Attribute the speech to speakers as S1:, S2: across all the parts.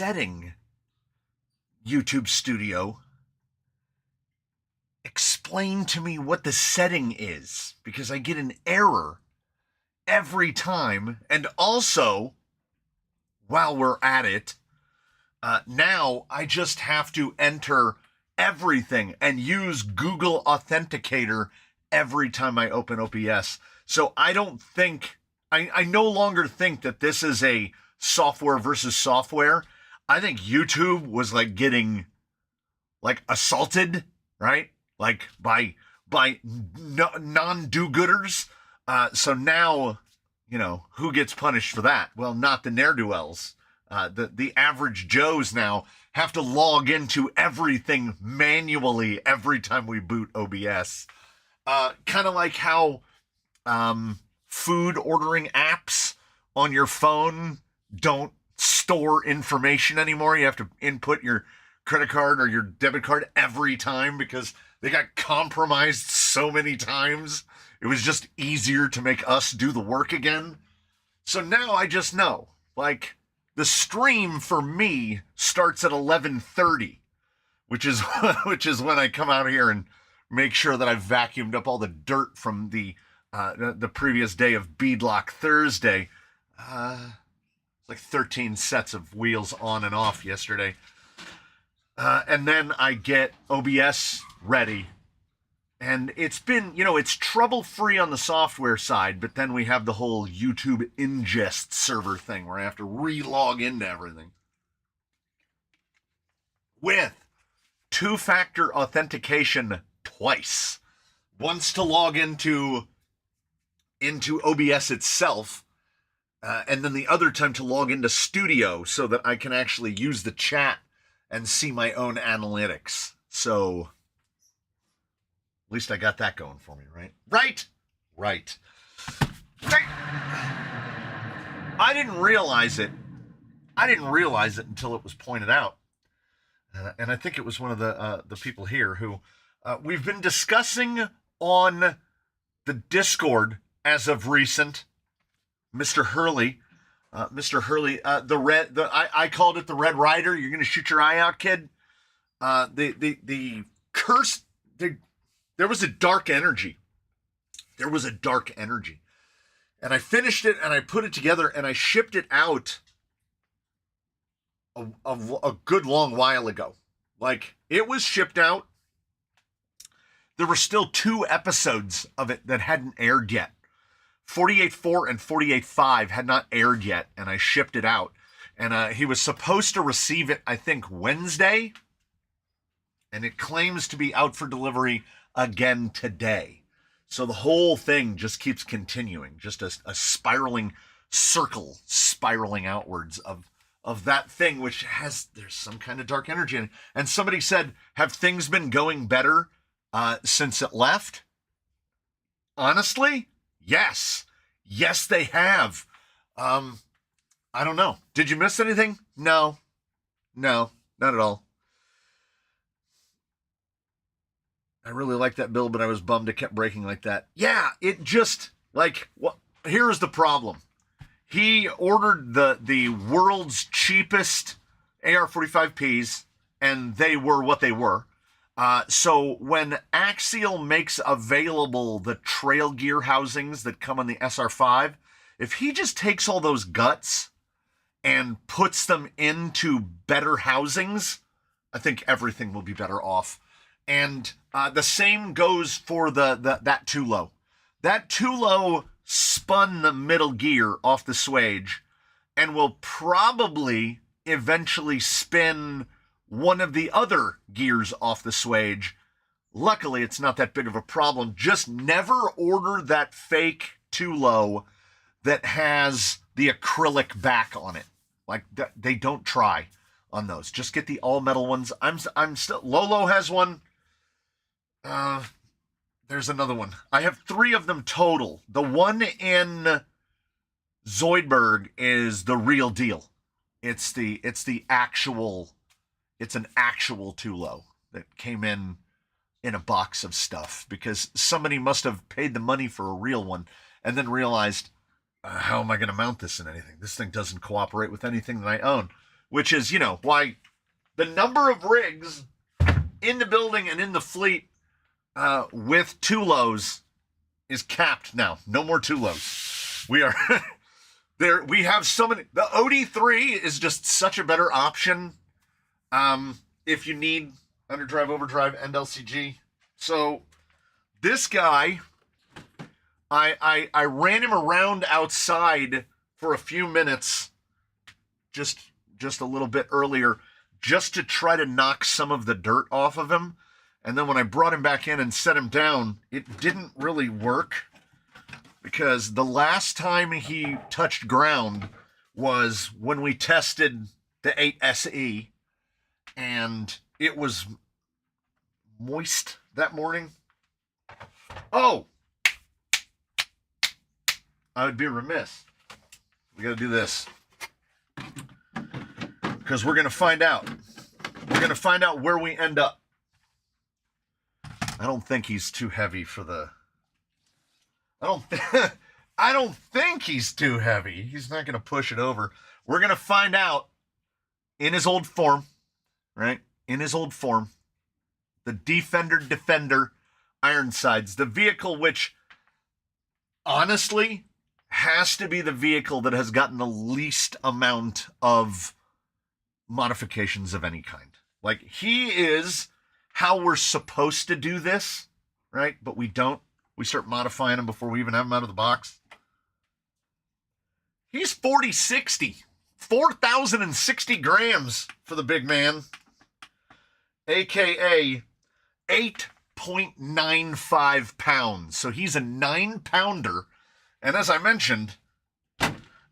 S1: setting, YouTube Studio? Explain to me what the setting is, because I get an error every time. And also, while we're at it, now I just have to enter everything and use Google Authenticator every time I open OBS. So I don't think, I no longer think that this is a software versus software. I think YouTube was like getting like assaulted, right? Like by non-do-gooders. So now, who gets punished for that? Well, not the ne'er-do-wells. The average Joes now have to log into everything manually every time we boot OBS. Kind of like how food ordering apps on your phone don't store information anymore. You have to input your credit card or your debit card every time because they got compromised so many times. It was just easier to make us do the work again. So now I just know, like, the stream for me starts at 11:30, which is when I come out here and make sure that I've vacuumed up all the dirt from the previous day of Beadlock Thursday. Like 13 sets of wheels on and off yesterday. And then I get OBS ready. And it's been, it's trouble-free on the software side, but then we have the whole YouTube ingest server thing where I have to re-log into everything. With two-factor authentication twice. Once to log into OBS itself, and then the other time to log into Studio so that I can actually use the chat and see my own analytics. So at least I got that going for me, right? Right. I didn't realize it until it was pointed out. And I think it was one of the people here who we've been discussing on the Discord as of recent. Mr. Hurley, I called it the Red Rider. You're going to shoot your eye out, kid. The curse, there was a dark energy. And I finished it and I put it together and I shipped it out a good long while ago. Like, it was shipped out. There were still 2 episodes of it that hadn't aired yet. 48.4 and 48.5 had not aired yet, and I shipped it out. And he was supposed to receive it, I think, Wednesday. And it claims to be out for delivery again today. So the whole thing just keeps continuing. Just a spiraling circle, spiraling outwards of that thing, which there's some kind of dark energy in it. And somebody said, have things been going better since it left? Honestly, yes, they have. I don't know. Did you miss anything? No, not at all. I really liked that build, but I was bummed it kept breaking like that. Yeah, it just, here's the problem. He ordered the world's cheapest AR-45Ps, and they were what they were. So when Axial makes available the trail gear housings that come on the SR5, if he just takes all those guts and puts them into better housings, I think everything will be better off. And the same goes for that Tulo. That Tulo spun the middle gear off the swage and will probably eventually spin one of the other gears off the swage. Luckily, it's not that big of a problem. Just never order that fake Tulo that has the acrylic back on it. Like, they don't try on those. Just get the all-metal ones. I'm still... Lolo has one. There's another one. I have 3 of them total. The one in Zoidberg is the real deal. It's an actual Tulo that came in a box of stuff because somebody must have paid the money for a real one and then realized, how am I going to mount this in anything? This thing doesn't cooperate with anything that I own. which is, you know, why the number of rigs in the building and in the fleet with Tulos is capped now. No more Tulos. We are there. We have so many. The OD3 is just such a better option if you need underdrive, overdrive, and LCG. So this guy, I ran him around outside for a few minutes, just a little bit earlier, just to try to knock some of the dirt off of him. And then when I brought him back in and set him down, it didn't really work, because the last time he touched ground was when we tested the 8SE, and it was moist that morning. Oh, I would be remiss. We got to do this, because we're going to find out. We're going to find out where we end up. I don't think he's too heavy for the... I don't think he's too heavy. He's not going to push it over. We're going to find out in his old form, right? In his old form. The Defender Ironsides. The vehicle which, honestly, has to be the vehicle that has gotten the least amount of modifications of any kind. Like, he is how we're supposed to do this, right? But we don't. We start modifying him before we even have him out of the box. He's 4060. 4,060 grams for the big man. AKA 8.95 pounds. So he's a 9-pounder. And as I mentioned,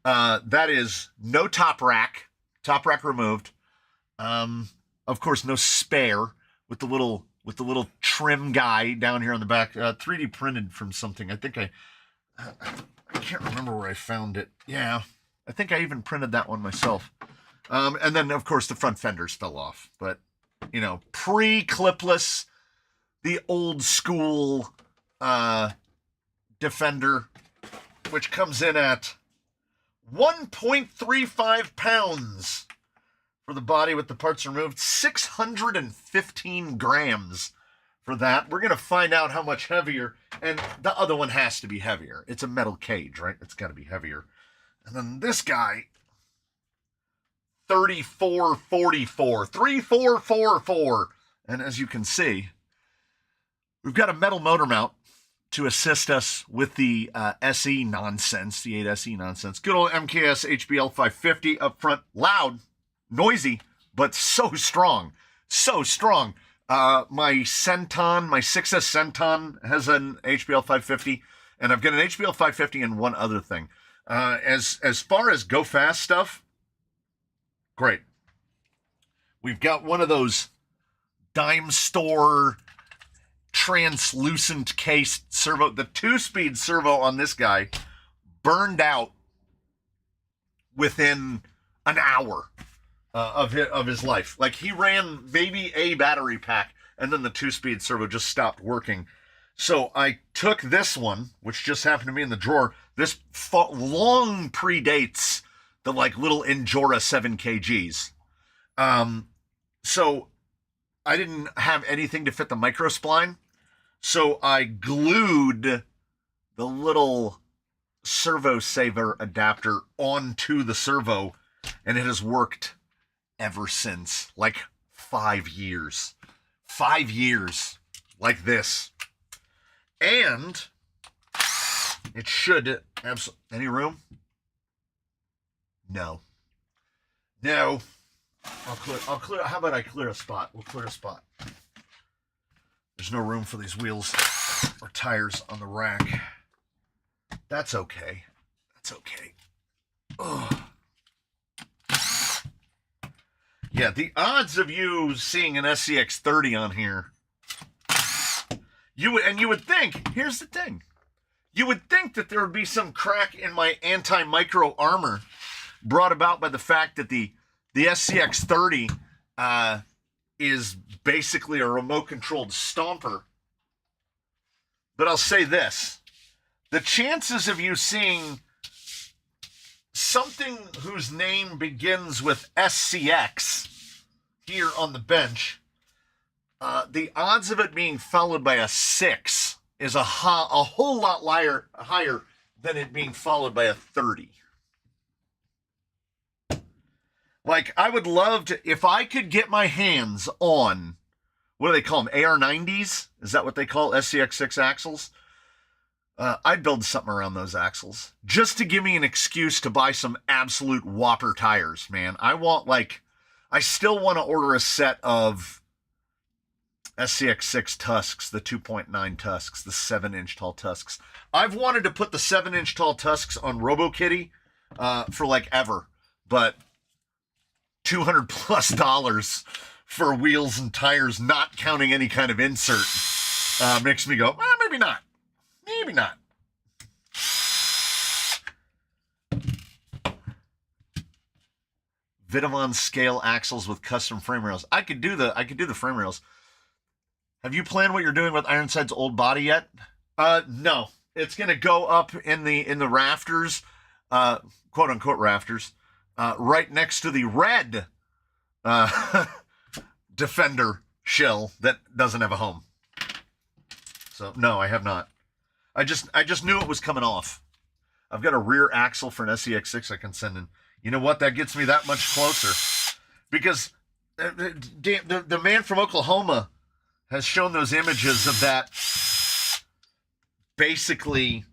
S1: that is no top rack removed. Of course, no spare with the little trim guy down here on the back. 3D printed from something. I think I can't remember where I found it. Yeah, I think I even printed that one myself. And then of course the front fenders fell off. But you know, pre-clipless, the old school Defender, which comes in at 1.35 pounds for the body with the parts removed, 615 grams for that. We're going to find out how much heavier, and the other one has to be heavier. It's a metal cage, right? It's got to be heavier. And then this guy, 3444, 3444. And as you can see, we've got a metal motor mount to assist us with the SE nonsense, the 8SE nonsense. Good old MKS HBL 550 up front. Loud, noisy, but so strong. So strong. My Centon, my 6S Centon has an HBL 550, and I've got an HBL 550 and one other thing. As far as go fast stuff, great. We've got one of those dime store translucent case servo. The 2-speed servo on this guy burned out within an hour of his life. Like, he ran maybe a battery pack, and then the 2-speed servo just stopped working. So I took this one, which just happened to be in the drawer. This long predates the like little Injora 7kgs. So I didn't have anything to fit the micro spline. So I glued the little servo saver adapter onto the servo, and it has worked ever since. Like 5 years. 5 years. Like this. And it should have any room? No. No. I'll clear. How about I clear a spot? We'll clear a spot. There's no room for these wheels or tires on the rack. That's okay. That's okay. Ugh. Yeah, the odds of you seeing an SCX30 on here, you would think, here's the thing. You would think that there would be some crack in my anti-micro armor brought about by the fact that the SCX30 is basically a remote-controlled stomper. But I'll say this. The chances of you seeing something whose name begins with SCX here on the bench, the odds of it being followed by a 6 is a whole lot higher than it being followed by a 30. Like, I would love to, if I could get my hands on, what do they call them, AR90s? Is that what they call SCX6 axles? I'd build something around those axles just to give me an excuse to buy some absolute whopper tires, man. I still want to order a set of SCX6 Tusks, the 2.9 Tusks, the 7-inch tall Tusks. I've wanted to put the 7-inch tall Tusks on RoboKitty for like ever, but $200+ for wheels and tires, not counting any kind of insert, makes me go, well, maybe not. Maybe not. Vidavon scale axles with custom frame rails. I could do the frame rails. Have you planned what you're doing with Ironside's old body yet? No. It's gonna go up in the rafters, quote unquote rafters, right next to the red Defender shell that doesn't have a home. So no, I have not. I just knew it was coming off. I've got a rear axle for an SCX6 I can send in. You know what? That gets me that much closer. Because the man from Oklahoma has shown those images of that. Basically,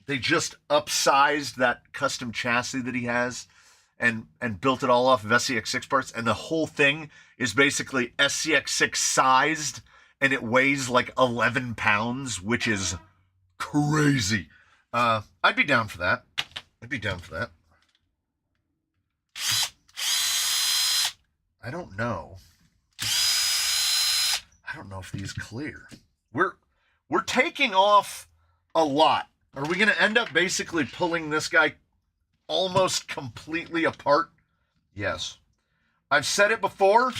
S1: they just upsized that custom chassis that he has and built it all off of SCX6 parts. And the whole thing is basically SCX6 sized, and it weighs like 11 pounds, which is crazy. I'd be down for that. I don't know if these clear. We're taking off a lot. Are we going to end up basically pulling this guy almost completely apart? Yes. I've said it before,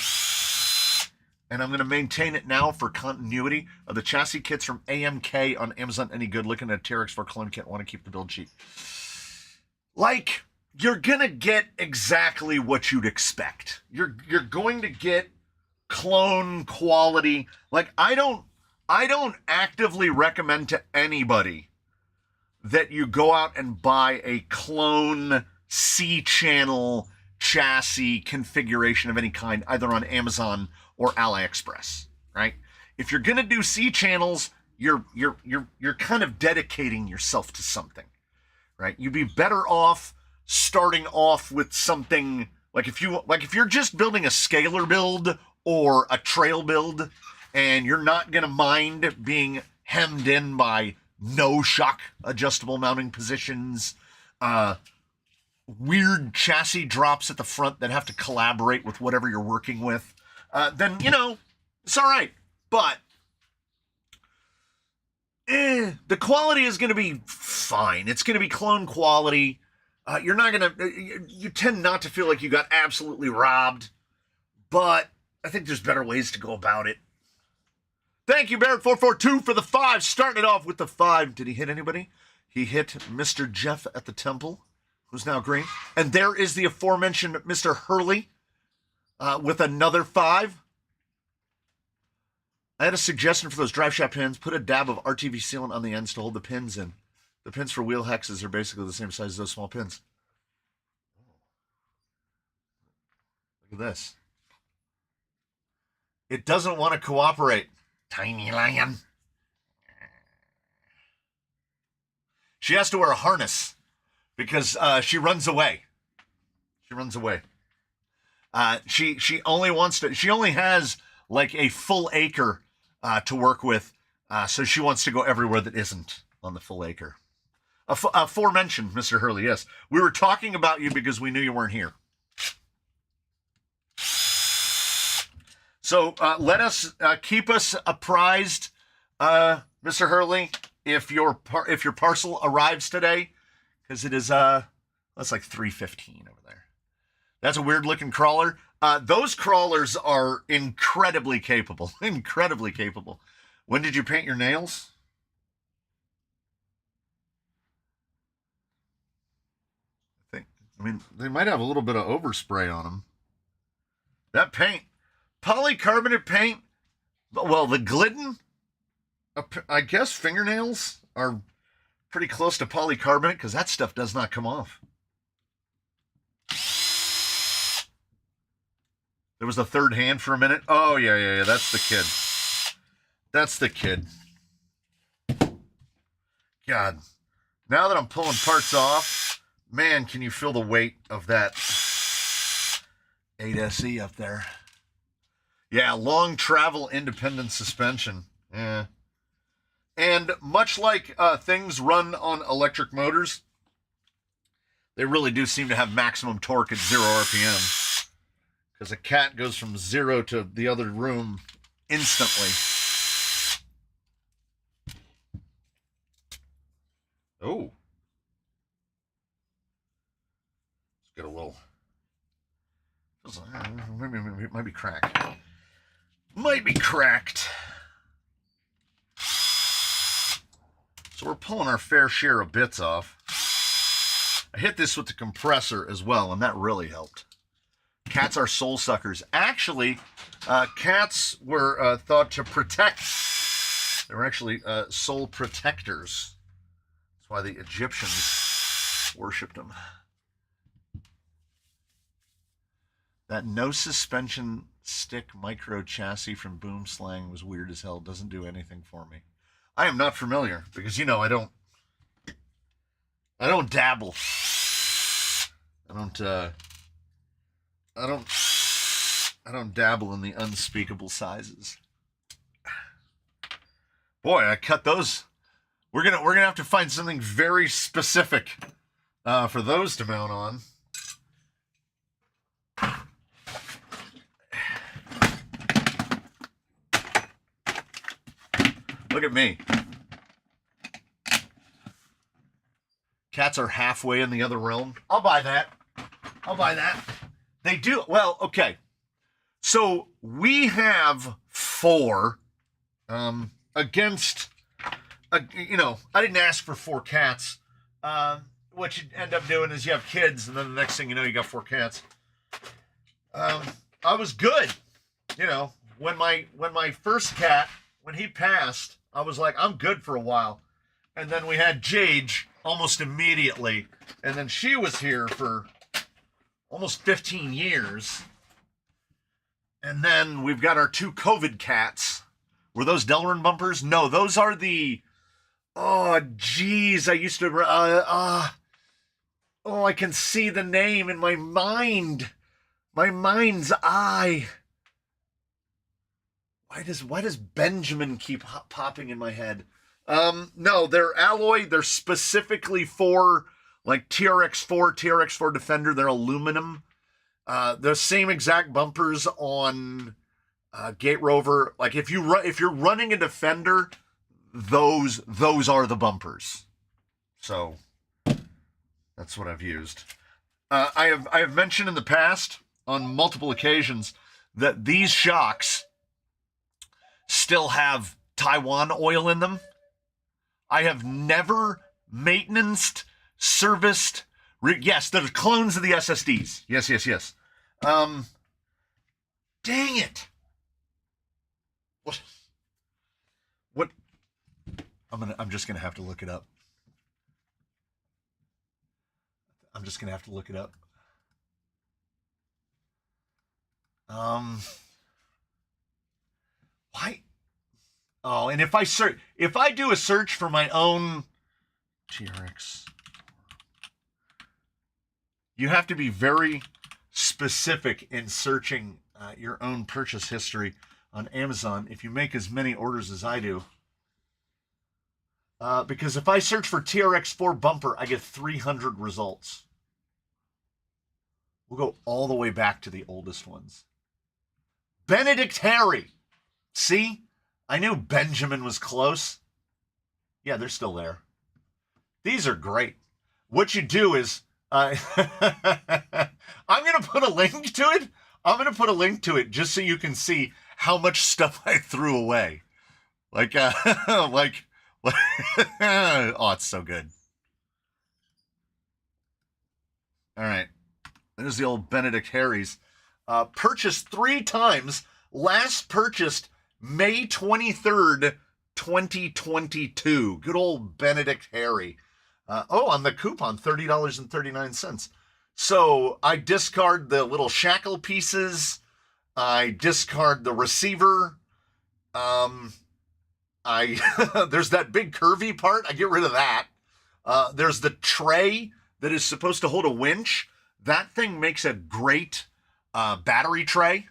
S1: and I'm going to maintain it now for continuity. Are the chassis kits from AMK on Amazon any good? Looking at a TRX4 clone kit, want to keep the build cheap. Like, you're going to get exactly what you'd expect. You're going to get clone quality. Like, I don't actively recommend to anybody that you go out and buy a clone C-channel chassis configuration of any kind, either on Amazon or AliExpress, right? If you're going to do C-channels, you're kind of dedicating yourself to something, right? You'd be better off starting off with something like if you're just building a scalar build or a trail build, and you're not going to mind being hemmed in by no shock adjustable mounting positions, weird chassis drops at the front that have to collaborate with whatever you're working with, then, it's all right. But the quality is going to be fine. It's going to be clone quality. You tend not to feel like you got absolutely robbed, but I think there's better ways to go about it. Thank you, Barrett442, for the 5. Starting it off with the 5. Did he hit anybody? He hit Mr. Jeff at the temple, who's now green. And there is the aforementioned Mr. Hurley with another 5. I had a suggestion for those drive shaft pins. Put a dab of RTV sealant on the ends to hold the pins in. The pins for wheel hexes are basically the same size as those small pins. Look at this. It doesn't want to cooperate. Tiny lion. She has to wear a harness because she runs away. She only has like a full acre to work with, so she wants to go everywhere that isn't on the full acre. Aforementioned, Mr. Hurley, yes. We were talking about you because we knew you weren't here. So let us keep us apprised, Mr. Hurley, if your parcel arrives today, because it is that's like 3:15 over there. That's a weird looking crawler. Those crawlers are incredibly capable. Incredibly capable. When did you paint your nails? I I mean, they might have a little bit of overspray on them. That paint, polycarbonate paint, well, the Glidden, I guess fingernails are pretty close to polycarbonate because that stuff does not come off. There was the third hand for a minute. Oh, yeah. That's the kid. That's the kid. God. Now that I'm pulling parts off, man, can you feel the weight of that 8SE up there? Yeah, long travel independent suspension. Yeah. And much like things run on electric motors, they really do seem to have maximum torque at 0 RPM. Because a cat goes from 0 to the other room instantly. Oh. Let's get a little. Maybe it might be cracked. Might be cracked. So we're pulling our fair share of bits off. I hit this with the compressor as well, and that really helped. Cats are soul suckers. Actually, cats were thought to protect. They were actually soul protectors. That's why the Egyptians worshipped them. That no suspension stick micro chassis from Boom Slang was weird as hell. Doesn't do anything for me. I am not familiar because, you know, I don't dabble. I don't dabble in the unspeakable sizes. Boy, I cut those. We're gonna have to find something very specific for those to mount on. Look at me. Cats are halfway in the other realm. I'll buy that. They do. Well, okay. So we have 4 against, you know, I didn't ask for 4 cats. What you end up doing is you have kids, and then the next thing you know, you got 4 cats. I was good. You know, when my first cat, when he passed, I was like, I'm good for a while. And then we had Jage almost immediately. And then she was here for almost 15 years. And then we've got our 2 COVID cats. Were those Delrin bumpers? No, those are the... Oh, geez, I used to... I can see the name in my mind. My mind's eye. Why does Benjamin keep popping in my head? No, they're alloy. They're specifically for like TRX4 Defender. They're aluminum. The same exact bumpers on Gate Rover. Like if you're running a Defender, those are the bumpers. So that's what I've used. I have mentioned in the past on multiple occasions that these shocks still have Taiwan oil in them. I have never maintenanced, serviced. Yes, they're clones of the SSDs. Yes. Dang it. What? I'm just gonna have to look it up. Why? Oh, and if I do a search for my own TRX, you have to be very specific in searching your own purchase history on Amazon if you make as many orders as I do. Because if I search for TRX4 bumper, I get 300 results. We'll go all the way back to the oldest ones. Benedict Harry. See? I knew Benjamin was close. Yeah, they're still there. These are great. What you do is, I'm going to put a link to it. I'm going to put a link to it just so you can see how much stuff I threw away. Oh, it's so good. All right. There's the old Benedict Harry's. Purchased 3 times. Last purchased May 23rd, 2022. Good old Benedict Harry. On the coupon, $30.39. So I discard the little shackle pieces. I discard the receiver. There's that big curvy part. I get rid of that. There's the tray that is supposed to hold a winch. That thing makes a great battery tray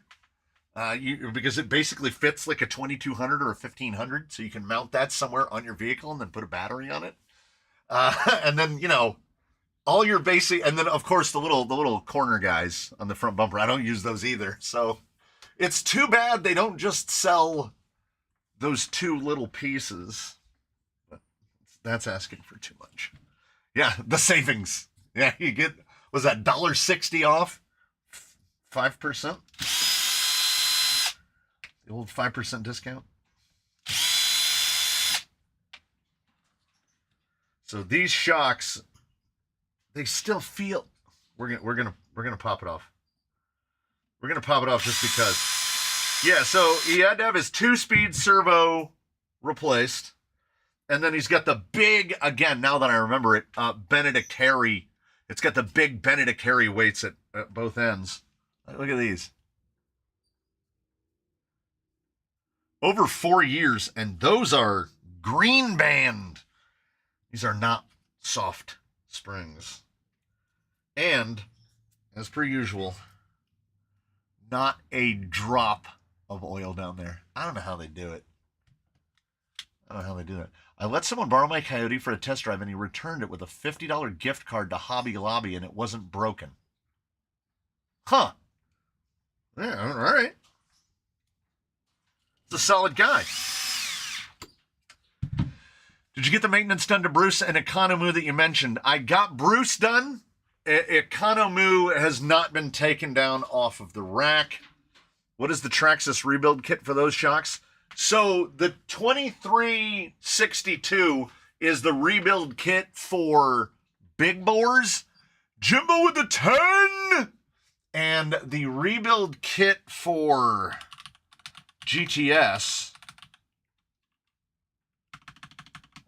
S1: because it basically fits like a 2200 or a 1500, so you can mount that somewhere on your vehicle and then put a battery on it. And then, all your basic, and then of course the little corner guys on the front bumper. I don't use those either. So it's too bad they don't just sell those 2 little pieces. But that's asking for too much. Yeah, the savings. Yeah, you get, was that $1.60 off? 5%? The old 5% discount. So these shocks, they still feel. We're gonna pop it off. We're gonna pop it off just because. Yeah. So he had to have his 2-speed servo replaced, and then he's got the big, again, now that I remember it, Benedict Harry. It's got the big Benedict Harry weights at both ends. Look at these. Over 4 years, and those are green band. These are not soft springs. And, as per usual, not a drop of oil down there. I don't know how they do it. I let someone borrow my Coyote for a test drive, and he returned it with a $50 gift card to Hobby Lobby, and it wasn't broken. Huh. Yeah, all right. It's a solid guy. Did you get the maintenance done to Bruce and Economoo that you mentioned? I got Bruce done. Economoo has not been taken down off of the rack. What is the Traxxas rebuild kit for those shocks? So the 2362 is the rebuild kit for big bores. Jimbo with the 10! And the rebuild kit for GTS,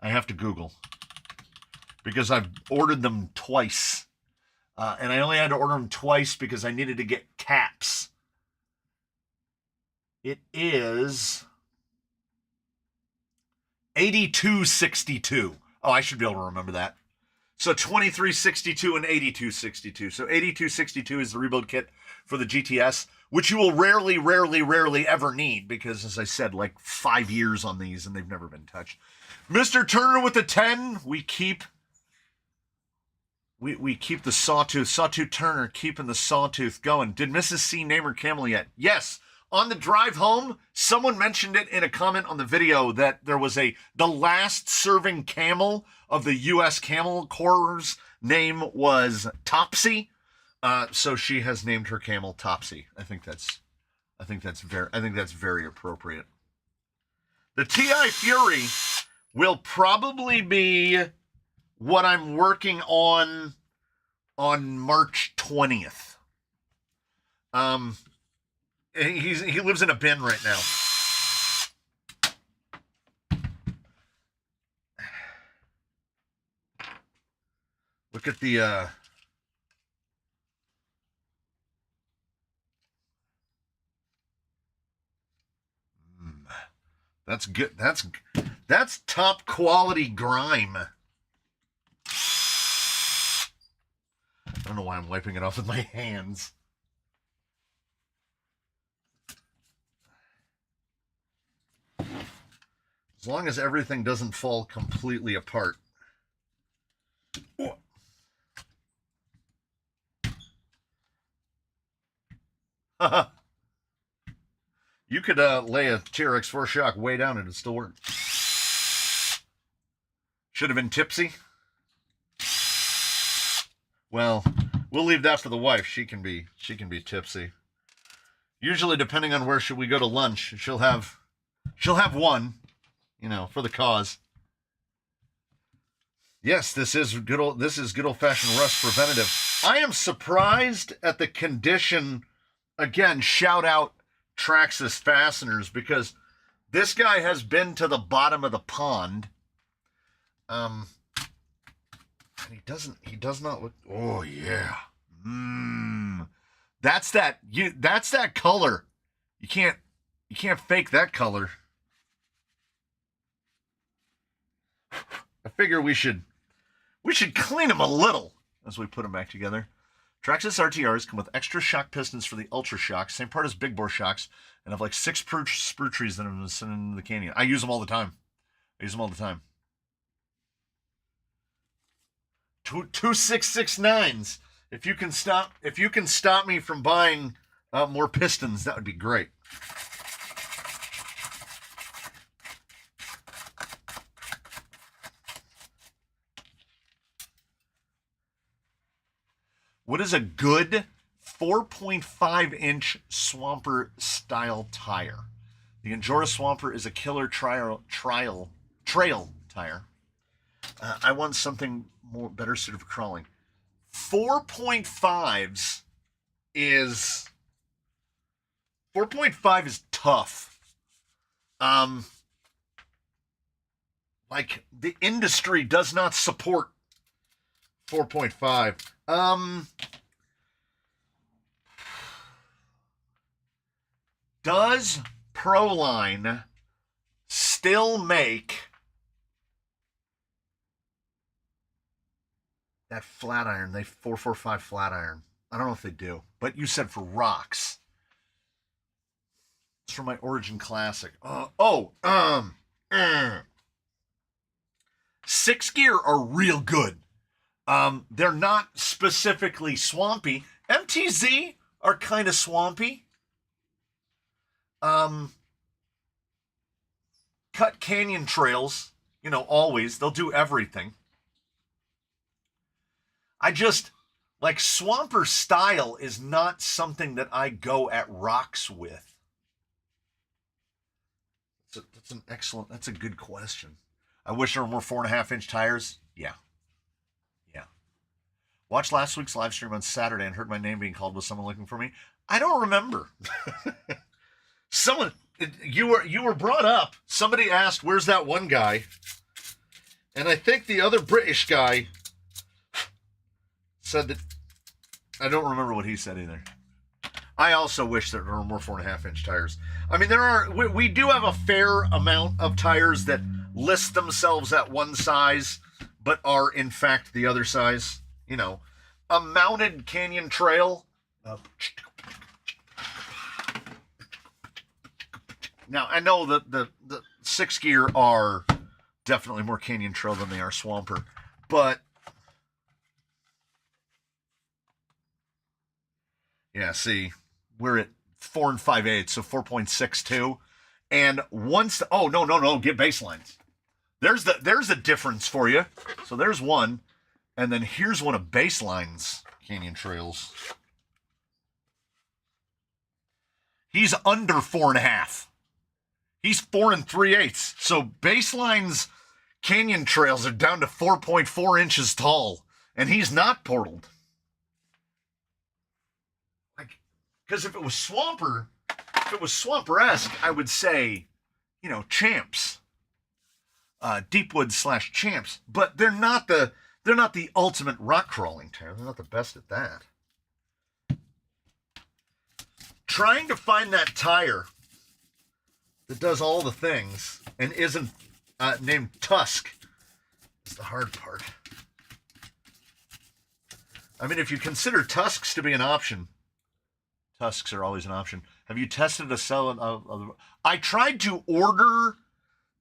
S1: I have to Google because I've ordered them twice. And I only had to order them twice because I needed to get caps. It is 8262. Oh, I should be able to remember that. So 2362 and 8262. So 8262 is the rebuild kit for the GTS, which you will rarely ever need because, as I said, like 5 years on these and they've never been touched. Mr. Turner with the 10. We keep the Sawtooth. Sawtooth Turner keeping the Sawtooth going. Did Mrs. C name her camel yet? Yes. On the drive home, someone mentioned it in a comment on the video that there was the last serving camel of the U.S. Camel Corps' name was Topsy. So she has named her camel Topsy. I think that's very appropriate. The TI Fury will probably be what I'm working on March 20th. He lives in a bin right now. Look at the that's good. That's top quality grime. I don't know why I'm wiping it off with my hands. As long as everything doesn't fall completely apart. You could lay a TRX4 shock way down and it'd still work. Should have been tipsy. Well, we'll leave that for the wife. She can be tipsy. Usually, depending on where should we go to lunch, she'll have one, for the cause. Yes, this is good old fashioned rust preventative. I am surprised at the condition. Again, shout out Traxxas fasteners, because this guy has been to the bottom of the pond. And he does not look. Oh yeah. That's that color. You can't fake that color. I figure we should clean them a little as we put them back together. Traxxas RTRs come with extra shock pistons for the Ultra Shocks, same part as big bore shocks, and have like 6 sprue trees that I'm sending into the canyon. I use them all the time. 2669s. If you can stop me from buying more pistons, that would be great. What is a good 4.5-inch Swamper style tire? The Injora Swamper is a killer trail tire. I want something better suited for crawling. 4.5 is tough. Like the industry does not support 4.5. Does Proline still make that flat iron? They 445 flat iron. I don't know if they do, but you said for rocks. It's from my Origin Classic. 6 gear are real good. They're not specifically swampy. MTZ are kind of swampy. Cut canyon trails, always. They'll do everything. I just, like, Swamper style is not something that I go at rocks with. That's a good question. I wish there were more 4.5-inch tires. Yeah. Watched last week's live stream on Saturday and heard my name being called. Was someone looking for me? I don't remember. You were brought up. Somebody asked, where's that one guy? And I think the other British guy said that. I don't remember what he said either. I also wish there were more 4.5-inch tires. I mean, we do have a fair amount of tires that list themselves at one size, but are in fact the other size. A mounted canyon trail. Now, I know that the 6 gear are definitely more canyon trail than they are swamper, but yeah, see, we're at 4 5/8, so 4.62. And once, no, get baselines. There's a difference for you. So there's one. And then here's one of Baseline's canyon trails. He's under 4.5. He's 4 3/8. So Baseline's canyon trails are down to 4.4 inches tall, and he's not portaled. Like, because if it was Swamper-esque, I would say, champs, Deepwood / champs, but they're not the ultimate rock crawling tire. They're not the best at that. Trying to find that tire that does all the things and isn't named Tusk is the hard part. I mean, if you consider Tusks to be an option, Tusks are always an option. Have you tested a cell? I tried to order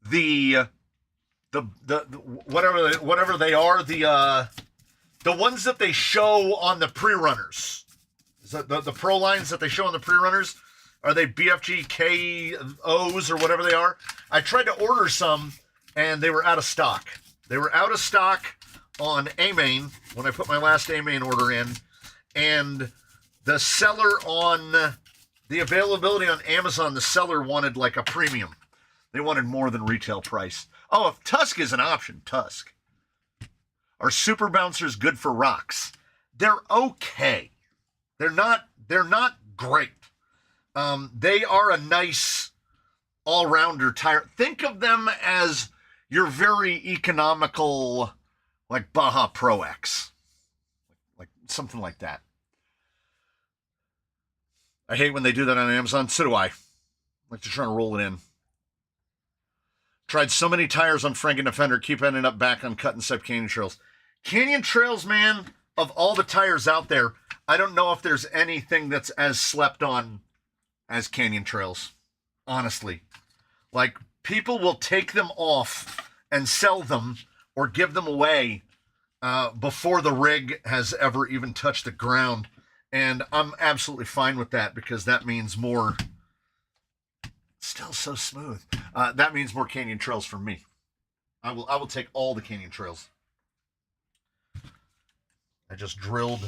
S1: the whatever they are, the ones that they show on the pre-runners. Is that the pro lines that they show on the pre-runners? Are they BFG KOs or whatever they are? I tried to order some, and they were out of stock. They were out of stock on A-Main when I put my last A-Main order in, and the seller on the availability on Amazon, the seller wanted like a premium. They wanted more than retail price. Oh, if Tusk is an option, Tusk. Are super bouncers good for rocks? they're okay. They're not great. They are a nice all-rounder tire. Think of them as your very economical, like Baja Pro X, like something like that. I hate when they do that on Amazon. So do I. Like they're trying to roll it in. Tried so many tires on Franken Defender, keep ending up back on cut and step Canyon Trails. Canyon Trails, man, of all the tires out there, I don't know if there's anything that's as slept on as Canyon Trails. Honestly. Like, people will take them off and sell them or give them away before the rig has ever even touched the ground. And I'm absolutely fine with that because that means more... Still so smooth. That means more Canyon Trails for me. I will take all the Canyon Trails. I just drilled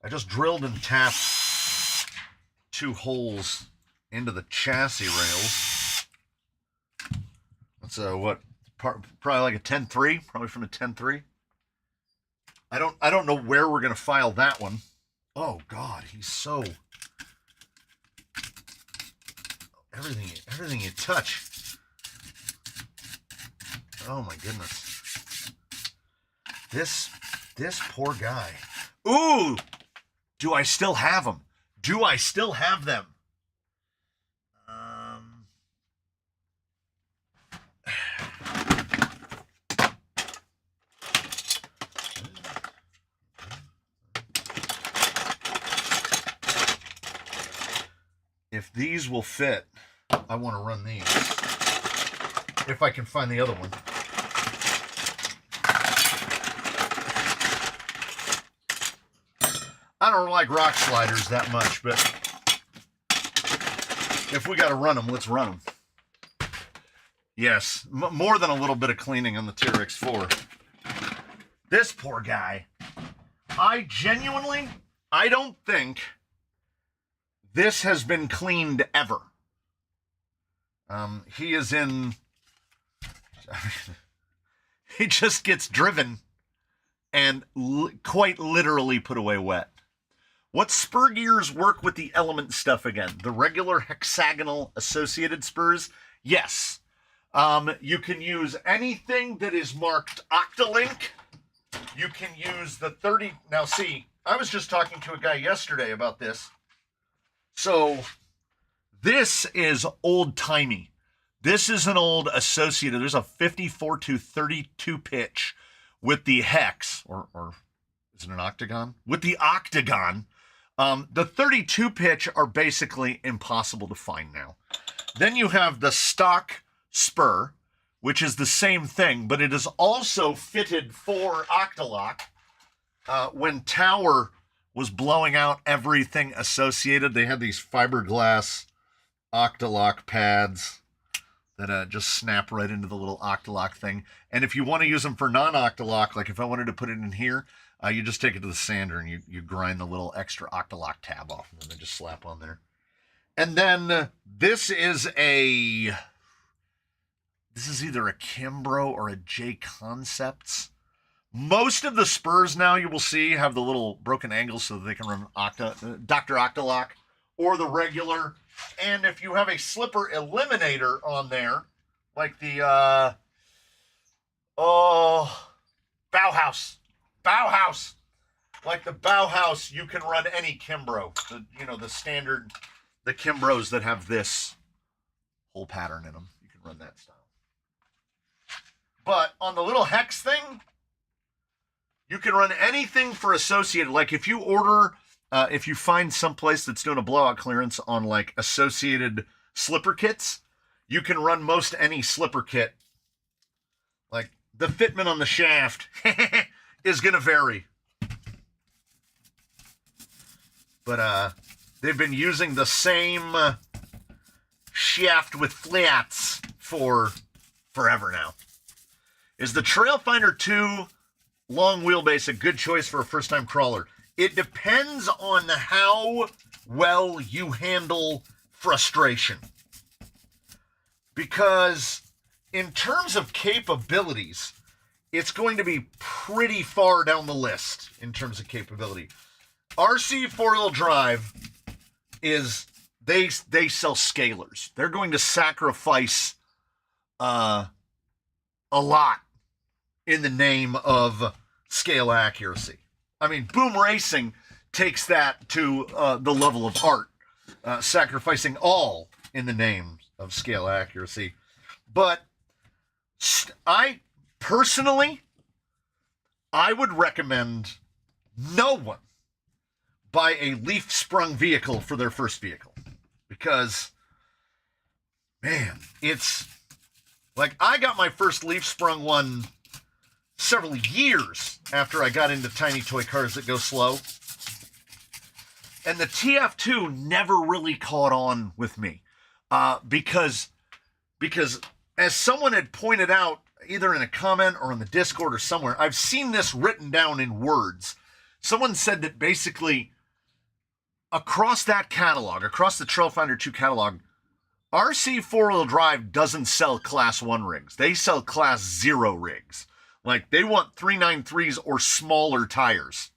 S1: and tapped 2 holes into the chassis rails. That's what? Probably like a 10-3, probably from a 10-3. I don't know where we're gonna file that one. Oh God, he's so. Everything you touch. Oh my goodness. This poor guy. Ooh! Do I still have them? Do I still have them? If these will fit, I want to run these. If I can find the other one. I don't like rock sliders that much, but if we got to run them, let's run them. Yes, more than a little bit of cleaning on the TRX4. This poor guy. I don't think this has been cleaned ever. He is in... he just gets driven and quite literally put away wet. What spur gears work with the element stuff again? The regular hexagonal associated spurs? Yes. You can use anything that is marked Octalink. You can use the 30... Now see, I was just talking to a guy yesterday about this. So, this is old-timey. This is an old associated. There's a 54 to 32 pitch with the hex, or is it an octagon? With the octagon. The 32 pitch are basically impossible to find now. Then you have the stock spur, which is the same thing, but it is also fitted for Octalock. When Tower was blowing out everything associated, they had these fiberglass Octalock pads that just snap right into the little Octalock thing. And if you want to use them for non-Octalock, like if I wanted to put it in here, you just take it to the sander and you grind the little extra Octalock tab off, and then they just slap on there. And then this is either a Kimbrough or a J Concepts. Most of the spurs now you will see have the little broken angles so that they can run Dr. Octalock or the regular. And if you have a slipper eliminator on there, like the Bauhaus, like the Bauhaus, you can run any Kimbrough. The standard, the Kimbroughs that have this whole pattern in them, you can run that style. But on the little hex thing, you can run anything for associated. Like if you order, if you find some place that's doing a blowout clearance on like associated slipper kits, you can run most any slipper kit. Like the fitment on the shaft is going to vary. But they've been using the same shaft with flats for forever now. Is the Trailfinder 2 long wheelbase a good choice for a first-time crawler? It depends on how well you handle frustration. Because in terms of capabilities, it's going to be pretty far down the list in terms of capability. RC four-wheel drive is, they sell scalers. They're going to sacrifice a lot in the name of scale accuracy. I mean, Boom Racing takes that to the level of art, sacrificing all in the name of scale accuracy. But I personally, I would recommend no one buy a leaf sprung vehicle for their first vehicle, because, man, it's like, I got my first leaf sprung one several years after I got into tiny toy cars that go slow. And the TF2 never really caught on with me, because as someone had pointed out, either in a comment or in the Discord or somewhere, I've seen this written down in words. Someone said that basically across that catalog, across the Trailfinder 2 catalog, RC four-wheel drive doesn't sell class 1 rigs. They sell class 0 rigs. Like, they want 393s or smaller tires.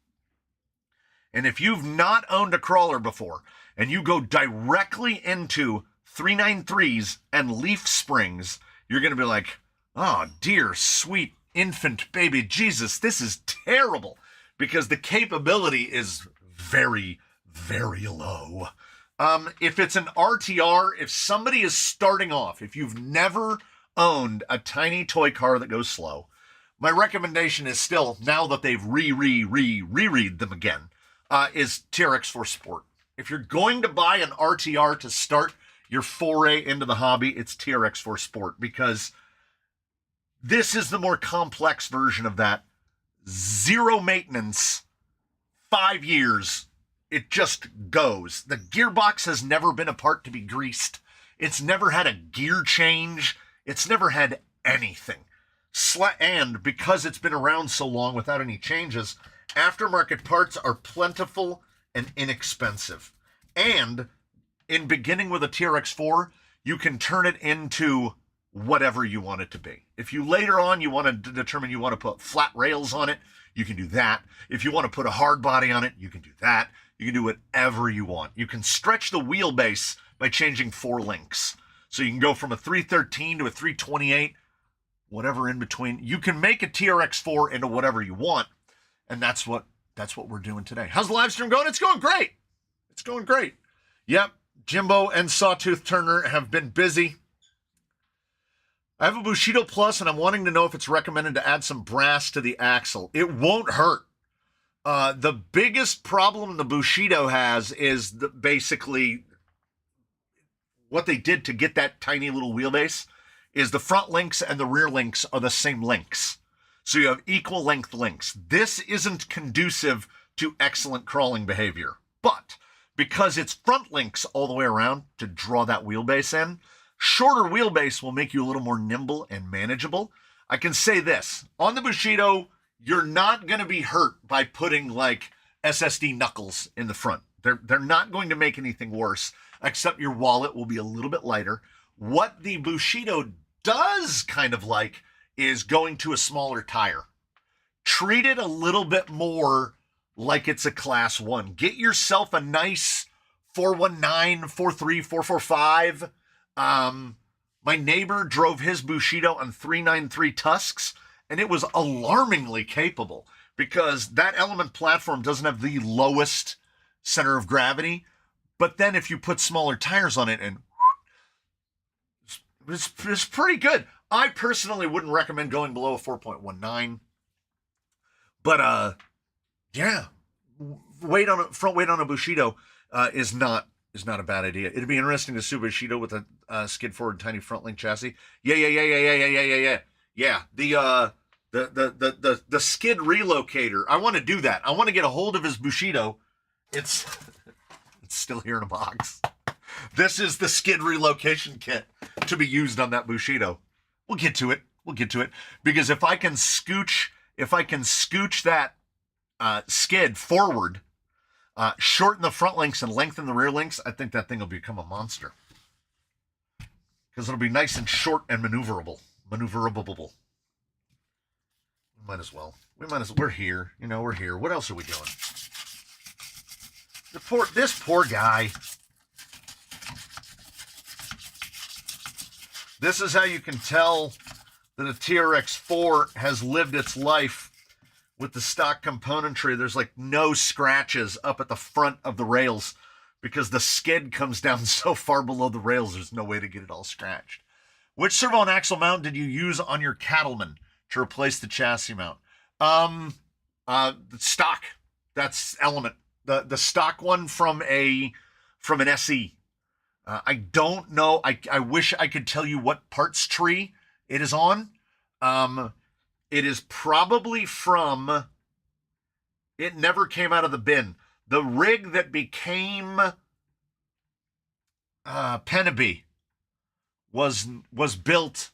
S1: And if you've not owned a crawler before and you go directly into 393s and leaf springs, you're going to be like, oh, dear, sweet infant baby Jesus, this is terrible, because the capability is very, very low. If it's an RTR, if somebody is starting off, if you've never owned a tiny toy car that goes slow, my recommendation is still, now that they've reread them again, is TRX4 Sport. If you're going to buy an RTR to start your foray into the hobby, it's TRX4 Sport, because this is the more complex version of that. Zero maintenance, 5 years, it just goes. The gearbox has never been a part to be greased. It's never had a gear change. It's never had anything. And because it's been around so long without any changes, aftermarket parts are plentiful and inexpensive. And in beginning with a TRX4, you can turn it into whatever you want it to be. If you later on you want to determine you want to put flat rails on it, you can do that. If you want to put a hard body on it, you can do that. You can do whatever you want. You can stretch the wheelbase by changing 4 links. So you can go from a 313 to a 328, whatever in between. You can make a TRX4 into whatever you want. And that's what we're doing today. How's the live stream going? It's going great. It's going great. Yep. Jimbo and Sawtooth Turner have been busy. I have a Bushido Plus, and I'm wanting to know if it's recommended to add some brass to the axle. It won't hurt. The biggest problem the Bushido has is basically what they did to get that tiny little wheelbase is the front links and the rear links are the same links. So you have equal length links. This isn't conducive to excellent crawling behavior. But because it's front links all the way around to draw that wheelbase in, shorter wheelbase will make you a little more nimble and manageable. I can say this, on the Bushido, you're not going to be hurt by putting like SSD knuckles in the front. They're not going to make anything worse, except your wallet will be a little bit lighter. What the Bushido does kind of like is going to a smaller tire. Treat it a little bit more like it's a class 1. Get yourself a nice 419, 43, 445. My neighbor drove his Bushido on 393 Tusks, and it was alarmingly capable because that Element platform doesn't have the lowest center of gravity. But then if you put smaller tires on it, and it's pretty good. I personally wouldn't recommend going below a 4.19. But yeah, front weight on a Bushido is not a bad idea. It'd be interesting to see a Bushido with a skid forward tiny front link chassis. Yeah. The skid relocator. I want to do that. I want to get a hold of his Bushido. It's still here in a box. This is the skid relocation kit to be used on that Bushido. We'll get to it. Because if I can scooch that skid forward, shorten the front links and lengthen the rear links, I think that thing will become a monster. Because it'll be nice and short and maneuverable. Might as well. We're here. We're here. What else are we doing? This poor guy. This is how you can tell that a TRX4 has lived its life with the stock componentry. There's like no scratches up at the front of the rails because the skid comes down so far below the rails, there's no way to get it all scratched. Which servo and axle mount did you use on your Cattleman to replace the chassis mount? The stock. That's Element. The stock one from an SE. I don't know. I wish I could tell you what parts tree it is on. It is probably from, it never came out of the bin. The rig that became Pennaby was built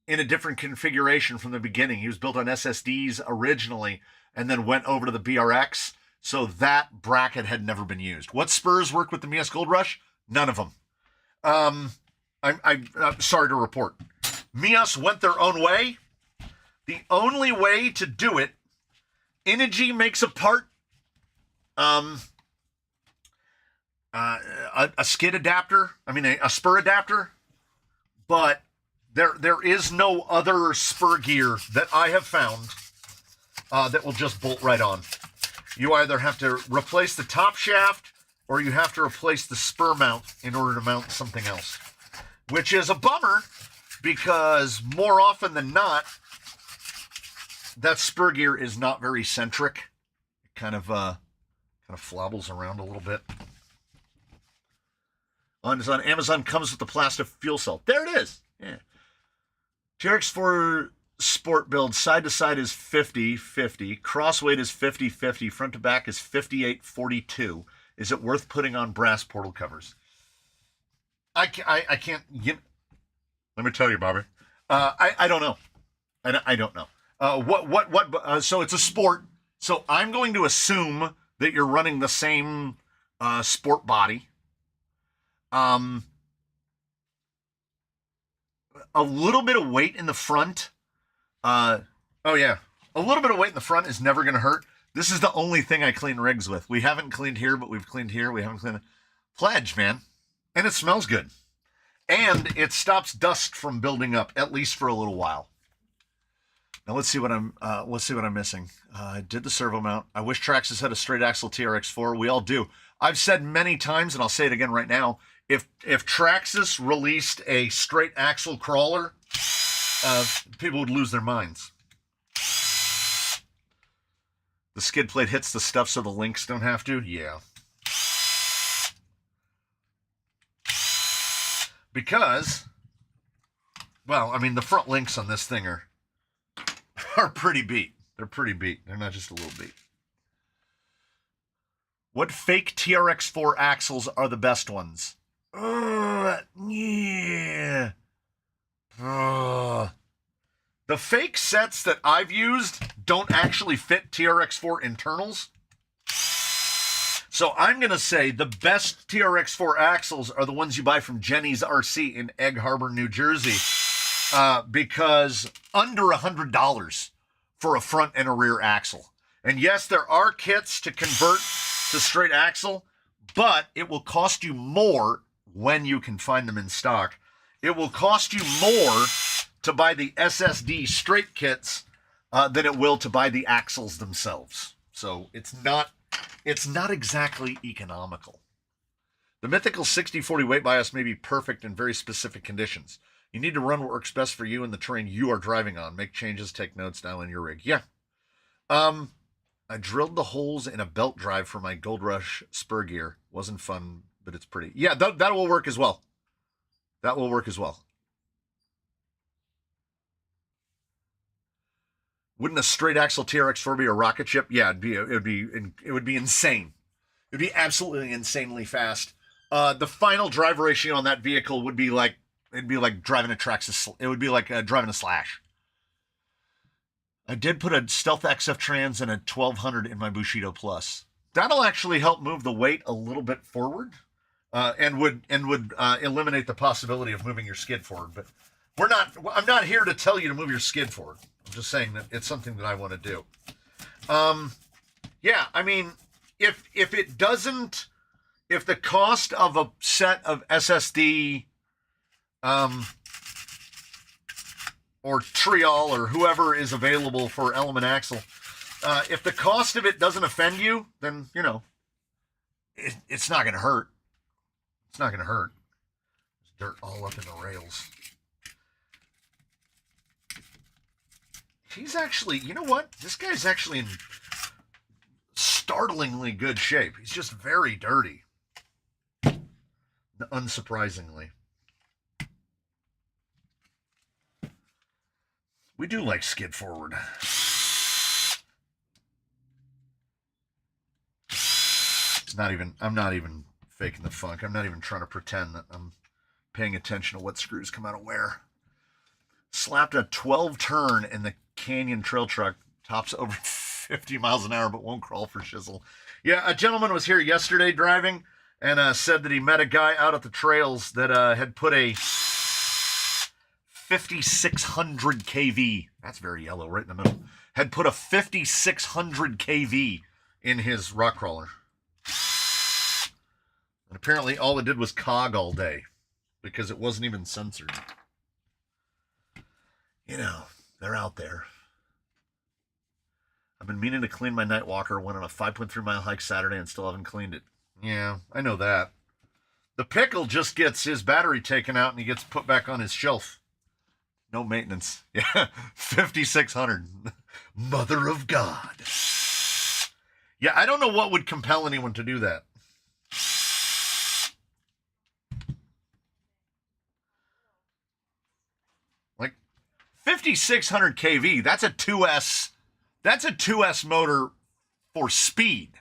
S1: in a different configuration from the beginning. He was built on SSDs originally and then went over to the BRX. So that bracket had never been used. What spurs work with the Mias Gold Rush? None of them. I'm sorry to report. Mias went their own way. The only way to do it, Energy makes a part, a skid adapter. I mean, a spur adapter. But there is no other spur gear that I have found that will just bolt right on. You either have to replace the top shaft or you have to replace the spur mount in order to mount something else, which is a bummer because more often than not, that spur gear is not very centric. It kind of flobbles around a little bit. On Amazon comes with the plastic fuel cell. There it is. Yeah. TRX4 Sport build side to side is 50-50. Crossweight is 50-50. Front to back is 58-42. Is it worth putting on brass portal covers? I can't. Let me tell you, Bobby. I don't know. I don't know. So it's a sport. So I'm going to assume that you're running the same sport body. A little bit of weight in the front. A little bit of weight in the front is never going to hurt. This is the only thing I clean rigs with. We haven't cleaned here, but we've cleaned here. We haven't cleaned it. Pledge, man. And it smells good. And it stops dust from building up, at least for a little while. Now let's see what I'm missing. I did the servo mount. I wish Traxxas had a straight axle TRX4. We all do. I've said many times, and I'll say it again right now, if Traxxas released a straight axle crawler, people would lose their minds. The skid plate hits the stuff so the links don't have to? Yeah. Because, well, I mean, the front links on this thing are pretty beat. They're pretty beat. They're not just a little beat. What fake TRX4 axles are the best ones? Yeah. The fake sets that I've used don't actually fit TRX4 internals. So I'm going to say the best TRX4 axles are the ones you buy from Jenny's RC in Egg Harbor, New Jersey. Because under $100 for a front and a rear axle. And yes, there are kits to convert to straight axle, but it will cost you more when you can find them in stock. It will cost you more to buy the SSD straight kits than it will to buy the axles themselves. So it's not exactly economical. The mythical 60-40 weight bias may be perfect in very specific conditions. You need to run what works best for you and the terrain you are driving on. Make changes, take notes, dial in your rig. Yeah. I drilled the holes in a belt drive for my Gold Rush spur gear. Wasn't fun, but it's pretty. Yeah, that will work as well. That will work as well. Wouldn't a straight axle TRX4 be a rocket ship? Yeah, it would be insane. It would be absolutely insanely fast. The final drive ratio on that vehicle would be like, it'd be like driving a Traxxas. It would be like driving a Slash. I did put a Stealth XF Trans and a 1200 in my Bushido Plus. That'll actually help move the weight a little bit forward, and would eliminate the possibility of moving your skid forward. But I'm not here to tell you to move your skid forward. I'm just saying that it's something that I want to do. Yeah, I mean, if it doesn't, if the cost of a set of SSD, or Triol or whoever is available for Element Axle, if the cost of it doesn't offend you, then, you know, it's not going to hurt. It's not going to hurt. There's dirt all up in the rails. He's actually, you know what? This guy's actually in startlingly good shape. He's just very dirty. Unsurprisingly. We do like skid forward. It's not even, I'm not even faking the funk. I'm not even trying to pretend that I'm paying attention to what screws come out of where. Slapped a 12 turn in the Canyon trail truck, tops over 50 miles an hour, but won't crawl for shizzle. Yeah, a gentleman was here yesterday driving and said that he met a guy out at the trails that had put a 5600 kV, that's very yellow right in the middle, had put a 5600 kV in his rock crawler. And apparently all it did was cog all day because it wasn't even censored. You know, they're out there. I've been meaning to clean my night walker. Went on a 5.3 mile hike Saturday and still haven't cleaned it. Yeah, I know that. The pickle just gets his battery taken out and he gets put back on his shelf. No maintenance. Yeah, 5600. Mother of God. Yeah, I don't know what would compel anyone to do that. Like 5600 kV, that's a 2S. That's a 2S motor for speed.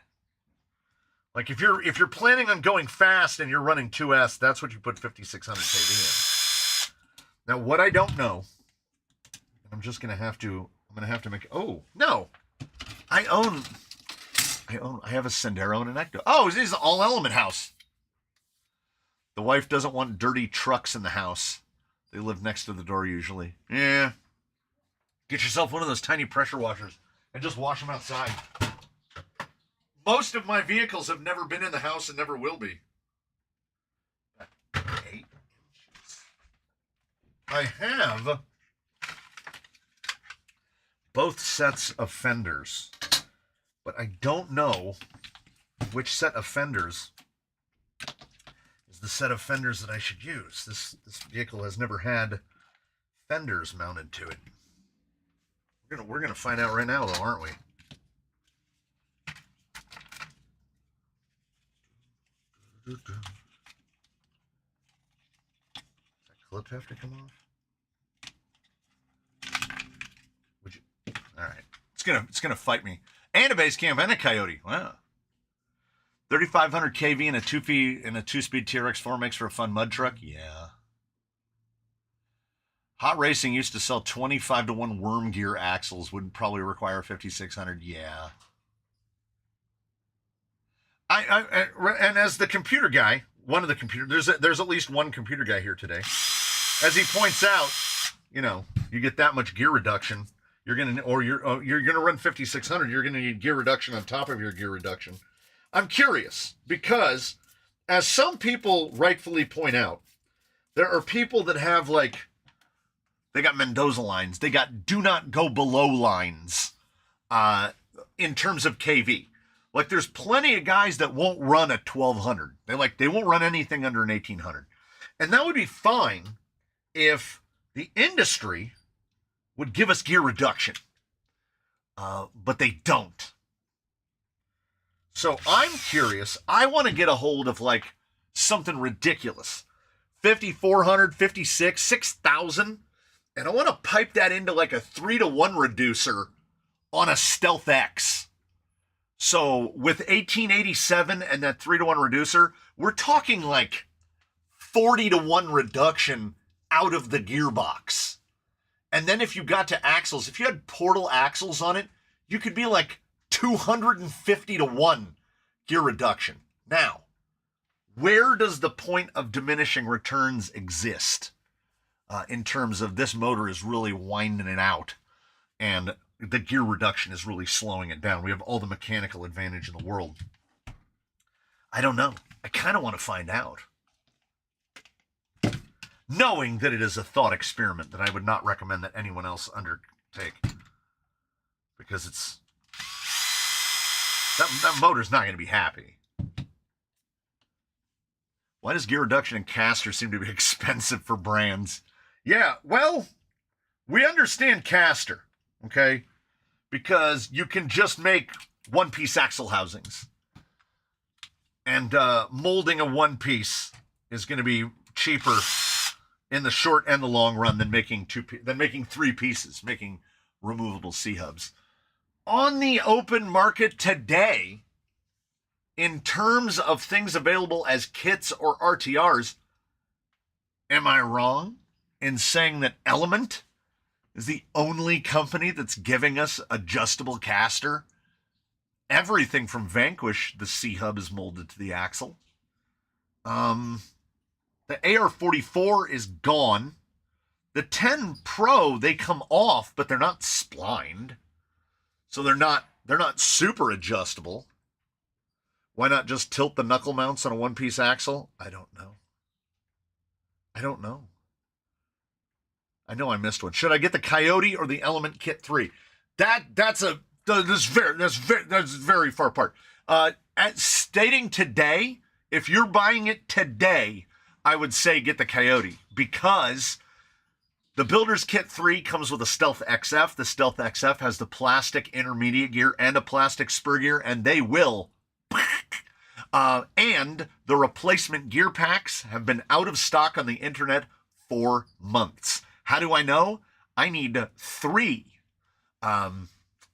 S1: Like if you're planning on going fast and you're running 2S, that's what you put 5600 kV in. Now, what I don't know, and I'm gonna have to make. Oh no, I have a Sendero and an Ecto. Oh, this is an all element house. The wife doesn't want dirty trucks in the house. They live next to the door usually. Yeah, get yourself one of those tiny pressure washers and just wash them outside. Most of my vehicles have never been in the house and never will be. 8 inches. I have both sets of fenders, but I don't know which set of fenders is the set of fenders that I should use. This vehicle has never had fenders mounted to it. We're gonna find out right now, though, aren't we? Does that clip have to come off? Would you? All right. It's gonna fight me. And a base camp and a Coyote. Wow. 3500 kV and a 2-speed TRX4 makes for a fun mud truck. Yeah. Hot Racing used to sell 25-to-1 worm gear axles. Would probably require 5600. Yeah. And as the computer guy, one of the computers, there's at least one computer guy here today. As he points out, you know, you get that much gear reduction, you're gonna run 5600. You're gonna need gear reduction on top of your gear reduction. I'm curious because, as some people rightfully point out, there are people that have like, they got Mendoza lines, they got do not go below lines, in terms of kV. Like there's plenty of guys that won't run a 1200. They won't run anything under an 1800. And that would be fine if the industry would give us gear reduction. But they don't. So I'm curious. I want to get a hold of like something ridiculous. 5400, 56, 6000. And I want to pipe that into like a 3-to-1 reducer on a Stealth X. So with 1887 and that 3-to-1 reducer, we're talking like 40-to-1 reduction out of the gearbox. And then if you got to axles, if you had portal axles on it, you could be like 250-to-1 gear reduction. Now, where does the point of diminishing returns exist in terms of this motor is really winding it out and the gear reduction is really slowing it down? We have all the mechanical advantage in the world. I don't know. I kind of want to find out. Knowing that it is a thought experiment that I would not recommend that anyone else undertake. Because it's... That motor's not going to be happy. Why does gear reduction and caster seem to be expensive for brands? Yeah, well, we understand caster, okay? Because you can just make one-piece axle housings. And molding a one-piece is going to be cheaper in the short and the long run than making three pieces, making removable C-hubs. On the open market today, in terms of things available as kits or RTRs, am I wrong in saying that Element is the only company that's giving us adjustable caster? Everything from Vanquish, the C-hub is molded to the axle. The AR-44 is gone. The 10 Pro, they come off, but they're not splined. So they're not super adjustable. Why not just tilt the knuckle mounts on a one-piece axle? I don't know. I know I missed one. Should I get the Coyote or the Element Kit 3? That's very far apart. Stating today, if you're buying it today, I would say get the Coyote, because the Builder's Kit 3 comes with a Stealth XF. The Stealth XF has the plastic intermediate gear and a plastic spur gear, and they will. And the replacement gear packs have been out of stock on the internet for months. How do I know? I need 3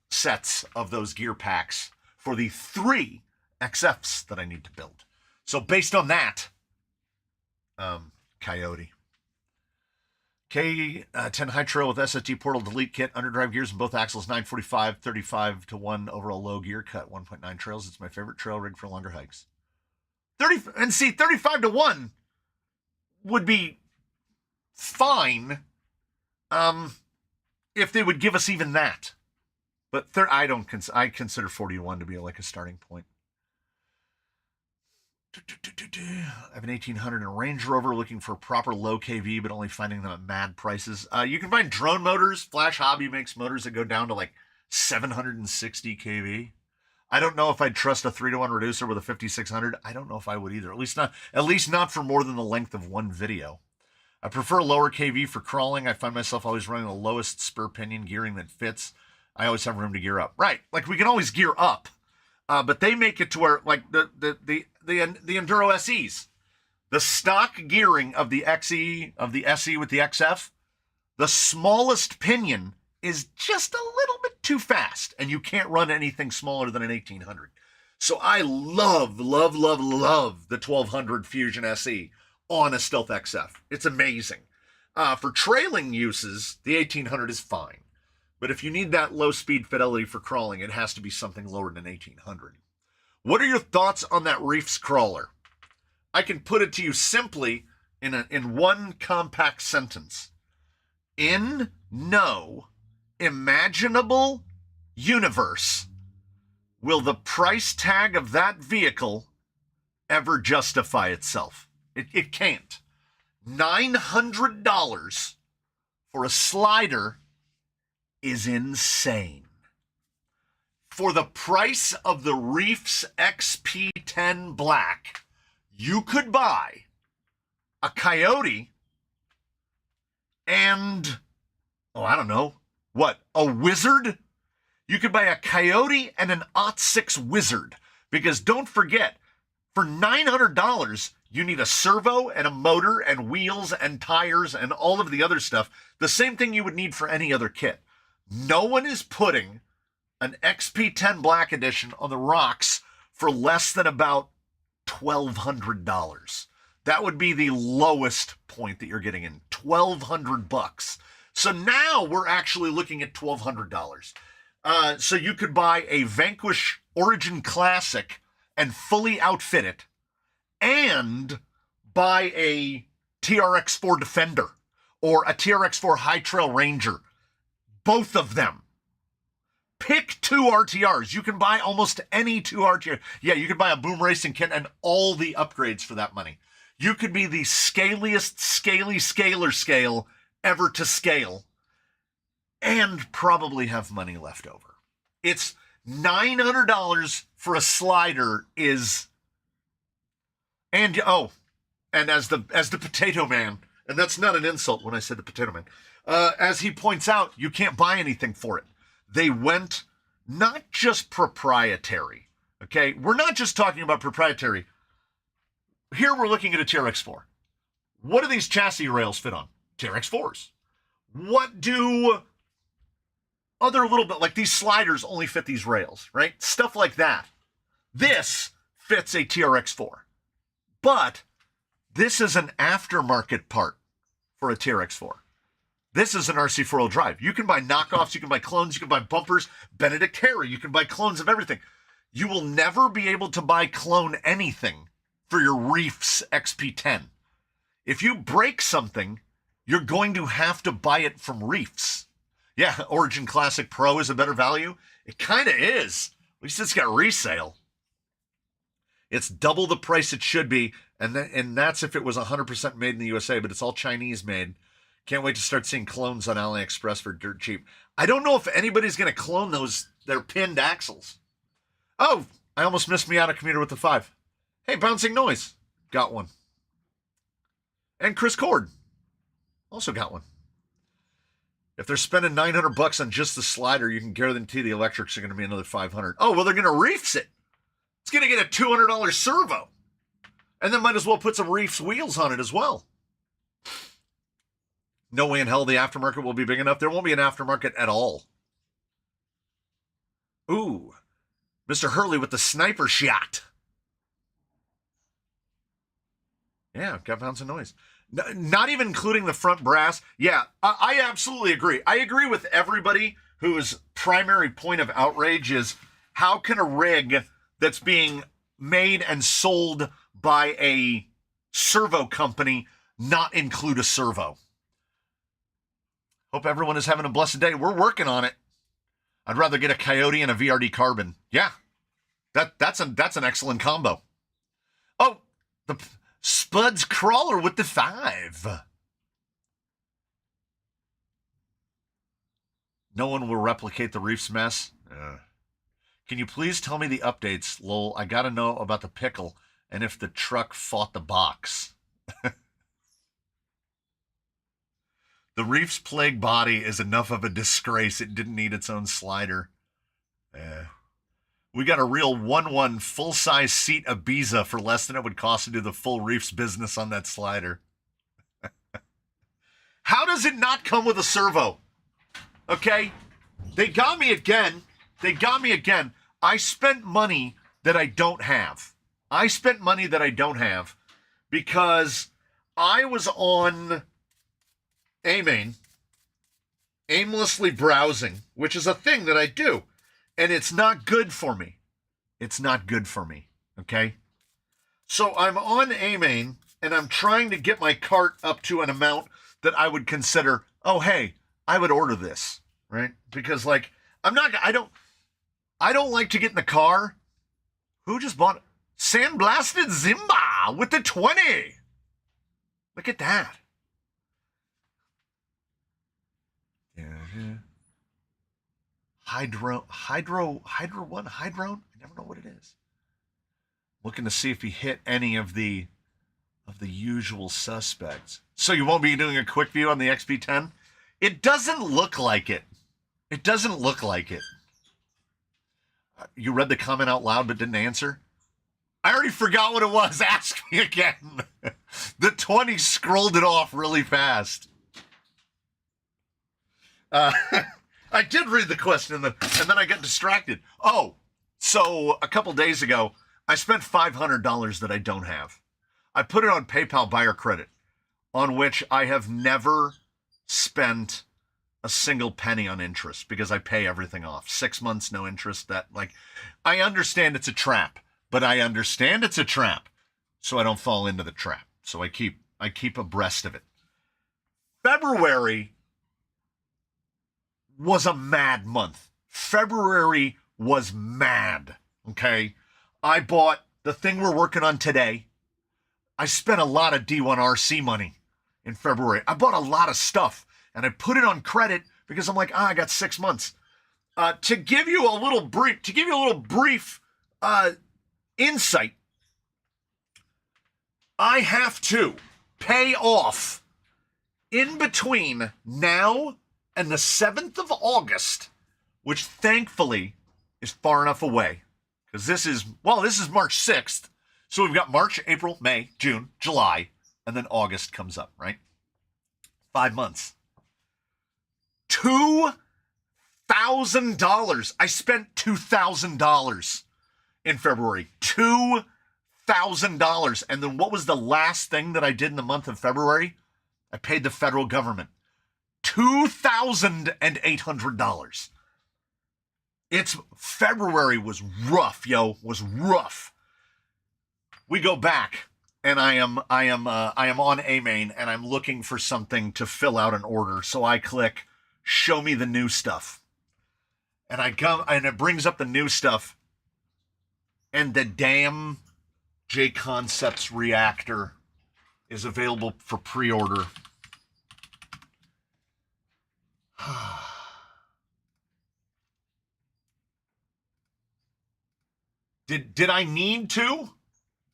S1: sets of those gear packs for the 3 XFs that I need to build. So based on that, Coyote. K10 High Trail with SST Portal Delete Kit, underdrive gears in both axles, 945, 35-1 overall low gear cut, 1.9 trails. It's my favorite trail rig for longer hikes. 35-1 would be fine if they would give us even that. But I consider 41 to be like a starting point. I have an 1800 and a Range Rover looking for proper low KV, but only finding them at mad prices. You can find drone motors. Flash Hobby makes motors that go down to like 760 kV. I don't know if I'd trust a 3-to-1 reducer with a 5600. I don't know if I would either. At least not for more than the length of one video. I prefer lower KV for crawling. I find myself always running the lowest spur pinion gearing that fits. I always have room to gear up. Right, like we can always gear up. But they make it to where, like, the Enduro SEs, the stock gearing of the XE, of the SE with the XF, the smallest pinion is just a little bit too fast, and you can't run anything smaller than an 1800. So I love the 1200 Fusion SE on a Stealth XF. It's amazing. For trailing uses, the 1800 is fine. But if you need that low-speed fidelity for crawling, it has to be something lower than 1800. What are your thoughts on that Reefs crawler? I can put it to you simply in one compact sentence. In no imaginable universe will the price tag of that vehicle ever justify itself. It can't. $900 for a slider is insane. For the price of the Reefs XP10 Black, you could buy a Coyote and, I don't know, a Wizard? You could buy a Coyote and an OT6 Wizard, because don't forget, for $900, you need a servo and a motor and wheels and tires and all of the other stuff, the same thing you would need for any other kit. No one is putting an XP10 Black Edition on the rocks for less than about $1,200. That would be the lowest point that you're getting in, $1,200. So now we're actually looking at $1,200. So you could buy a Vanquish Origin Classic and fully outfit it, and buy a TRX4 Defender or a TRX4 High Trail Ranger. Both of them Pick 2 RTRs. You can buy almost any 2 RTRs. Yeah, you could buy a boom racing kit and all the upgrades for that money. You could be the scaliest scaler scale ever to scale and probably have money left over. It's $900 for a slider is, and as the potato man, and that's not an insult when I said the potato man, as he points out, you can't buy anything for it. They went not just proprietary, okay? We're not just talking about proprietary. Here we're looking at a TRX4. What do these chassis rails fit on? TRX4s. What do other little bit, like these sliders only fit these rails, right? Stuff like that. This fits a TRX4. But this is an aftermarket part for a TRX4. This is an RC4L drive. You can buy knockoffs, you can buy clones, you can buy bumpers, Benedict Harry, you can buy clones of everything. You will never be able to buy clone anything for your Reefs XP10. If you break something, you're going to have to buy it from Reefs. Yeah, Origin Classic Pro is a better value. It kind of is. At least it's got resale. It's double the price it should be, and that's if it was 100% made in the USA, but it's all Chinese made. Can't wait to start seeing clones on AliExpress for dirt cheap. I don't know if anybody's going to clone their pinned axles. Oh, I almost missed me out a commuter with the 5. Hey, Bouncing Noise. Got one. And Chris Cord. Also got one. If they're spending $900 on just the slider, you can guarantee the electrics are going to be another $500. Oh, well, they're going to Reefs it. It's going to get a $200 servo. And then might as well put some Reefs wheels on it as well. No way in hell the aftermarket will be big enough. There won't be an aftermarket at all. Ooh, Mr. Hurley with the sniper shot. Yeah, got Bouncing Noise. Not even including the front brass. Yeah, I absolutely agree. I agree with everybody whose primary point of outrage is how can a rig that's being made and sold by a servo company not include a servo? Hope everyone is having a blessed day. We're working on it. I'd rather get a Coyote and a VRD Carbon. Yeah, that's an excellent combo. Oh, the Spuds Crawler with the 5. No one will replicate the Reefs mess. Can you please tell me the updates, lol? I gotta know about the pickle and if the truck fought the box. The Reefs Plague body is enough of a disgrace. It didn't need its own slider. We got a real 1-1 full-size seat Ibiza for less than it would cost to do the full Reefs business on that slider. How does it not come with a servo? Okay? They got me again. I spent money that I don't have. Because I was on AMain, aimlessly browsing, which is a thing that I do, and it's not good for me. Okay? So I'm on AMain, and I'm trying to get my cart up to an amount that I would consider, oh, hey, I would order this, right? Because, like, I don't like to get in the car. Who just bought it? Sandblasted Zimba with the 20. Look at that. Hydro 1? Hydrone? I never know what it is. Looking to see if he hit any of the usual suspects. So you won't be doing a quick view on the XP10? It doesn't look like it. You read the comment out loud but didn't answer? I already forgot what it was. Ask me again. The 20 scrolled it off really fast. I did read the question and then I got distracted. Oh, so a couple days ago, I spent $500 that I don't have. I put it on PayPal buyer credit, on which I have never spent a single penny on interest because I pay everything off. 6 months, no interest. I understand it's a trap, but I understand it's a trap, so I don't fall into the trap. So I keep abreast of it. February was a mad month. February was mad, okay? I bought the thing we're working on today. I spent a lot of D1RC money in February. I bought a lot of stuff, and I put it on credit because I'm like, I got 6 months. To give you a little brief insight, I have to pay off in between now and the 7th of August, which thankfully is far enough away, because this is March 6th. So we've got March, April, May, June, July, and then August comes up, right? 5 months. $2,000. I spent $2,000 in February. $2,000. And then what was the last thing that I did in the month of February? I paid the federal government $2,800. February was rough, was rough. We go back, and I am on A-Main, and I'm looking for something to fill out an order. So I click, show me the new stuff. And I come, and it brings up the new stuff, and the damn J Concepts reactor is available for pre-order. Did I need to?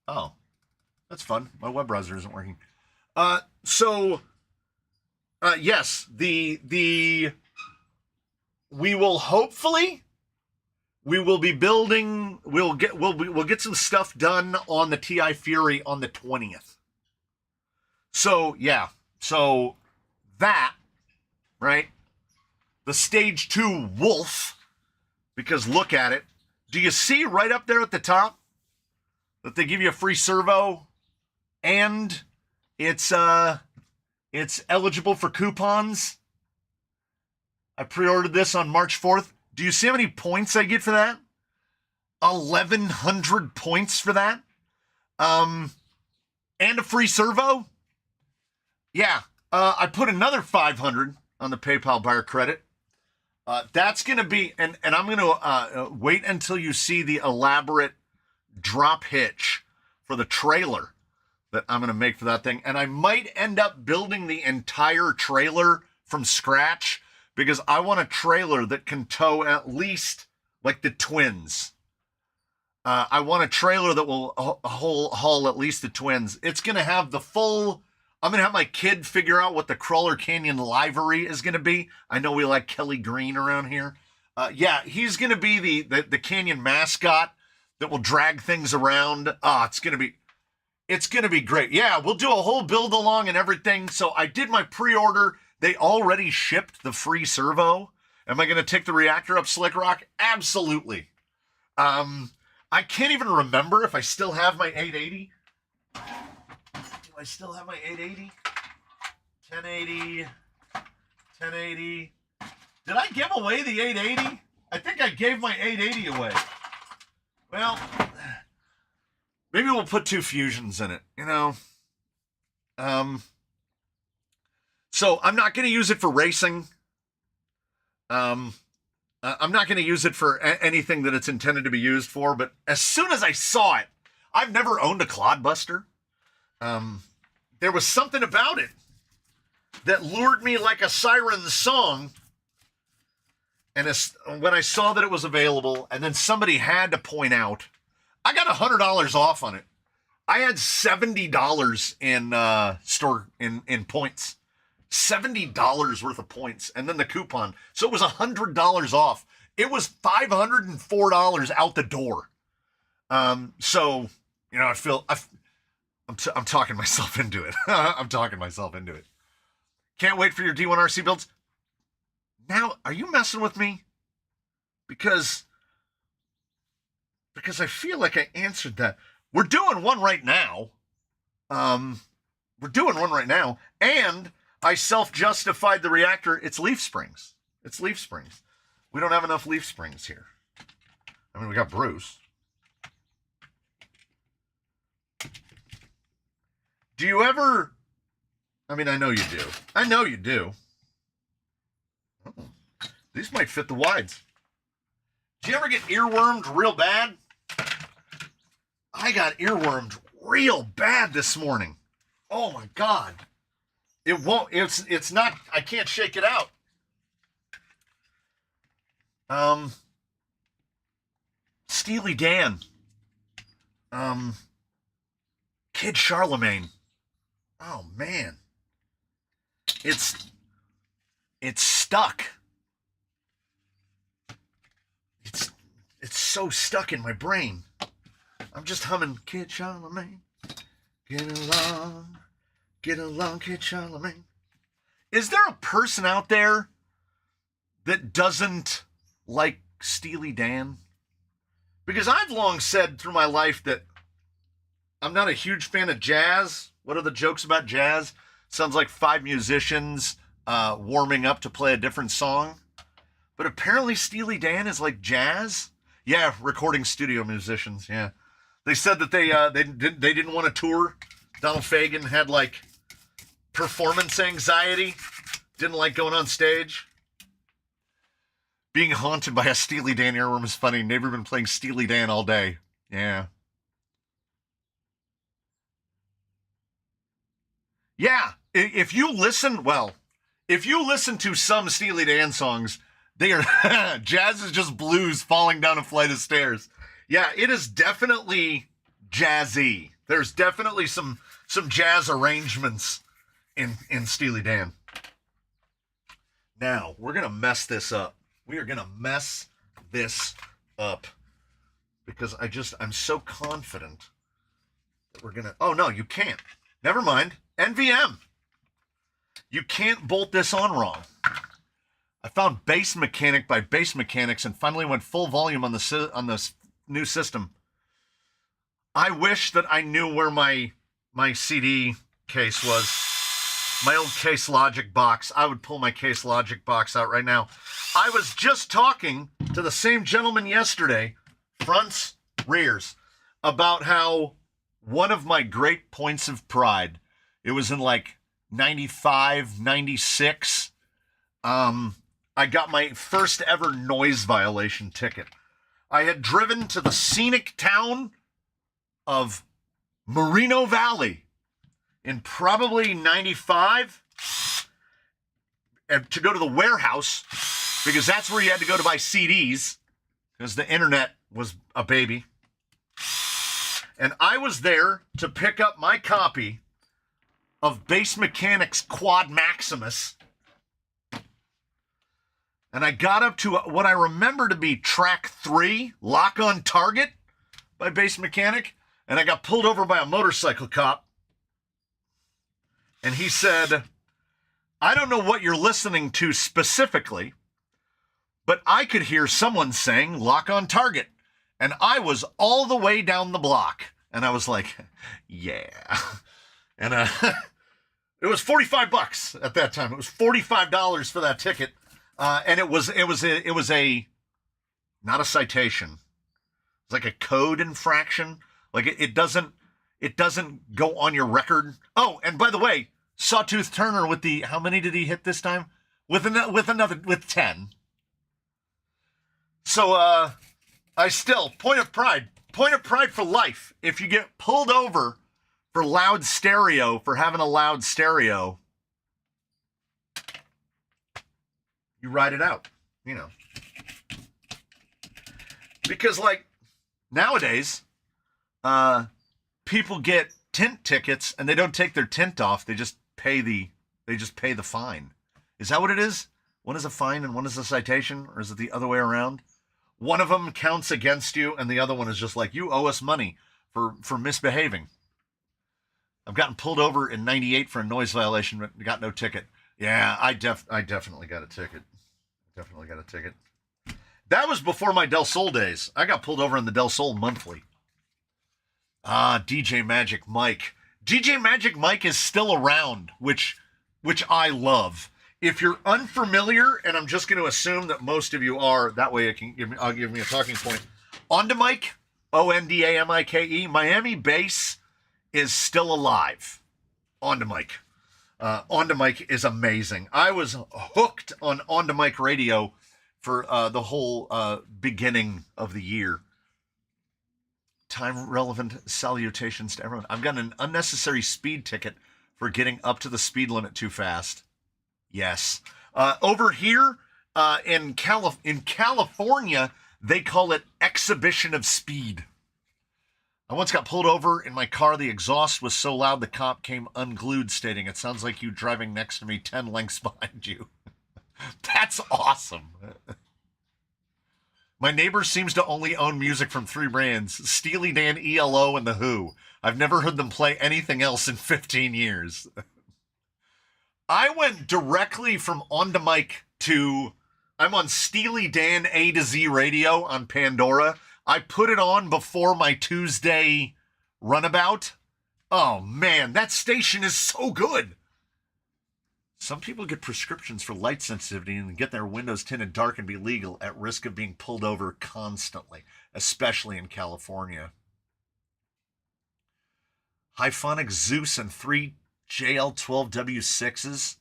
S1: Oh, that's fun. My web browser isn't working. Yes, we will be building. We'll get some stuff done on the TI Fury on the 20th. So yeah, so that, right? The stage 2 Wolf, because look at it. Do you see right up there at the top that they give you a free servo, and it's eligible for coupons? I pre-ordered this on March 4th. Do you see how many points I get for that? 1,100 points for that. And a free servo. Yeah, I put another 500 on the PayPal buyer credit. That's going to be, and I'm going to wait until you see the elaborate drop hitch for the trailer that I'm going to make for that thing. And I might end up building the entire trailer from scratch, because I want a trailer that can tow at least like the twins. I want a trailer that will haul at least the twins. It's going to have the full, I'm going to have my kid figure out what the Crawler Canyon livery is going to be. I know we like Kelly Green around here. Yeah, he's going to be the Canyon mascot that will drag things around. It's going to be great. Yeah, we'll do a whole build along and everything. So I did my pre-order. They already shipped the free servo. Am I going to take the reactor up Slick Rock? Absolutely. I can't even remember if I still have my 880. Do I still have my 880? 1080. 1080. Did I give away the 880? I think I gave my 880 away. Well, maybe we'll put 2 fusions in it, you know. So I'm not going to use it for racing. I'm not going to use it for anything that it's intended to be used for. But as soon as I saw it, I've never owned a clodbuster. There was something about it that lured me like a siren's song. And when I saw that it was available, and then somebody had to point out, I got $100 off on it. I had $70 in store in points. $70 worth of points, and then the coupon. So it was $100 off. It was $504 out the door. So, you know, I'm talking myself into it. I'm talking myself into it. Can't wait for your D1RC builds. Now, are you messing with me? Because I feel like I answered that. We're doing one right now. And I self-justified the reactor. It's leaf springs. We don't have enough leaf springs here. I mean, we got Bruce. Do you ever... I mean, I know you do. Oh, these might fit the wides. Do you ever get earwormed real bad? I got earwormed real bad this morning. Oh my God. It's not, I can't shake it out. Steely Dan. Kid Charlemagne. Oh man. It's stuck. It's so stuck in my brain. I'm just humming Kid Charlemagne. Get along, Kid Charlemagne. Is there a person out there that doesn't like Steely Dan? Because I've long said through my life that I'm not a huge fan of jazz. What are the jokes about jazz? Sounds like 5 musicians warming up to play a different song. But apparently Steely Dan is like jazz. Yeah, recording studio musicians, yeah. They said that they didn't want to tour. Donald Fagen had like performance anxiety. Didn't like going on stage. Being haunted by a Steely Dan earworm is funny. Never been playing Steely Dan all day. Yeah. Yeah, if you listen to some Steely Dan songs, they are jazz is just blues falling down a flight of stairs. Yeah, it is definitely jazzy. There's definitely some jazz arrangements in Steely Dan. Now, we're going to mess this up. We are going to mess this up because I'm so confident that we're going to, oh no, you can't. Never mind. NVM. You can't bolt this on wrong. I found Bass Mechanic by Bass Mechanics and finally went full volume on this new system. I wish that I knew where my CD case was. My old Case Logic box. I would pull my Case Logic box out right now. I was just talking to the same gentleman yesterday, fronts, rears, about how one of my great points of pride, it was in like 95, 96, I got my first ever noise violation ticket. I had driven to the scenic town of Moreno Valley in probably 95 and to go to the warehouse because that's where you had to go to buy CDs because the internet was a baby. And I was there to pick up my copy of Bass Mechanics Quad Maximus. And I got up to what I remember to be track 3, Lock on Target by Bass Mechanic. And I got pulled over by a motorcycle cop. And he said, I don't know what you're listening to specifically, but I could hear someone saying Lock on Target. And I was all the way down the block. And I was like, yeah. And it was $45 at that time. It was $45 for that ticket. And it was a not a citation. It's like a code infraction. Like it doesn't go on your record. Oh, and by the way, Sawtooth Turner with the, how many did he hit this time? With 10. So I still, point of pride for life. If you get pulled over for loud stereo, for having a loud stereo, you ride it out, you know. Because like nowadays, people get tint tickets and they don't take their tint off. They just pay the fine. Is that what it is? One is a fine and one is a citation, or is it the other way around? One of them counts against you and the other one is just like, you owe us money for misbehaving. I've gotten pulled over in 98 for a noise violation, but got no ticket. Yeah, I definitely got a ticket. Definitely got a ticket. That was before my Del Sol days. I got pulled over in the Del Sol monthly. DJ Magic Mike. DJ Magic Mike is still around, which I love. If you're unfamiliar, and I'm just going to assume that most of you are, that way I'll give me a talking point. Ondamike, Ondamike, Miami bass is still alive. Ondamike. Ondamike is amazing. I was hooked on Ondamike radio for the whole beginning of the year. Time relevant salutations to everyone. I've got an unnecessary speed ticket for getting up to the speed limit too fast. Yes. Over here in California, they call it exhibition of speed. I once got pulled over in my car. The exhaust was so loud the cop came unglued, stating, "It sounds like you driving next to me 10 lengths behind you." That's awesome. My neighbor seems to only own music from 3 brands, Steely Dan, ELO, and The Who. I've never heard them play anything else in 15 years. I went directly from On to Mic to, I'm on Steely Dan A to Z radio on Pandora. I put it on before my Tuesday runabout. Oh man, that station is so good. Some people get prescriptions for light sensitivity and get their windows tinted dark and be legal at risk of being pulled over constantly, especially in California. Hyphonic Zeus and 3 JL12W6s.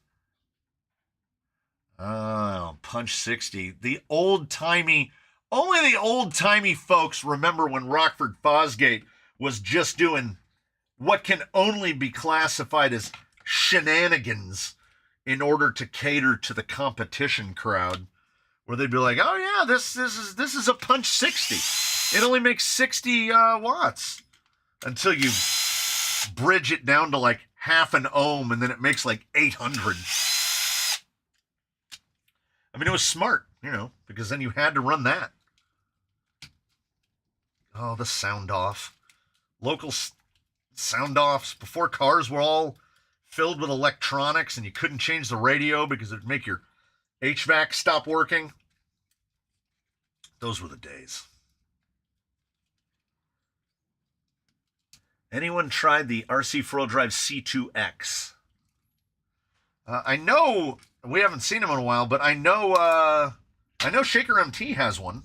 S1: Oh, Punch 60. The old-timey, only the old-timey folks remember when Rockford Fosgate was just doing what can only be classified as shenanigans in order to cater to the competition crowd, where they'd be like, "Oh yeah, this is a Punch 60. It only makes 60 watts," until you bridge it down to like half an ohm, and then it makes like 800. I mean, it was smart, because then you had to run that. Oh, the sound off. Local sound offs before cars were all filled with electronics and you couldn't change the radio because it'd make your HVAC stop working. Those were the days. Anyone tried the RC 4-wheel drive C2X? I know we haven't seen him in a while, but I know Shaker MT has one.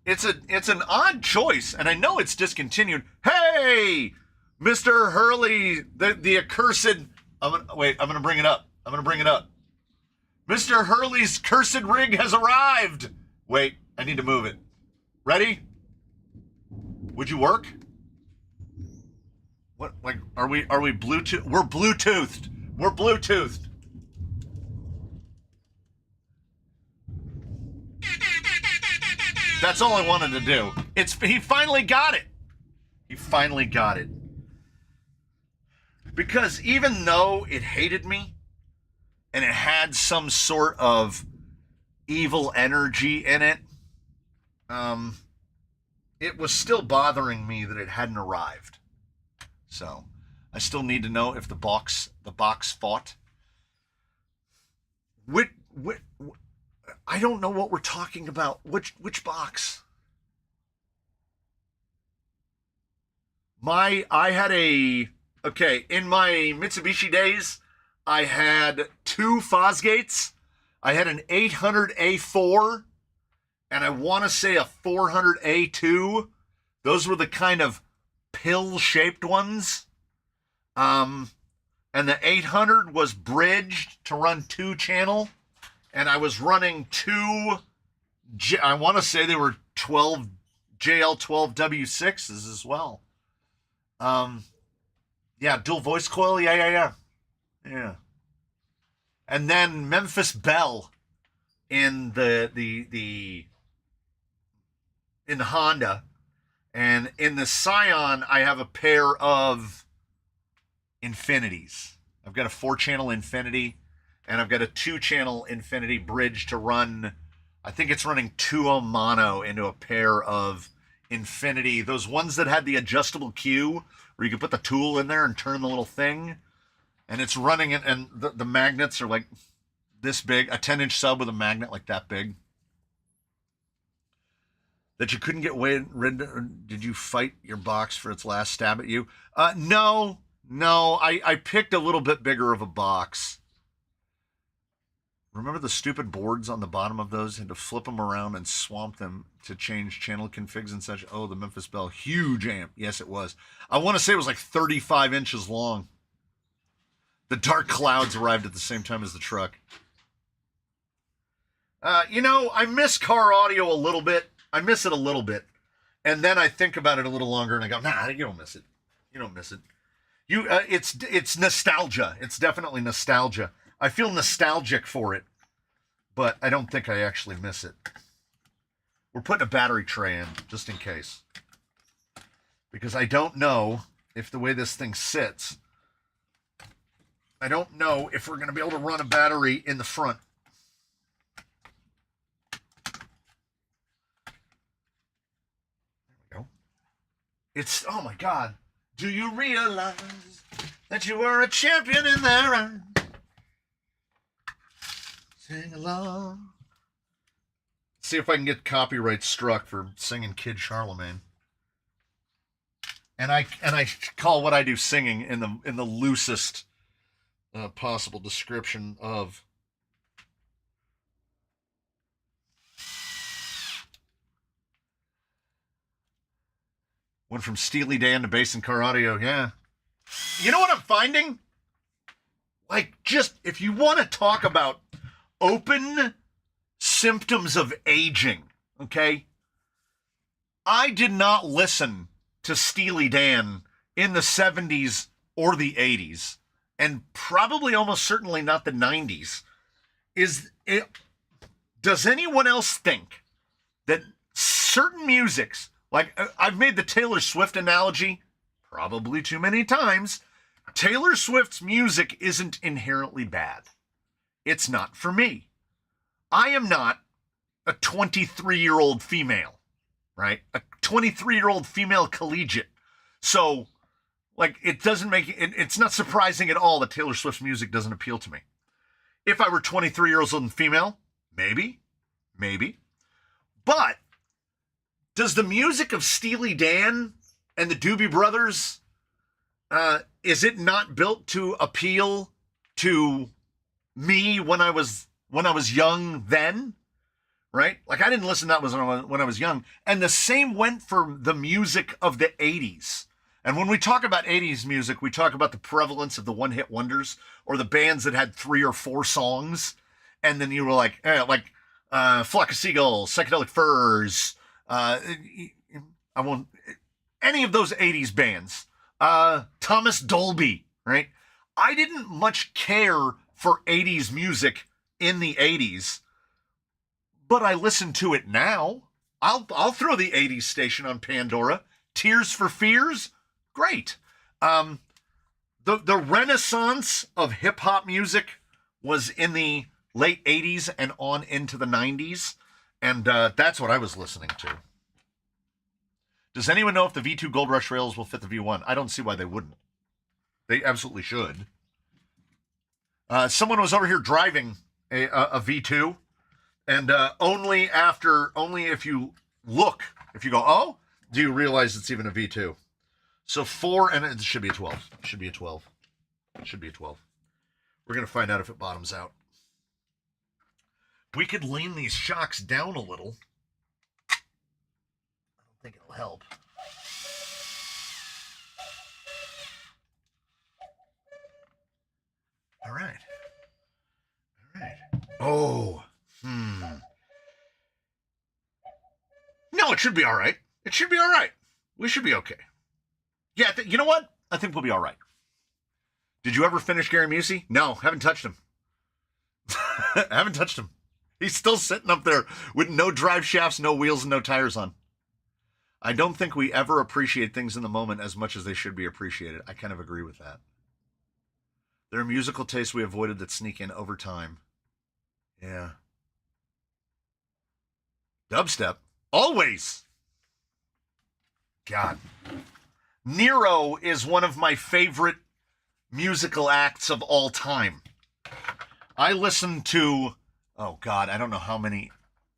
S1: It's an odd choice, and I know it's discontinued. Hey, Mr. Hurley, the accursed. I'm gonna bring it up. Mr. Hurley's cursed rig has arrived. Wait, I need to move it. Ready? Would you work? What? Like, are we Bluetooth? We're Bluetoothed. We're Bluetoothed. That's all I wanted to do. He finally got it. He finally got it. Because even though it hated me and it had some sort of evil energy in it, it was still bothering me that it hadn't arrived. So I still need to know if the box fought. I don't know what we're talking about. Which box? In my Mitsubishi days, I had 2 Fosgates. I had an 800A4, and I want to say a 400A2. Those were the kind of pill-shaped ones. And the 800 was bridged to run 2-channel, and I was running 2, I want to say they were 12 JL12W6s as well. Yeah, dual voice coil. Yeah. And then Memphis Bell in the Honda, and in the Scion, I have a pair of Infinities. I've got a 4-channel Infinity, and I've got a 2-channel Infinity bridge to run. I think it's running 2 mono into a pair of Infinity. Those ones that had the adjustable cue, where you could put the tool in there and turn the little thing, and it's running it, and the magnets are like this big, a 10-inch sub with a magnet like that big, that you couldn't get rid of. Did you fight your box for its last stab at you? No, I picked a little bit bigger of a box. Remember the stupid boards on the bottom of those? You had to flip them around and swamp them to change channel configs and such. Oh, the Memphis Bell. Huge amp. Yes, it was. I want to say it was like 35 inches long. The dark clouds arrived at the same time as the truck. You know, I miss car audio a little bit. I miss it a little bit. And then I think about it a little longer and I go, nah, you don't miss it. You don't miss it. It's nostalgia. It's definitely nostalgia. I feel nostalgic for it, but I don't think I actually miss it. We're putting a battery tray in, just in case. Because I don't know if the way this thing sits, I don't know if we're going to be able to run a battery in the front. There we go. It's, oh my God. Do you realize that you are a champion in their eyes? Sing along. See if I can get copyright struck for singing Kid Charlemagne. And I call what I do singing in the loosest possible description of. Went from Steely Dan to bass and car audio, yeah. You know what I'm finding? Like, just if you want to talk about open symptoms of aging, okay? I did not listen to Steely Dan in the 70s or the 80s, and probably almost certainly not the 90s. Does anyone else think that certain musics, like I've made the Taylor Swift analogy probably too many times, Taylor Swift's music isn't inherently bad. It's not for me. I am not a 23-year-old female, right? A 23-year-old female collegiate. So, like, it doesn't make it, it's not surprising at all that Taylor Swift's music doesn't appeal to me. If I were 23 years old and female, maybe. But does the music of Steely Dan and the Doobie Brothers, is it not built to appeal to me when I was young then? Right? Like, I didn't listen to that when I was young. And the same went for the music of the 80s. And when we talk about 80s music, we talk about the prevalence of the one-hit wonders or the bands that had 3 or 4 songs. And then you were like Flock of Seagulls, Psychedelic Furs, I won't, any of those 80s bands, Thomas Dolby, right? I didn't much care for 80s music in the 80s, but I listen to it now. I'll throw the 80s station on Pandora. Tears for Fears, great. The renaissance of hip-hop music was in the late 80s and on into the 90s, and that's what I was listening to. Does anyone know if the V2 Gold Rush rails will fit the V1? I don't see why they wouldn't. They absolutely should. Someone was over here driving a V2, and only if you look, if you go, oh, do you realize it's even a V2? So 4, and it should be a 12. It should be a 12. It should be a 12. We're going to find out if it bottoms out. We could lean these shocks down a little. I don't think it'll help. All right. Oh. No, it should be all right. It should be all right. We should be okay. Yeah, you know what? I think we'll be all right. Did you ever finish Gary Busey? No, haven't touched him. Haven't touched him. He's still sitting up there with no drive shafts, no wheels, and no tires on. I don't think we ever appreciate things in the moment as much as they should be appreciated. I kind of agree with that. There are musical tastes we avoided that sneak in over time. Yeah. Dubstep. Always. God. Nero is one of my favorite musical acts of all time. I listened to, oh God, I don't know how many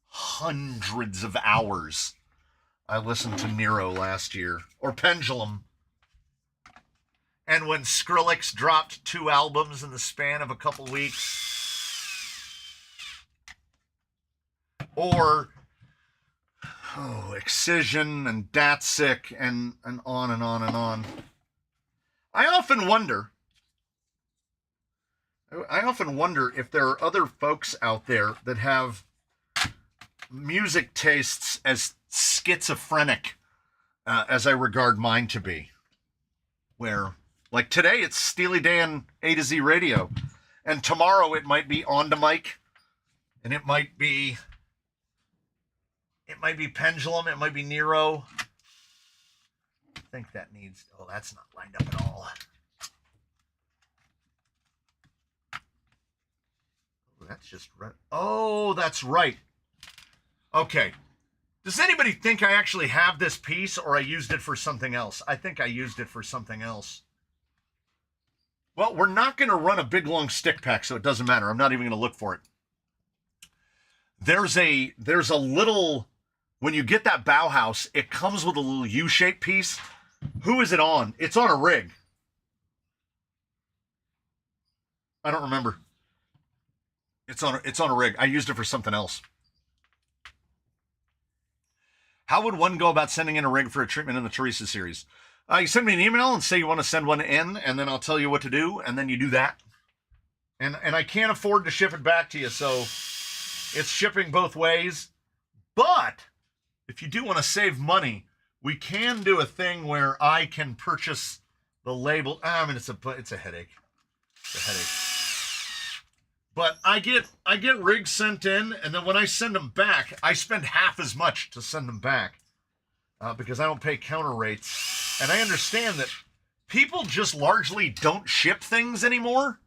S1: hundreds of hours I listened to Nero last year. Or Pendulum. And when Skrillex dropped 2 albums in the span of a couple weeks. Or Excision and Datsik and on and on and on. I often wonder if there are other folks out there that have music tastes as schizophrenic as I regard mine to be. Where, like today, it's Steely Dan A to Z radio, and tomorrow it might be On to Mic, and it might be Pendulum, it might be Nero. I think that needs. Oh, that's not lined up at all. That's just right. Oh, that's right. Okay. Does anybody think I actually have this piece or I used it for something else? I think I used it for something else. Well, we're not going to run a big long stick pack, so it doesn't matter. I'm not even going to look for it. There's a little, when you get that Bauhaus, it comes with a little U-shaped piece. Who is it on? It's on a rig. I don't remember. It's on a rig. I used it for something else. How would one go about sending in a rig for a treatment in the Teresa series? You send me an email and say you want to send one in, and then I'll tell you what to do, and then you do that. And I can't afford to ship it back to you, so it's shipping both ways. But if you do want to save money, we can do a thing where I can purchase the label. I mean, it's a headache. It's a headache. But I get rigs sent in, and then when I send them back, I spend half as much to send them back because I don't pay counter rates. And I understand that people just largely don't ship things anymore.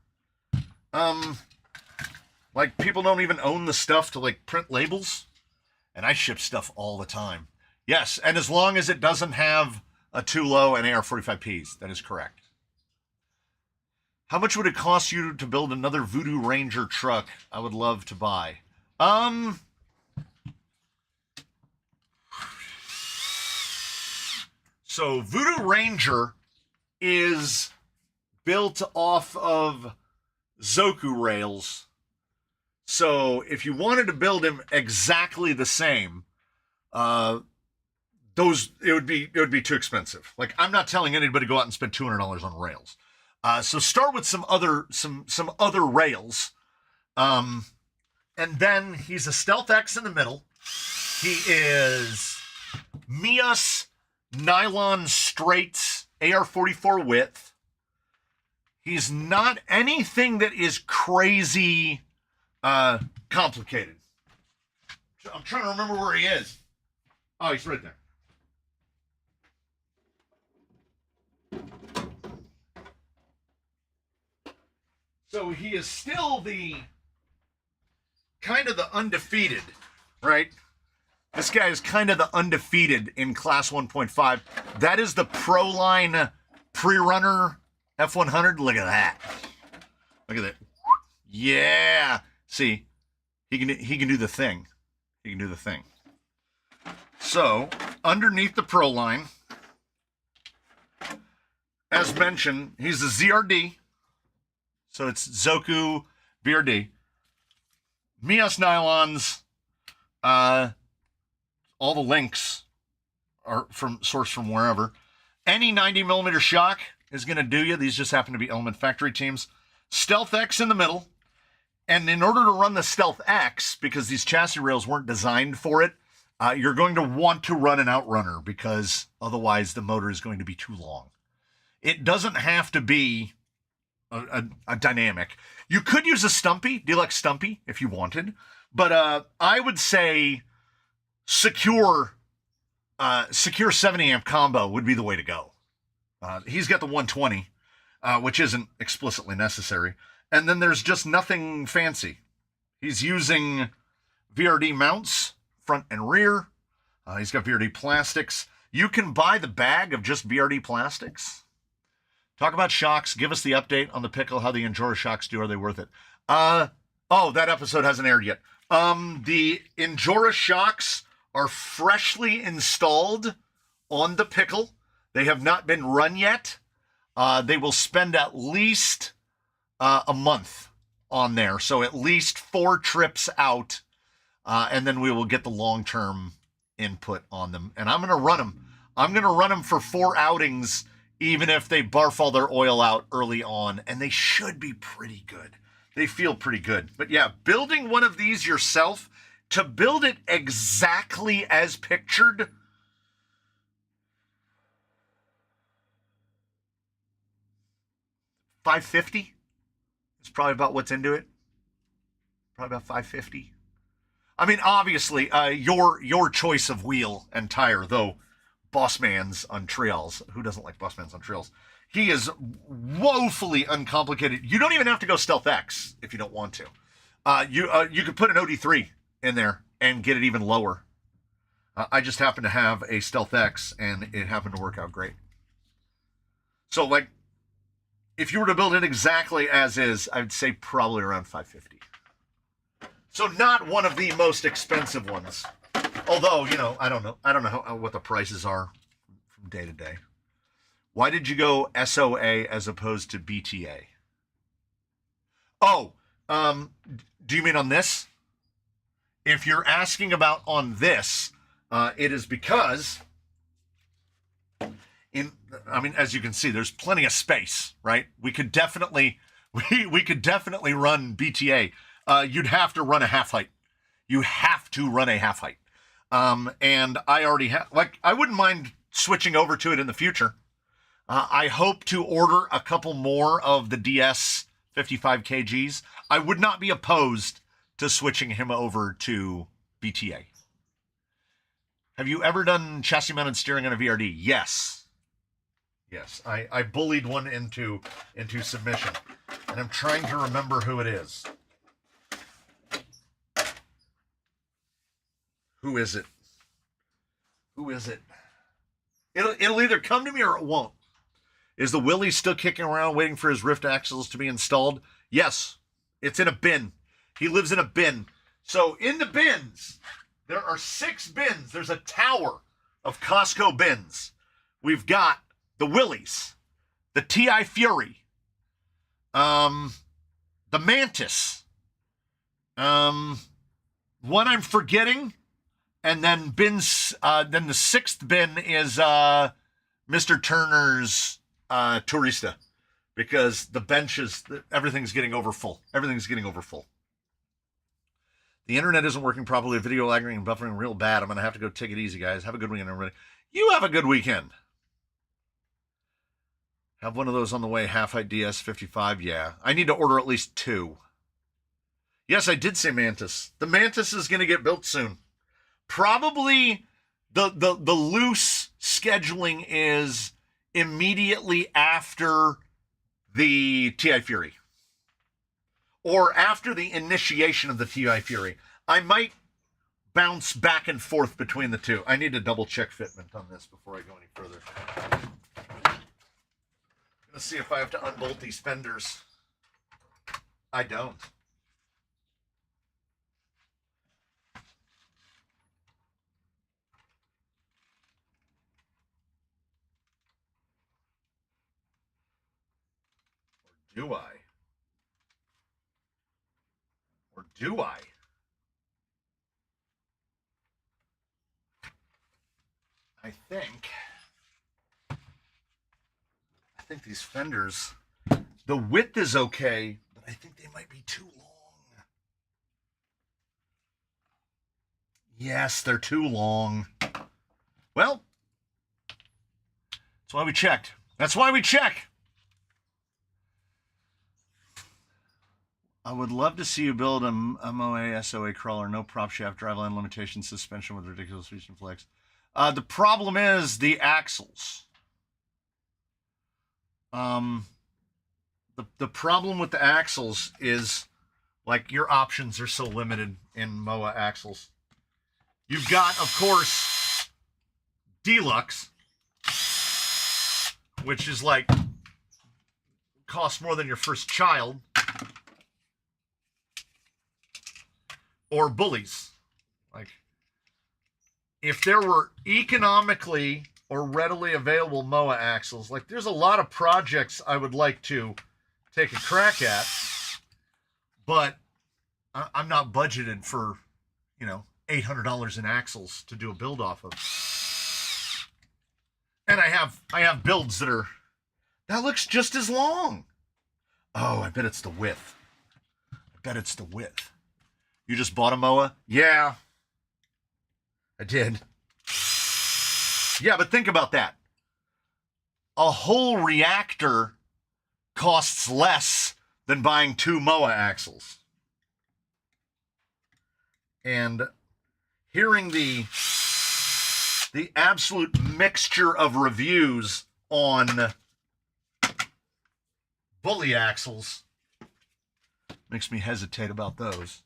S1: Like people don't even own the stuff to like print labels, and I ship stuff all the time. Yes, and as long as it doesn't have a Tulo and AR-45Ps, that is correct. How much would it cost you to build another Voodoo Ranger truck? I would love to buy. So Voodoo Ranger is built off of Zoku rails. So if you wanted to build him exactly the same, it would be too expensive. Like, I'm not telling anybody to go out and spend $200 on rails. So start with some other rails. And then he's a Stealth X in the middle. He is Mias nylon straights, AR-44 width. He's not anything that is crazy complicated. I'm trying to remember where he is. Oh, he's right there. So he is still the kind of the undefeated, right? This guy is kind of the undefeated in Class 1.5. That is the Proline pre-runner F100. Look at that. Look at that. Yeah. See, he can do the thing. He can do the thing. So underneath the Proline, as mentioned, he's a ZRD. So it's Zoku VRD. Mias nylons. All the links are sourced from wherever. Any 90mm shock is going to do you. These just happen to be Element Factory teams. Stealth X in the middle. And in order to run the Stealth X, because these chassis rails weren't designed for it, you're going to want to run an outrunner because otherwise the motor is going to be too long. It doesn't have to be a dynamic. You could use a Stumpy, Deluxe Stumpy, if you wanted. But I would say secure 70 amp combo would be the way to go. He's got the 120, which isn't explicitly necessary. And then there's just nothing fancy. He's using VRD mounts, front and rear. He's got VRD plastics. You can buy the bag of just VRD plastics. Talk about shocks. Give us the update on the Pickle, how the Endura shocks do. Are they worth it? Oh, that episode hasn't aired yet. The Endura shocks are freshly installed on the Pickle. They have not been run yet. They will spend at least a month on there. So at least 4 trips out. And then we will get the long-term input on them. And I'm going to run them. I'm going to run them for 4 outings, even if they barf all their oil out early on. And they should be pretty good. They feel pretty good. But yeah, building one of these yourself to build it exactly as pictured, $550 is probably about what's into it. Probably about $550. I mean, obviously, your choice of wheel and tire, though, Bossman's on trails. Who doesn't like Bossman's on trails? He is woefully uncomplicated. You don't even have to go Stealth X if you don't want to. You could put an OD3 in there and get it even lower. I just happen to have a Stealth X, and it happened to work out great. So, like, if you were to build it exactly as is, I'd say probably around $550. So not one of the most expensive ones. Although, you know, I don't know what the prices are from day to day. Why did you go SOA as opposed to BTA? Oh, do you mean on this? If you're asking about on this, it is because as you can see, there's plenty of space, right? We could definitely run BTA. You'd have to run a half height. You have to run a half height. And I already have, like, I wouldn't mind switching over to it in the future. I hope to order a couple more of the DS 55 kgs. I would not be opposed to switching him over to BTA. Have you ever done chassis mounted steering on a VRD? Yes. Yes. I bullied one into submission, and I'm trying to remember who it is. Who is it? Who is it? It'll either come to me or it won't. Is the Willie still kicking around waiting for his Rift axles to be installed? Yes. It's in a bin. He lives in a bin. So in the bins, there are 6 bins. There's a tower of Costco bins. We've got the Willies, the TI Fury, the Mantis, one I'm forgetting, and then bins. Then the 6th bin is Mr. Turner's Tourista, because the benches, everything's getting over full. Everything's getting over full. The internet isn't working properly. Video lagging and buffering real bad. I'm going to have to go take it easy, guys. Have a good weekend, everybody. You have a good weekend. Have one of those on the way. Half-height DS 55. Yeah. I need to order at least 2. Yes, I did say Mantis. The Mantis is going to get built soon. Probably the loose scheduling is immediately after the TI Fury, or after the initiation of the TI Fury. I might bounce back and forth between the two. I need to double check fitment on this before I go any further. I'm gonna see if I have to unbolt these fenders. I don't. Do I? Or do I? I think these fenders, the width is okay, but I think they might be too long. Yes, they're too long. Well, that's why we checked. That's why we check. I would love to see you build a MOA SOA crawler, no prop shaft, driveline limitation, suspension with ridiculous reach and flex. The problem is the axles. The problem with the axles is, like, your options are so limited in MOA axles. You've got, of course, Deluxe, which is like costs more than your first child. Or bullies. Like, if there were economically or readily available MOA axles, like, there's a lot of projects I would like to take a crack at, but I'm not budgeted for, you know, $800 in axles to do a build off of. And I have builds that looks just as long. Oh, I bet it's the width. I bet it's the width. You just bought a mower? Yeah, I did. Yeah, but think about that. A whole reactor costs less than buying 2 mower axles. And hearing the absolute mixture of reviews on bully axles makes me hesitate about those.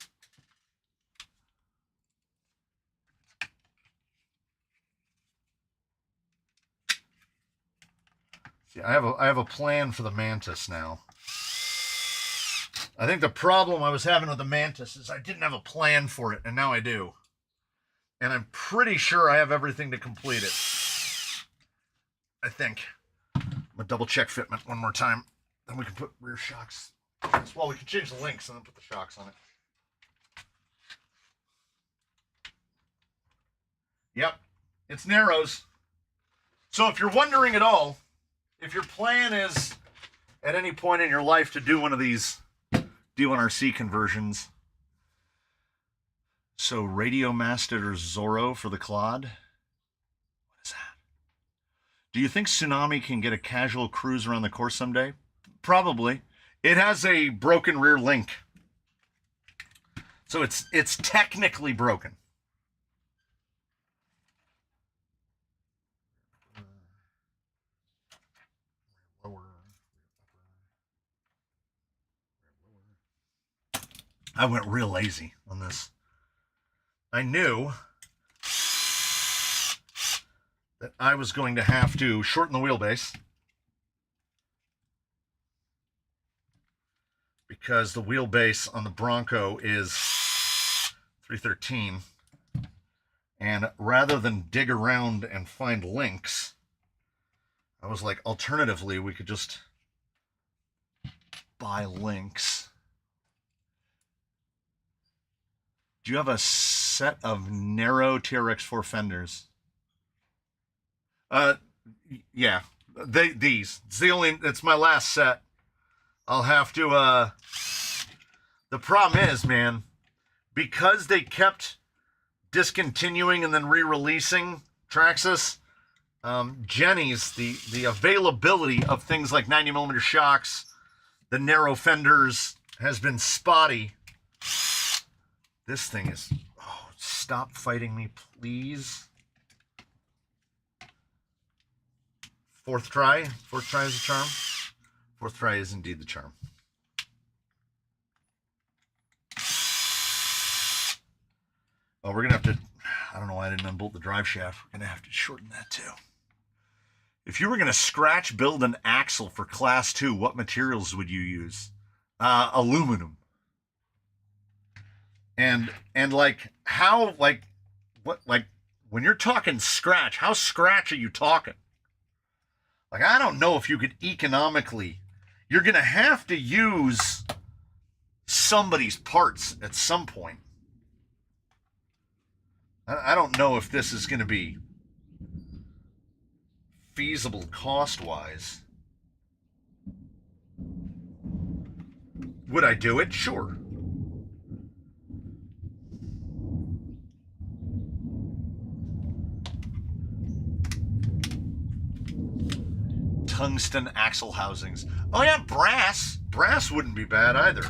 S1: See, I have a plan for the Mantis now. I think the problem I was having with the Mantis is I didn't have a plan for it, and now I do. And I'm pretty sure I have everything to complete it. I think. I'm gonna double check fitment one more time. Then we can put rear shocks. Well, we can change the links and then put the shocks on it. Yep, it's narrows. So if you're wondering at all, if your plan is at any point in your life to do one of these D1RC conversions, so Radiomaster Zorro for the Clod. What is that? Do you think Tsunami can get a casual cruise around the course someday? Probably. It has a broken rear link. So it's technically broken. I went real lazy on this. I knew that I was going to have to shorten the wheelbase because the wheelbase on the Bronco is 313. And rather than dig around and find links, I was like, alternatively, we could just buy links. Do you have a set of narrow TRX4 fenders? Yeah, these. It's my last set. I'll have to, the problem is, man, because they kept discontinuing and then re-releasing Traxxas, Jenny's, the availability of things like 90mm shocks, the narrow fenders has been spotty. This thing is, oh, stop fighting me, please. Fourth try is the charm. Fourth try is indeed the charm. Oh, we're going to have to, I don't know why I didn't unbolt the drive shaft. We're going to have to shorten that too. If you were going to scratch build an axle for class 2, what materials would you use? Aluminum. And like, how, like, what, like, when you're talking scratch, how scratch are you talking? Like, I don't know if you could economically, you're going to have to use somebody's parts at some point. I don't know if this is going to be feasible cost-wise. Would I do it? Sure. Tungsten axle housings. Oh yeah, brass. Brass wouldn't be bad either.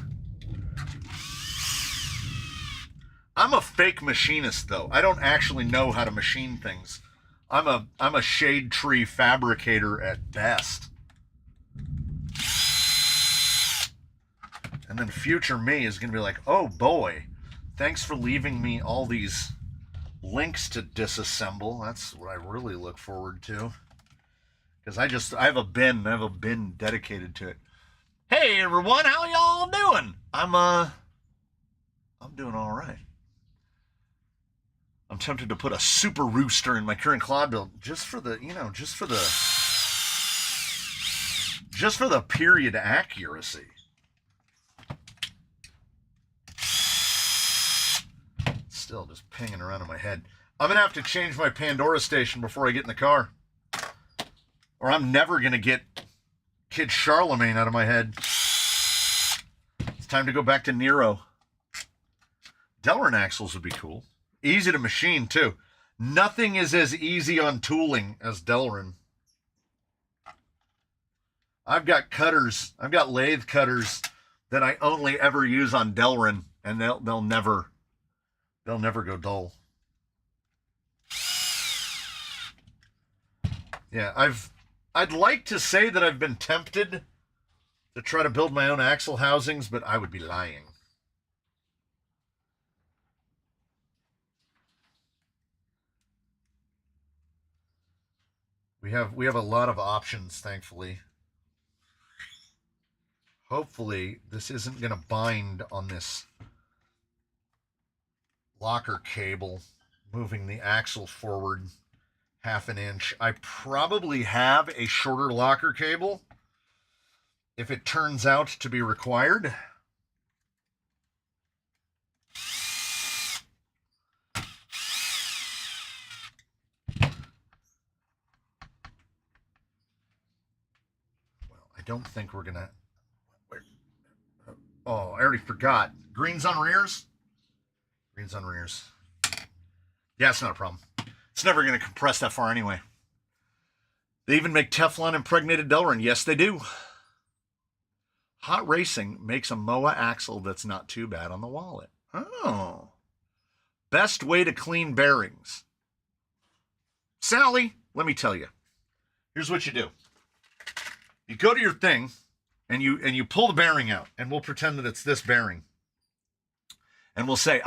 S1: I'm a fake machinist though. I don't actually know how to machine things. I'm a shade tree fabricator at best. And then future me is going to be like, "Oh boy, thanks for leaving me all these links to disassemble." That's what I really look forward to. Because I have a bin dedicated to it. Hey everyone, how y'all doing? I'm doing all right. I'm tempted to put a super rooster in my current Clod build just for the period accuracy. Still just pinging around in my head. I'm gonna have to change my Pandora station before I get in the car. Or I'm never going to get Kid Charlemagne out of my head. It's time to go back to Nero. Delrin axles would be cool. Easy to machine, too. Nothing is as easy on tooling as Delrin. I've got cutters. I've got lathe cutters that I only ever use on Delrin, and they'll never go dull. Yeah, I'd like to say that I've been tempted to try to build my own axle housings, but I would be lying. We have a lot of options, thankfully. Hopefully, this isn't going to bind on this locker cable, moving the axle forward half an inch. I probably have a shorter locker cable if it turns out to be required. Well, I don't think we're gonna. Oh, I already forgot. Greens on rears? Greens on rears. Yeah, it's not a problem. It's never going to compress that far anyway. They even make Teflon impregnated Delrin. Yes, they do. Hot Racing makes a MOA axle that's not too bad on the wallet. Oh. Best way to clean bearings. Sally, let me tell you. Here's what you do. You go to your thing, and you pull the bearing out, and we'll pretend that it's this bearing. And we'll say,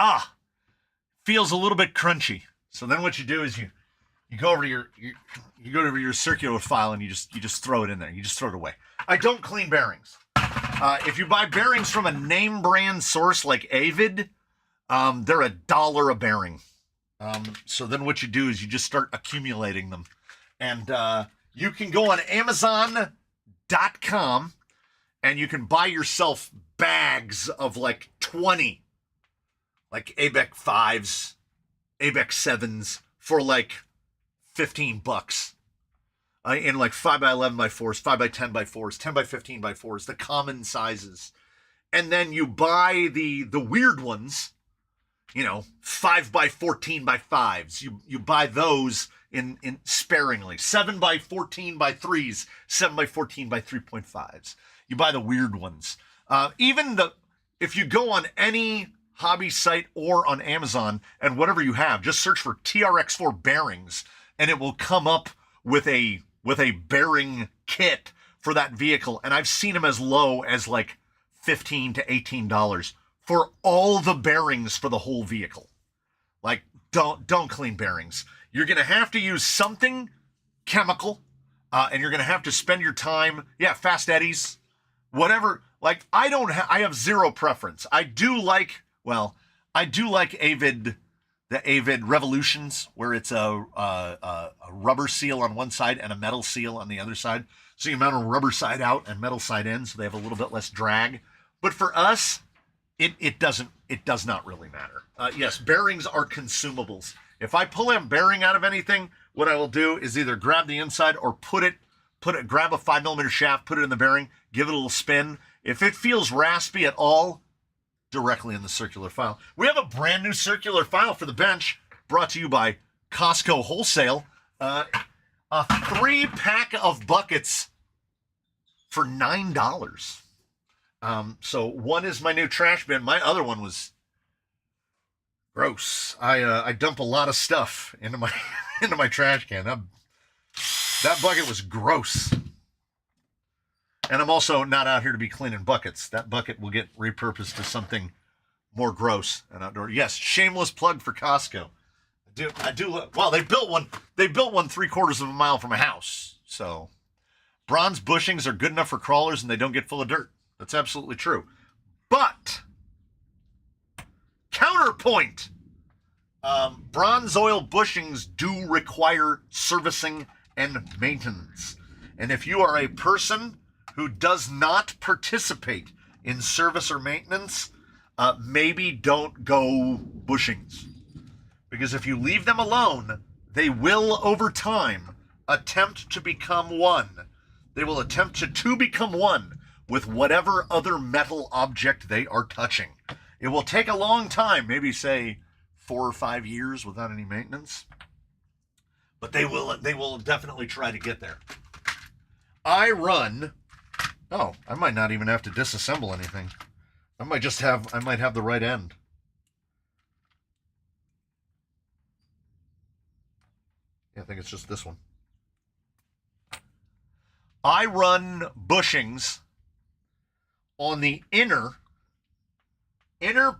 S1: feels a little bit crunchy. So then what you do is you go over to your circular file, and you just throw it in there. You just throw it away. I don't clean bearings. If you buy bearings from a name brand source like Avid, they're $1 a bearing. So then what you do is you just start accumulating them. And you can go on Amazon.com and you can buy yourself bags of like 20, like ABEC 5s, ABEC 7s for like $15. In like 5x11x4s, 5x10x4s, 10x15x4s, the common sizes. And then you buy the weird ones, 5x14x5s. You buy those in sparingly. 7x14x3s, 7x14x3.5s. You buy the weird ones. If you go on any hobby site or on Amazon and whatever you have, just search for TRX4 bearings and it will come up with a bearing kit for that vehicle. And I've seen them as low as like $15 to $18 for all the bearings for the whole vehicle. Like, don't clean bearings. You're going to have to use something chemical, and you're going to have to spend your time, fast eddies, whatever. Like, I have zero preference. I do like Avid, the Avid Revolutions, where it's a rubber seal on one side and a metal seal on the other side. So you mount a rubber side out and metal side in, so they have a little bit less drag. But for us, it does not really matter. Yes, bearings are consumables. If I pull a bearing out of anything, what I will do is either grab the inside or grab a 5mm shaft, put it in the bearing, give it a little spin. If it feels raspy at all, directly in the circular file. We have a brand new circular file for the bench, brought to you by Costco Wholesale. A 3-pack of buckets for $9. So one is my new trash bin. My other one was gross. I dump a lot of stuff into my trash can. That bucket was gross. And I'm also not out here to be cleaning buckets. That bucket will get repurposed to something more gross and outdoor. Yes, shameless plug for Costco. I do. Well, they built one 3/4 of a mile from a house. So bronze bushings are good enough for crawlers and they don't get full of dirt. That's absolutely true. But counterpoint, bronze oil bushings do require servicing and maintenance. And if you are a person who does not participate in service or maintenance, maybe don't go bushings. Because if you leave them alone, they will, over time, attempt to become one. They will attempt to become one with whatever other metal object they are touching. It will take a long time, maybe say 4 or 5 years without any maintenance. But they will definitely try to get there. I run, oh, I might not even have to disassemble anything. I might have the right end. Yeah, I think it's just this one. I run bushings on the inner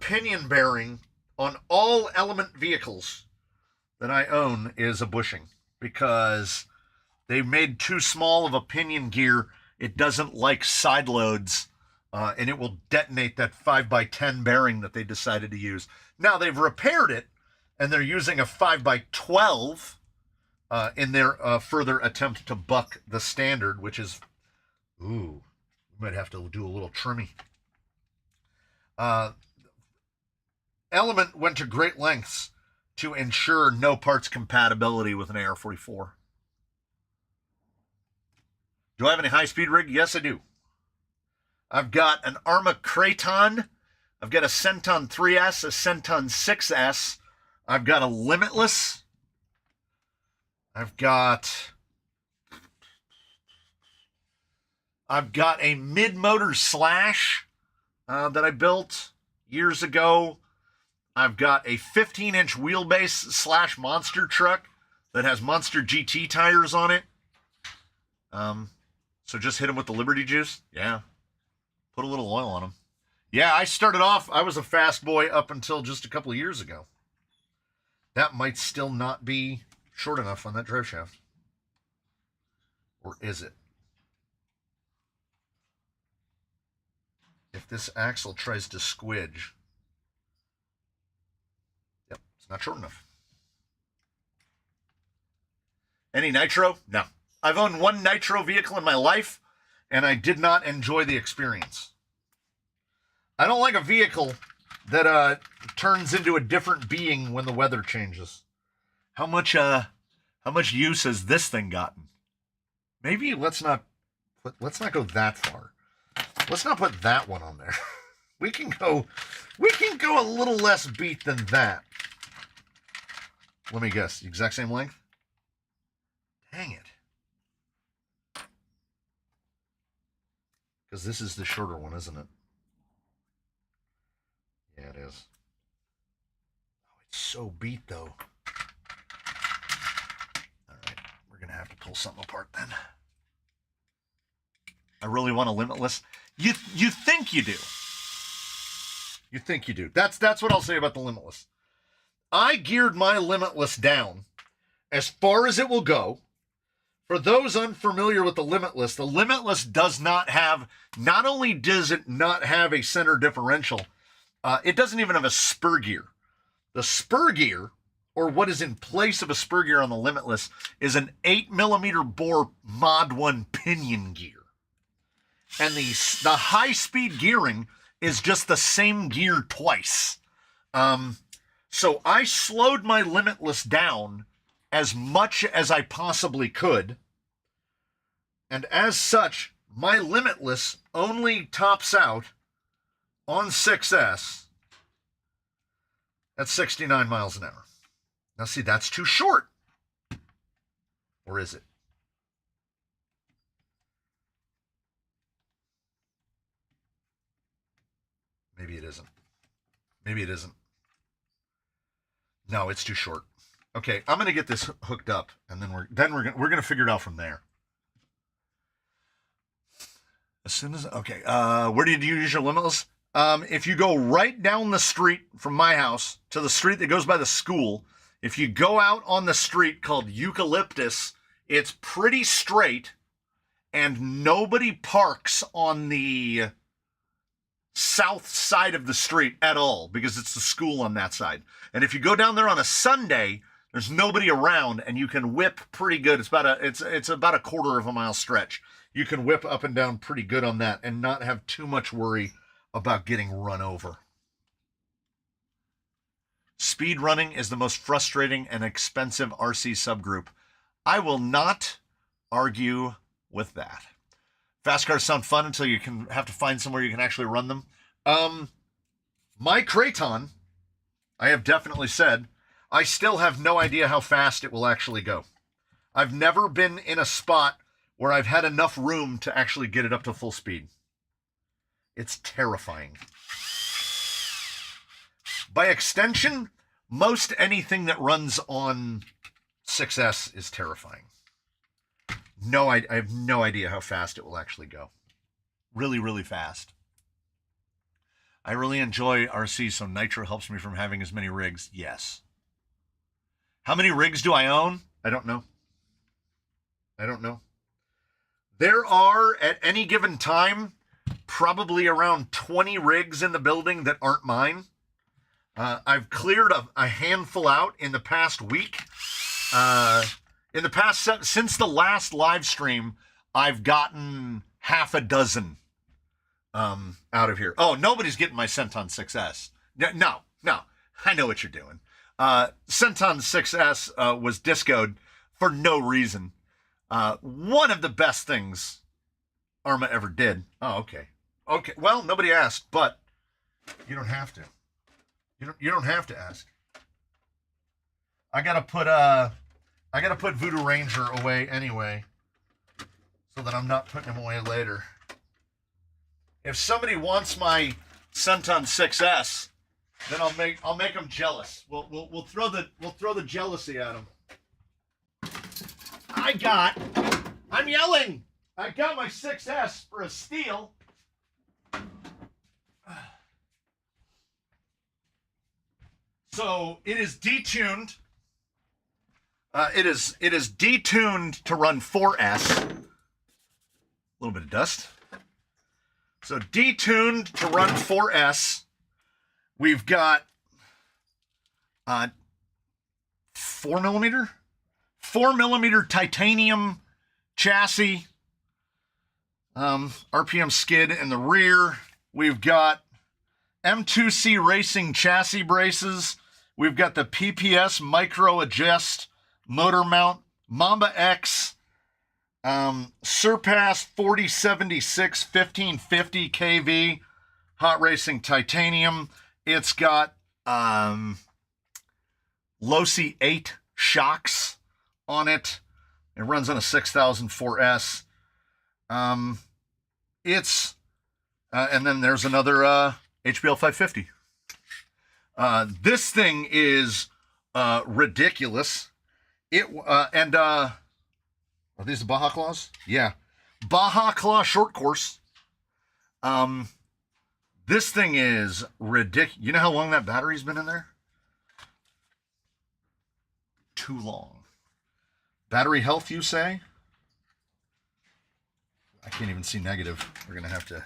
S1: pinion bearing on all Element vehicles that I own is a bushing, because they made too small of a pinion gear. It doesn't like side loads, and it will detonate that 5x10 bearing that they decided to use. Now they've repaired it, and they're using a 5x12 in their further attempt to buck the standard, which is, ooh, we might have to do a little trimming. Element went to great lengths to ensure no parts compatibility with an AR-44. Do I have any high-speed rig? Yes, I do. I've got an Arma Kraton. I've got a Centon 3S, a Centon 6S. I've got a Limitless. I've got a mid-motor Slash that I built years ago. I've got a 15-inch wheelbase Slash monster truck that has Monster GT tires on it. So just hit them with the Liberty Juice. Yeah. Put a little oil on them. Yeah, I started off, I was a fast boy up until just a couple of years ago. That might still not be short enough on that drive shaft. Or is it? If this axle tries to squidge, yep, it's not short enough. Any nitro? No. I've owned one nitro vehicle in my life, and I did not enjoy the experience. I don't like a vehicle that turns into a different being when the weather changes. How much use has this thing gotten? Maybe let's not go that far. Let's not put that one on there. We can go a little less beat than that. Let me guess, the exact same length? Dang it. Because this is the shorter one, isn't it? Yeah, it is. Oh, it's so beat, though. All right, we're going to have to pull something apart then. I really want a Limitless. You think you do. You think you do. That's what I'll say about the Limitless. I geared my Limitless down as far as it will go. For those unfamiliar with the Limitless does not have, not only does it not have a center differential, it doesn't even have a spur gear. The spur gear, or what is in place of a spur gear on the Limitless, is an 8mm bore Mod 1 pinion gear. And the high-speed gearing is just the same gear twice. So I slowed my Limitless down as much as I possibly could. And as such, my Limitless only tops out on 6S at 69 miles an hour. Now see, that's too short. Or is it? Maybe it isn't. Maybe it isn't. No, it's too short. Okay, I'm gonna get this hooked up, and then we're gonna figure it out from there. As soon as where do you use your Limitless? If you go right down the street from my house to the street that goes by the school, if you go out on the street called Eucalyptus, it's pretty straight, and nobody parks on the south side of the street at all, because it's the school on that side. And if you go down there on a Sunday, there's nobody around, and you can whip pretty good. It's about a quarter of a mile stretch. You can whip up and down pretty good on that and not have too much worry about getting run over. Speed running is the most frustrating and expensive RC subgroup. I will not argue with that. Fast cars sound fun until you have to find somewhere you can actually run them. My Kraton, I have definitely said, I still have no idea how fast it will actually go. I've never been in a spot where I've had enough room to actually get it up to full speed. It's terrifying. By extension, most anything that runs on 6S is terrifying. I have no idea how fast it will actually go. Really, really fast. I really enjoy RC, so Nitro helps me from having as many rigs. Yes. How many rigs do I own? I don't know. There are, at any given time, probably around 20 rigs in the building that aren't mine. I've cleared a handful out in the past week. Since the last live stream, I've gotten half a dozen out of here. Oh, nobody's getting my Centon 6S. No. I know what you're doing. Centon 6S was discoed for no reason. One of the best things Arma ever did. Oh, okay. Well, nobody asked, but you don't have to. You don't have to ask. I gotta put Voodoo Ranger away anyway, so that I'm not putting him away later. If somebody wants my Centon 6S, then I'll make them jealous. We'll throw the jealousy at them. I'm yelling. I got my 6S for a steal. So it is detuned. It is detuned to run 4S. A little bit of dust. So detuned to run 4S. We've got 4mm titanium chassis. RPM skid in the rear. We've got M2C Racing chassis braces. We've got the PPS Micro Adjust motor mount, Mamba X, Surpass 4076 1550 kV hot racing titanium. It's got Losi 8 shocks on it. It runs on a 6004S. And then there's another HBL 550. This thing is ridiculous. Are these the Baja Claws? Yeah. Baja Claw short course. This thing is ridiculous. You know how long that battery's been in there? Too long. Battery health, you say? I can't even see negative. We're going to have to...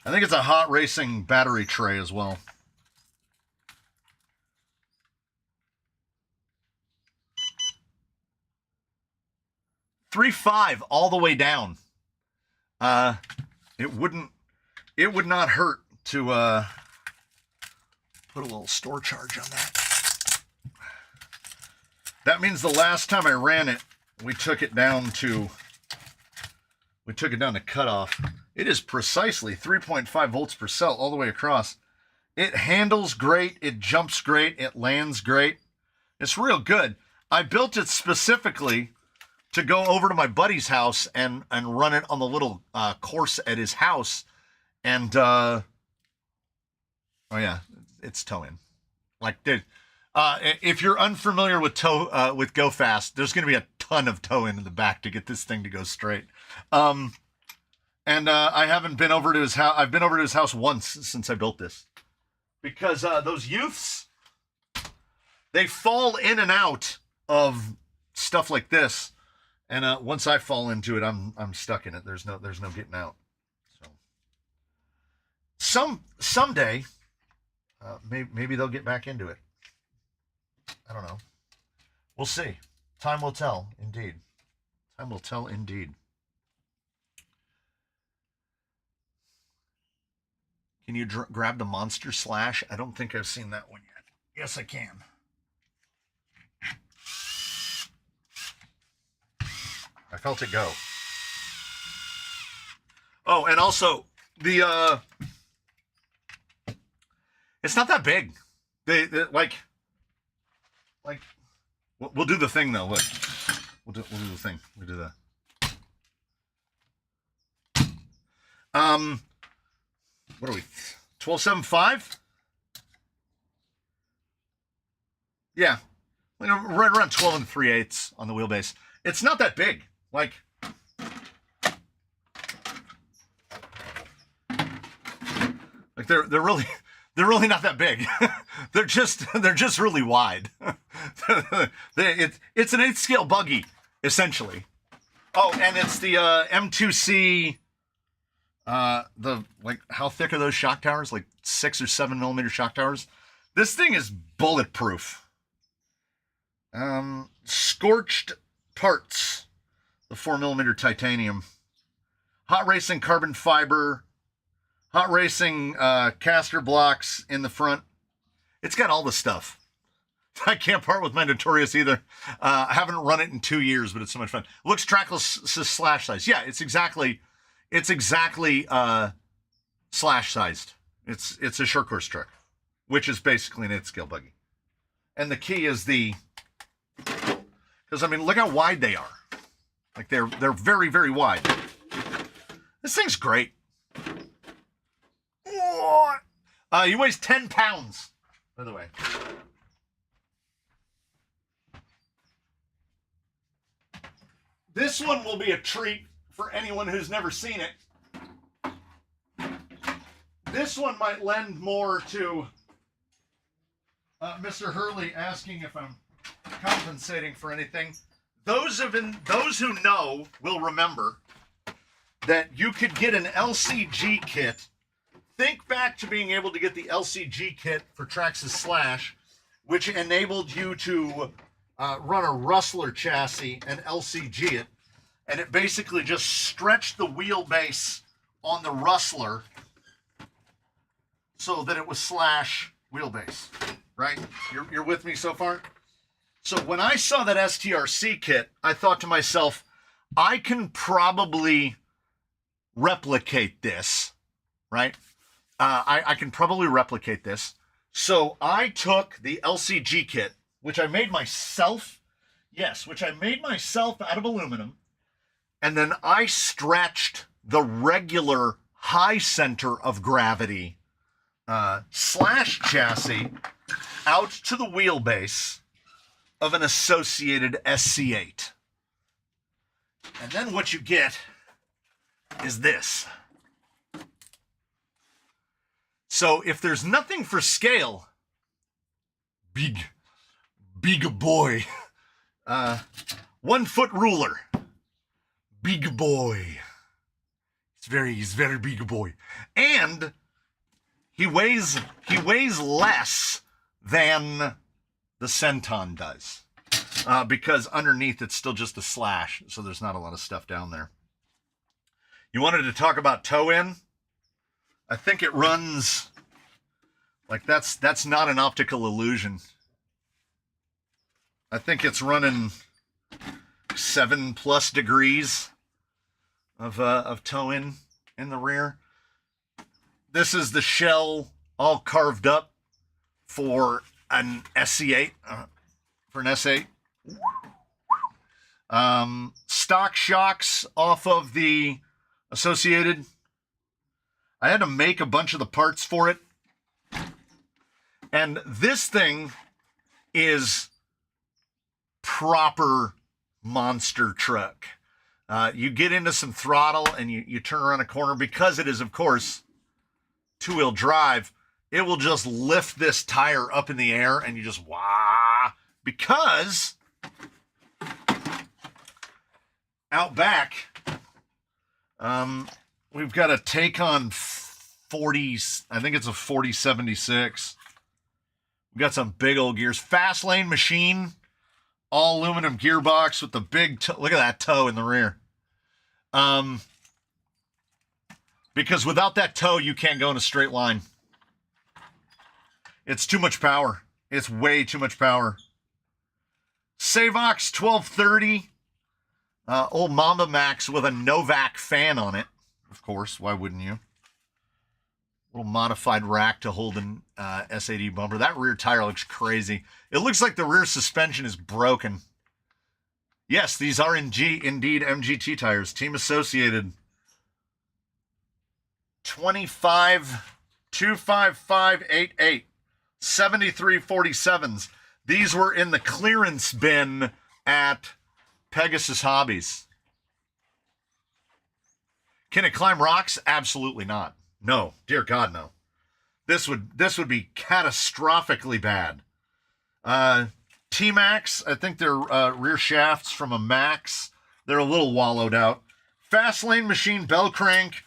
S1: I think it's a hot racing battery tray as well. $3.5 all the way down. It would not hurt to put a little store charge on that. That means the last time I ran it, we took it down to cutoff. It is precisely 3.5 volts per cell all the way across. It handles great. It jumps great. It lands great. It's real good. I built it specifically to go over to my buddy's house and run it on the little course at his house. And, oh yeah, it's towing. Like, dude, if you're unfamiliar with with Go Fast, there's going to be a ton of towing in the back to get this thing to go straight. I haven't been over to his house. I've been over to his house once since I built this. Because those youths, they fall in and out of stuff like this. And once I fall into it, I'm stuck in it. There's no getting out. So someday, maybe they'll get back into it. I don't know. We'll see. Time will tell, indeed. Time will tell, indeed. Can you grab the Monster Slash? I don't think I've seen that one yet. Yes, I can. I felt it go. Oh, and also the It's not that big. They like we'll do the thing though. Look, we'll do the thing. We'll do that. What are we? 12.75? Yeah, right around 12 3/8 on the wheelbase. It's not that big. Like, they're really not that big. they're just really wide. It's an 8th scale buggy essentially. Oh, and it's the M2C. How thick are those shock towers? Like 6 or 7 millimeter shock towers. This thing is bulletproof. Scorched parts, the 4 millimeter titanium, hot racing carbon fiber, hot racing caster blocks in the front. It's got all the stuff. I can't part with my Notorious either. I haven't run it in 2 years, but it's so much fun. It looks trackless slash size. Yeah, it's exactly slash sized. It's a short course truck, which is basically an 8th scale buggy. And the key is because I mean, look how wide they are. Like they're very, very wide. This thing's great. He weighs 10 pounds, by the way. This one will be a treat for anyone who's never seen it. This one might lend more to Mr. Hurley asking if I'm compensating for anything. Those who know will remember that you could get an LCG kit. Think back to being able to get the LCG kit for Traxxas Slash, which enabled you to run a Rustler chassis and LCG it, and it basically just stretched the wheelbase on the Rustler so that it was Slash wheelbase, right? You're with me so far? So when I saw that STRC kit, I thought to myself, I can probably replicate this, right? I can probably replicate this. So I took the LCG kit, which I made myself. Yes, which I made myself out of aluminum. And then I stretched the regular high center of gravity Slash chassis out to the wheelbase of an associated SC8. And then what you get is this. So if there's nothing for scale, big boy, 1 foot ruler, big boy. He's very big boy. And he weighs less than the Centon does. Because underneath it's still just a Slash, so there's not a lot of stuff down there. You wanted to talk about toe-in? I think it runs, like that's not an optical illusion. I think it's running 7+ degrees of toe-in the rear. This is the shell all carved up for an SC8, for an S8. Stock shocks off of the Associated. I had to make a bunch of the parts for it. And this thing is proper monster truck. You get into some throttle and you turn around a corner, because it is, of course, 2-wheel drive. It will just lift this tire up in the air and you just wah, because out back, we've got a Taycan 40, I think it's a 4076. We've got some big old gears. Fast lane machine, all aluminum gearbox with the big look at that toe in the rear. Because without that toe, you can't go in a straight line. It's too much power. It's way too much power. Savox 1230. Old Mamba Max with a Novak fan on it. Of course, why wouldn't you? Little modified rack to hold an SAD bumper. That rear tire looks crazy. It looks like the rear suspension is broken. Yes, these are indeed MGT tires. Team Associated. 25588. 7347s. These were in the clearance bin at Pegasus Hobbies. Can it climb rocks? Absolutely not. No, dear God, no. This would be catastrophically bad. T-Max, I think they're rear shafts from a Max. They're a little wallowed out. Fast lane machine bell crank,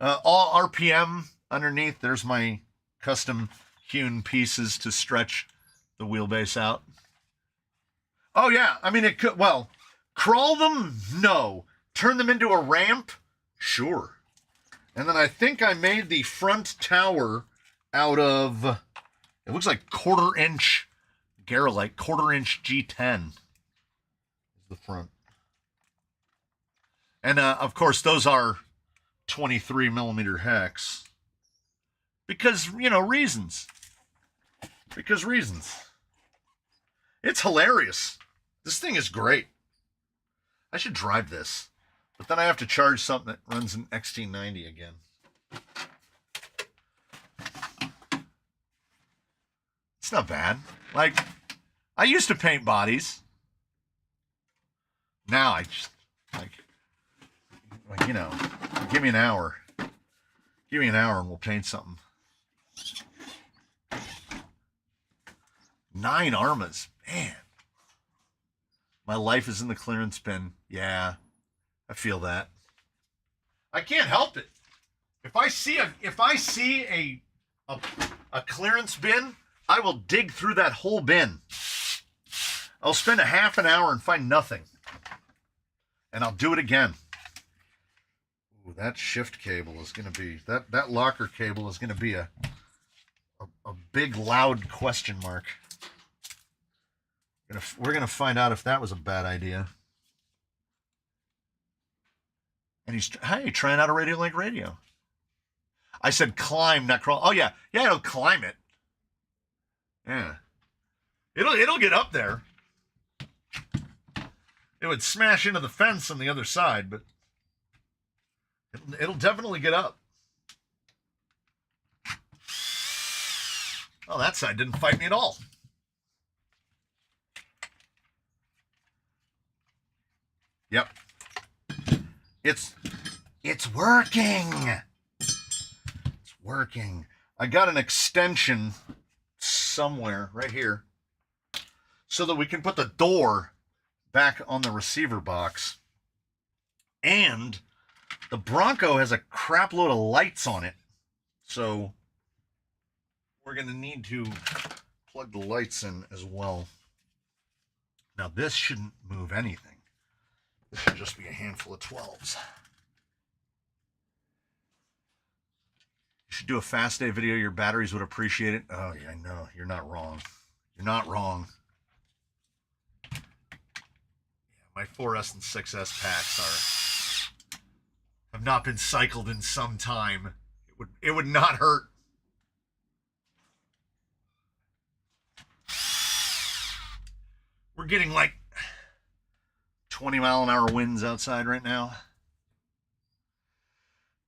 S1: all RPM underneath. There's my custom hewn pieces to stretch the wheelbase out. Oh yeah, I mean it could. Well, crawl them? No. Turn them into a ramp? Sure. And then I think I made the front tower out of, it looks like 1/4 inch Garolite, 1/4 inch G10 is the front. And of course, those are 23 millimeter hex. Because, reasons. Because reasons. It's hilarious. This thing is great. I should drive this. But then I have to charge something that runs an XT90 again. It's not bad. Like, I used to paint bodies. Now I just, give me an hour. Give me an hour and we'll paint something. 9 Armas. Man. My life is in the clearance bin. Yeah. I feel that. I can't help it. If I see a clearance bin, I will dig through that whole bin. I'll spend a half an hour and find nothing. And I'll do it again. Ooh, that shift cable is going to be, that locker cable is going to be a big loud question mark. We're going to find out if that was a bad idea. And he's, hey, trying out a Radio Link radio. I said climb, not crawl. Oh, yeah. Yeah, it'll climb it. Yeah. It'll get up there. It would smash into the fence on the other side, but it'll definitely get up. Oh, that side didn't fight me at all. Yep. It's working. It's working. I got an extension somewhere right here so that we can put the door back on the receiver box. And the Bronco has a crap load of lights on it. So we're going to need to plug the lights in as well. Now this shouldn't move anything. This should just be a handful of 12s. You should do a fast day video. Your batteries would appreciate it. Oh, yeah, I know. You're not wrong. You're not wrong. Yeah, my 4S and 6S packs have not been cycled in some time. It would not hurt. We're getting like 20-mile-an-hour winds outside right now.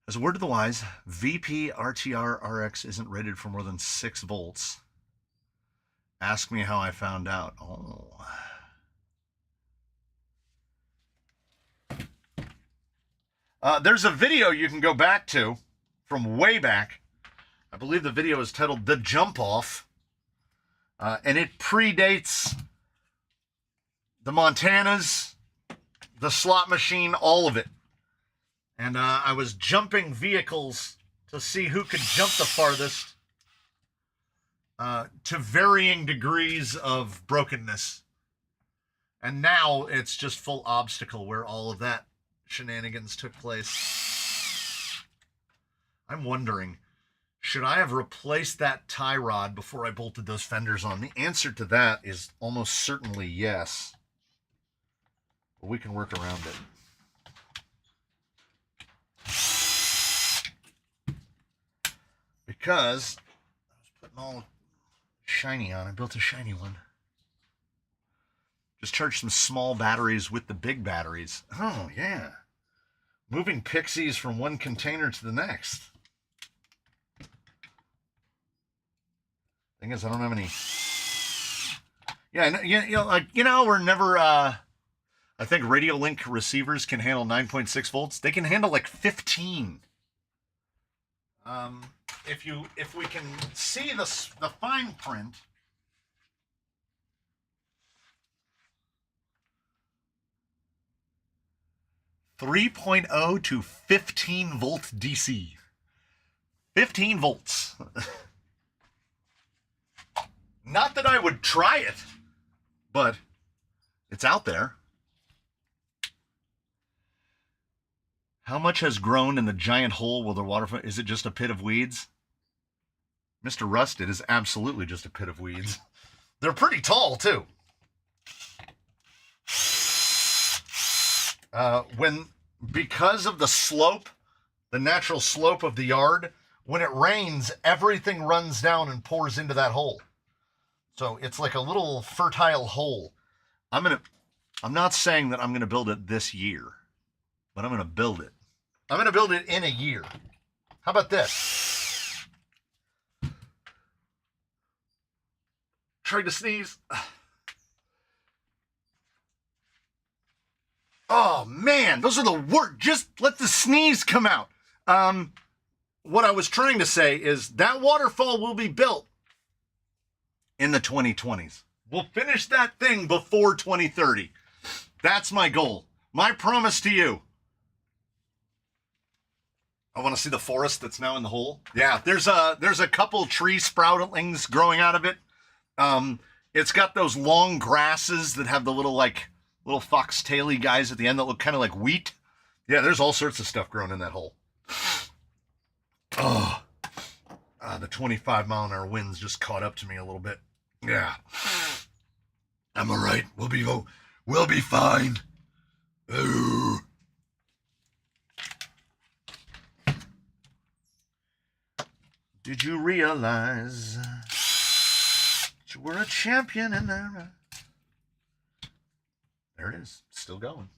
S1: As a word to the wise, VP RTR RX isn't rated for more than 6 volts. Ask me how I found out. Oh. There's a video you can go back to from way back. I believe the video is titled The Jump Off. And it predates the Montanas, the slot machine, all of it. And I was jumping vehicles to see who could jump the farthest to varying degrees of brokenness. And now it's just full obstacle where all of that shenanigans took place. I'm wondering, should I have replaced that tie rod before I bolted those fenders on? The answer to that is almost certainly yes. But we can work around it. because I was putting all shiny on. I built a shiny one. Just charge some small batteries with the big batteries. Oh, yeah. Moving pixies from one container to the next. Thing is, I don't have any. Yeah, we're never. I think radio link receivers can handle 9.6 volts. They can handle like 15. If we can see the fine print. .0 to 15 volt DC. 15 volts. Not that I would try it, but it's out there. How much has grown in the giant hole where the waterfront? Is it just a pit of weeds? Mr. Rusted is absolutely just a pit of weeds. They're pretty tall, too. Because of the slope, the natural slope of the yard, when it rains, everything runs down and pours into that hole. So it's like a little fertile hole. I'm not saying that I'm going to build it this year, but I'm going to build it. I'm going to build it in a year. How about this? Tried to sneeze. Oh, man, those are the worst. Just let the sneeze come out. What I was trying to say is that waterfall will be built in the 2020s. We'll finish that thing before 2030. That's my goal. My promise to you. I want to see the forest that's now in the hole. Yeah, there's a couple tree sproutlings growing out of it. It's got those long grasses that have the little foxtaily guys at the end that look kind of like wheat. Yeah, there's all sorts of stuff growing in that hole. Oh, the 25-mile-an-hour winds just caught up to me a little bit. Yeah, I'm all right. We'll be fine. Ooh. Did you realize that you were a champion in there? There it is, still going.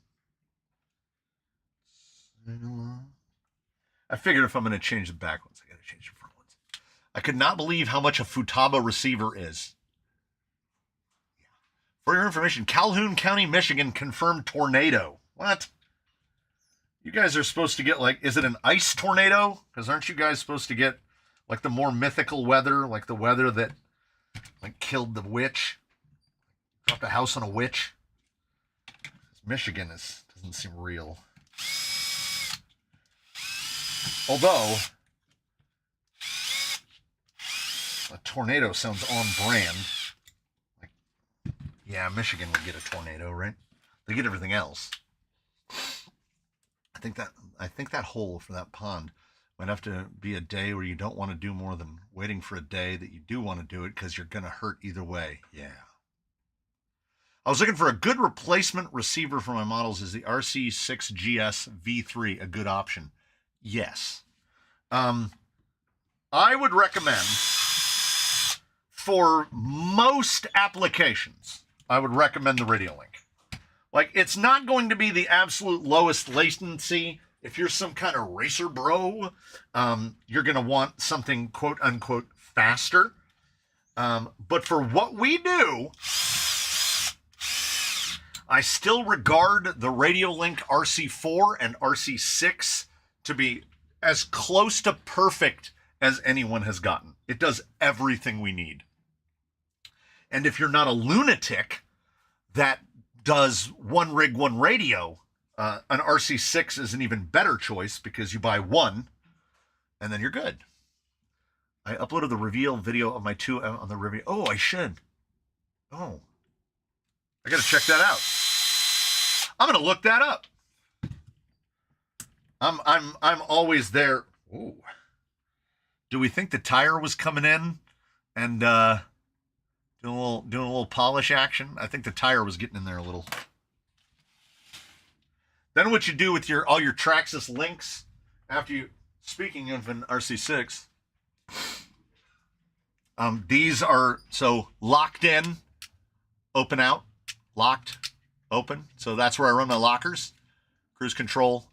S1: I figured if I'm going to change the back ones, I got to change the front ones. I could not believe how much a Futaba receiver is. For your information, Calhoun County, Michigan confirmed tornado. What? You guys are supposed to get is it an ice tornado? Because aren't you guys supposed to get the more mythical weather, like the weather that killed the witch, dropped a house on a witch? Michigan doesn't seem real. Although a tornado sounds on brand. Yeah, Michigan would get a tornado, right? They get everything else. I think that hole for that pond might have to be a day where you don't want to do more than waiting for a day that you do want to do it because you're going to hurt either way. Yeah. I was looking for a good replacement receiver for my models. Is the RC6GS V3 a good option? Yes. I would recommend, for most applications, I would recommend the Radiolink. It's not going to be the absolute lowest latency. If you're some kind of racer bro, you're going to want something quote-unquote faster. But for what we do, I still regard the Radiolink RC4 and RC6 to be as close to perfect as anyone has gotten. It does everything we need. And if you're not a lunatic that does one rig, one radio, an RC6 is an even better choice because you buy one and then you're good. I uploaded the reveal video of my 2M on the review. Oh, I should. Oh, I got to check that out. I'm going to look that up. I'm always there. Ooh. Do we think the tire was coming in and doing a little polish action? I think the tire was getting in there a little. Then what you do with all your Traxxas links after you, speaking of an RC6, These are so locked in, open out, locked, open. So that's where I run my lockers. Cruise control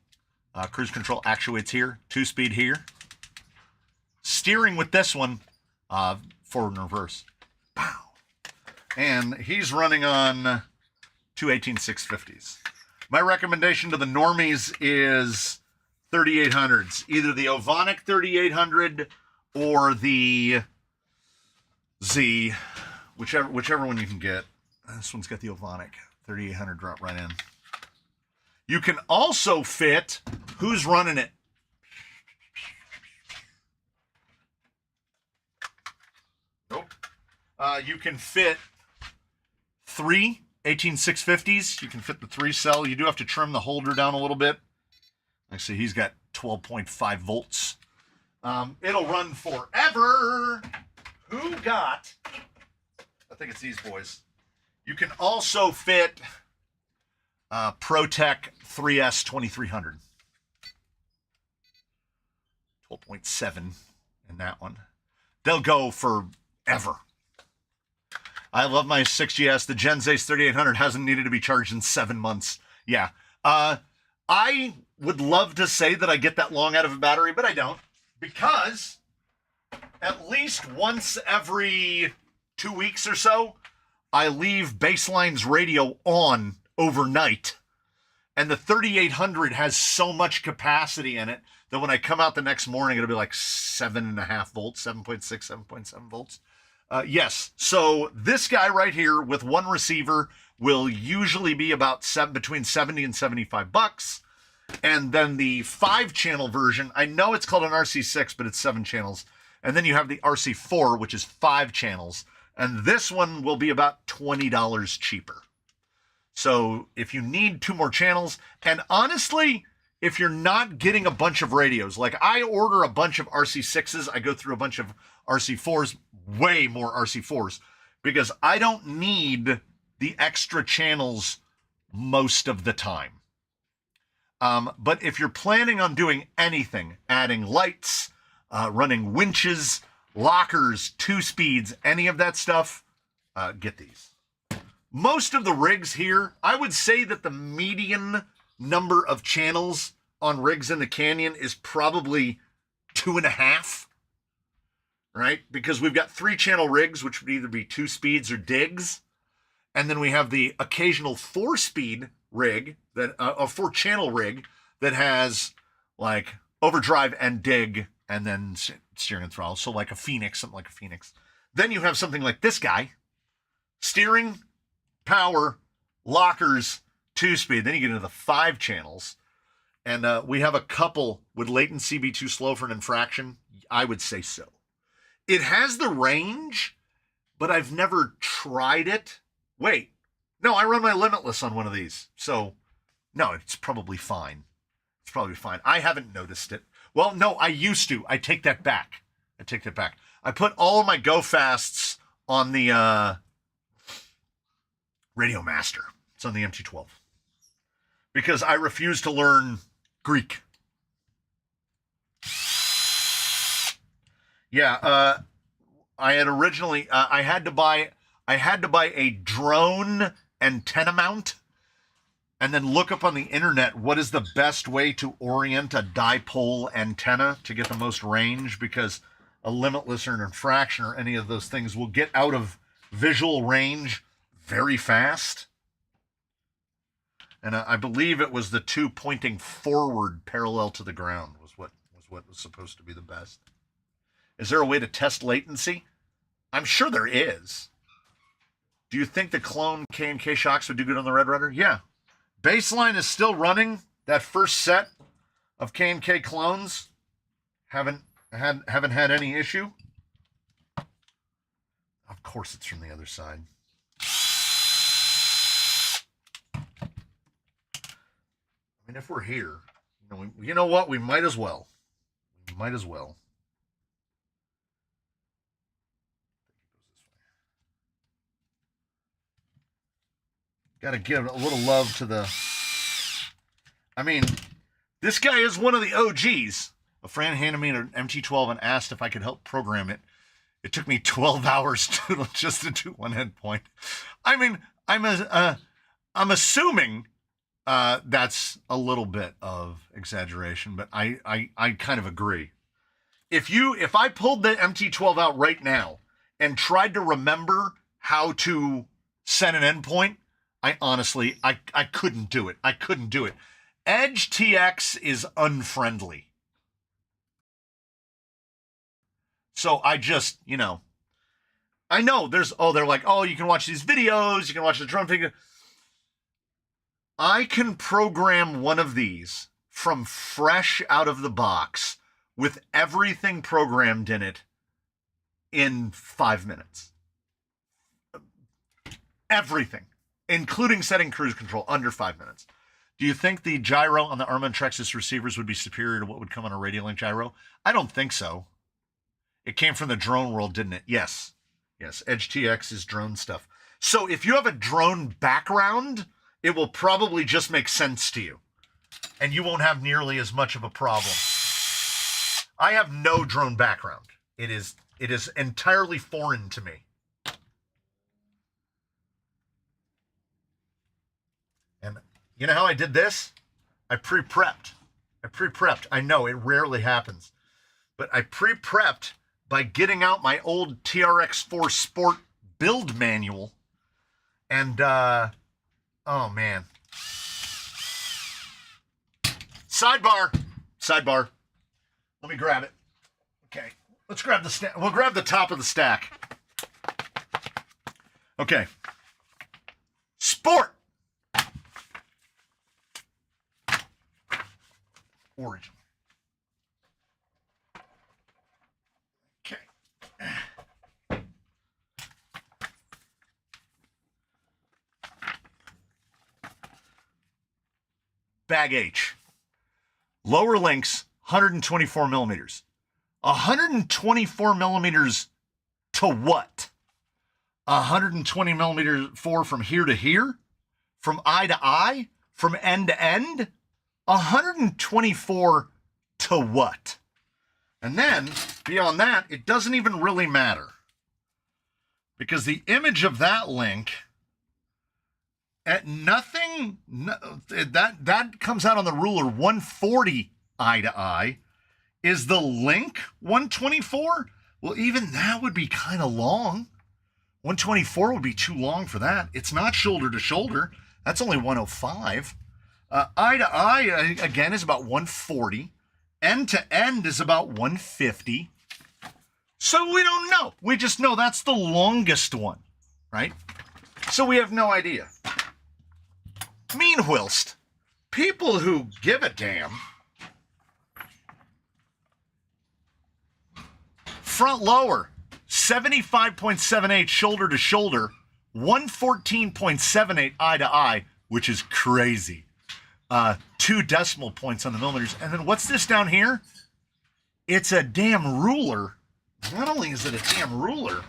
S1: actuates here, 2-speed here. Steering with this one, forward and reverse. Pow. And he's running on two 18650s. My recommendation to the normies is 3800s, either the Ovonic 3800 or the Z, whichever one you can get. This one's got the Ovonic 3800 drop right in. You can also fit, who's running it? Nope. You can fit 3 18650s. You can fit the 3-cell. You do have to trim the holder down a little bit. Actually, he's got 12.5 volts. It'll run forever. Who got? I think it's these boys. You can also fit ProTech 3S 2300. 12.7 in that one. They'll go forever. I love my 6GS. The Genzace 3800 hasn't needed to be charged in 7 months. Yeah. I would love to say that I get that long out of a battery, but I don't. Because at least once every 2 weeks or so, I leave Baseline's radio on overnight. And the 3800 has so much capacity in it that when I come out the next morning, it'll be like 7.5 volts, 7.6, 7.7 volts. Yes, so this guy right here with one receiver will usually be about between 70 and 75 bucks. And then the 5-channel version, I know it's called an RC6, but it's 7 channels. And then you have the RC4, which is 5 channels. And this one will be about $20 cheaper. So if you need 2 more channels, and honestly, if you're not getting a bunch of radios, like I order a bunch of RC6s, I go through a bunch of RC4s, way more RC4s, because I don't need the extra channels most of the time. But if you're planning on doing anything, adding lights, running winches, lockers, 2 speeds, any of that stuff, get these. Most of the rigs here, I would say that the median number of channels on rigs in the Canyon is probably 2.5, right? Because we've got 3-channel rigs, which would either be 2 speeds or digs. And then we have the occasional 4-speed rig, that a 4-channel rig that has like overdrive and dig and then steering and throttle. So like a Phoenix, something like a Phoenix. Then you have something like this guy, steering, power, lockers, 2-speed. Then you get into the 5 channels. And we have a couple. Would latency be too slow for an infraction? I would say so. It has the range, but I've never tried it. Wait, no, I run my Limitless on one of these. So, no, it's probably fine. It's probably fine. I haven't noticed it. Well, no, I used to. I take that back. I put all of my Go Fasts on the Radio Master. It's on the MT-12. Because I refuse to learn Greek. Yeah, I had originally, I had to buy a drone antenna mount and then look up on the internet what is the best way to orient a dipole antenna to get the most range, because a Limitless or an infraction or any of those things will get out of visual range very fast. And I believe it was the 2 pointing forward parallel to the ground was what was supposed to be the best. Is there a way to test latency? I'm sure there is. Do you think the clone K&K shocks would do good on the Red Rudder? Yeah. Baseline is still running. That first set of K&K clones haven't had any issue. Of course it's from the other side. I mean, if we're here, you know what? We might as well. Got to give a little love to the... I mean, this guy is one of the OGs. A friend handed me an MT-12 and asked if I could help program it. It took me 12 hours just to do one endpoint. I mean, I'm assuming that's a little bit of exaggeration, but I kind of agree. If I pulled the MT12 out right now and tried to remember how to set an endpoint, I honestly couldn't do it. I couldn't do it. Edge TX is unfriendly. So I just, I know they're like, oh, you can watch these videos, you can watch the drone thing. I can program one of these from fresh out of the box with everything programmed in it in 5 minutes. Everything, including setting cruise control, under 5 minutes. Do you think the gyro on the Arma and Traxxas receivers would be superior to what would come on a Radiolink gyro? I don't think so. It came from the drone world, didn't it? Yes. Yes, Edge TX is drone stuff. So if you have a drone background, it will probably just make sense to you. And you won't have nearly as much of a problem. I have no drone background. It is entirely foreign to me. And you know how I did this? I pre-prepped. I know it rarely happens. But I pre-prepped by getting out my old TRX4 Sport build manual. And, oh man. Sidebar. Let me grab it. Okay, let's grab the stack. We'll grab the top of the stack. Okay. Sport. Origin. Okay. Bag H. Lower links, 124 millimeters. 124 millimeters to what? 120 millimeters from here to here? From eye to eye? From end to end? 124 to what? And then, beyond that, it doesn't even really matter. Because the image of that link, at nothing, that comes out on the ruler 140 eye to eye. Is the link 124? Well, even that would be kind of long. 124 would be too long for that. It's not shoulder to shoulder. That's only 105. Eye to eye, again, is about 140. End to end is about 150. So we don't know. We just know that's the longest one, right? So we have no idea. Meanwhile, people who give a damn, front lower, 75.78 shoulder to shoulder, 114.78 eye to eye, which is crazy. 2 decimal points on the millimeters. And then what's this down here? It's a damn ruler. Not only is it a damn ruler,